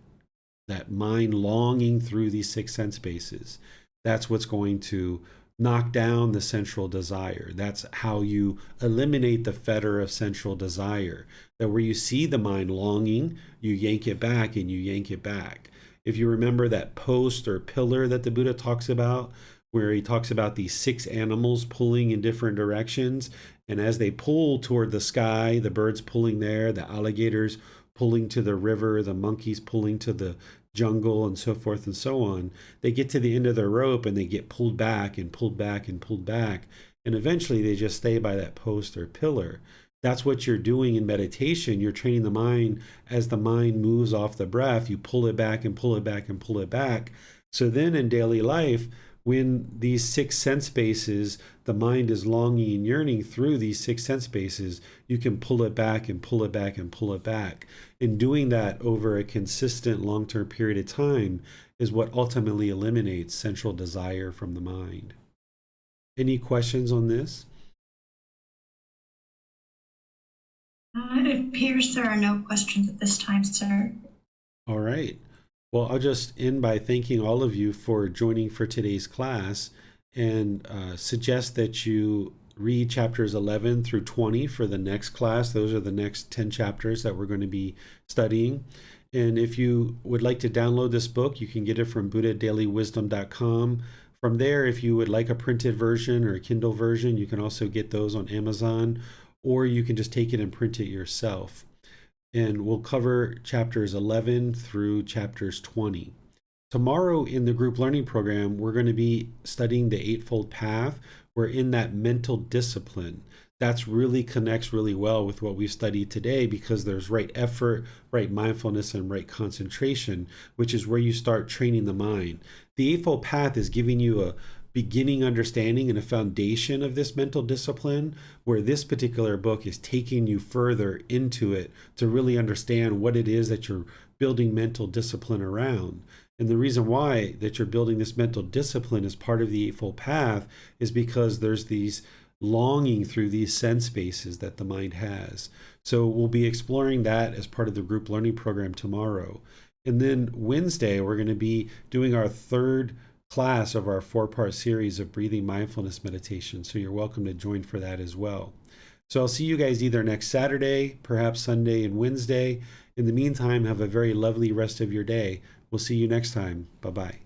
mind longing through these six sense spaces. That's what's going to knock down the central desire. That's how you eliminate the fetter of central desire. That where you see the mind longing, you yank it back and you yank it back. If you remember that post or pillar that the Buddha talks about, where he talks about these six animals pulling in different directions, and as they pull toward the sky, the birds pulling there, the alligators pulling to the river, the monkeys pulling to the jungle, and so forth and so on, they get to the end of their rope and they get pulled back and pulled back and pulled back, and eventually they just stay by that post or pillar. That's what you're doing in meditation. You're training the mind. As the mind moves off the breath, you pull it back and pull it back and pull it back. So then in daily life, when these six sense spaces, the mind is longing and yearning through these six sense spaces, you can pull it back and pull it back and pull it back. And doing that over a consistent long-term period of time is what ultimately eliminates central desire from the mind. Any questions on this? It appears there are no questions at this time, sir. All right. Well, I'll just end by thanking all of you for joining for today's class, and suggest that you read chapters 11 through 20 for the next class. Those are the next 10 chapters that we're going to be studying. And if you would like to download this book, you can get it from buddhadailywisdom.com. From there, if you would like a printed version or a Kindle version, you can also get those on Amazon, or you can just take it and print it yourself. And we'll cover chapters 11 through chapters 20. Tomorrow in the group learning program, we're going to be studying the Eightfold Path. We're in that mental discipline. That's really connects really well with what we've studied today, because there's right effort, right mindfulness, and right concentration, which is where you start training the mind. The Eightfold Path is giving you a beginning understanding and a foundation of this mental discipline, where this particular book is taking you further into it to really understand what it is that you're building mental discipline around. And the reason why that you're building this mental discipline as part of the Eightfold Path is because there's these longing through these sense spaces that the mind has. So we'll be exploring that as part of the group learning program tomorrow. And then Wednesday, we're going to be doing our third class of our 4-part series of breathing mindfulness meditation. So you're welcome to join for that as well. So I'll see you guys either next Saturday, perhaps Sunday and Wednesday. In the meantime, have a very lovely rest of your day. We'll see you next time. Bye-bye.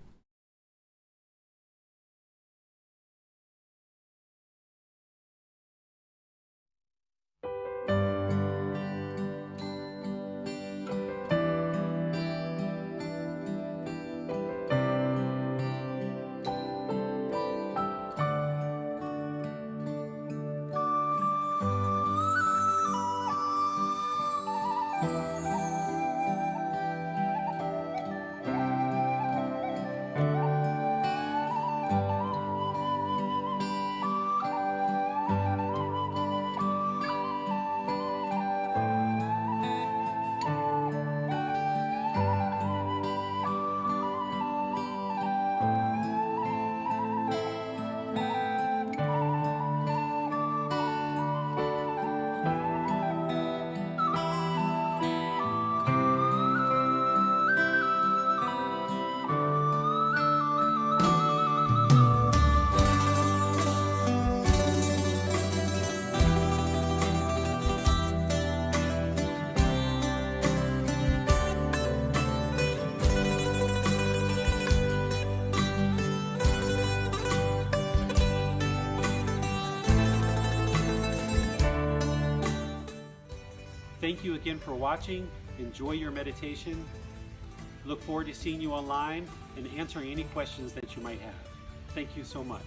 Thank you again for watching. Enjoy your meditation. Look forward to seeing you online and answering any questions that you might have. Thank you so much.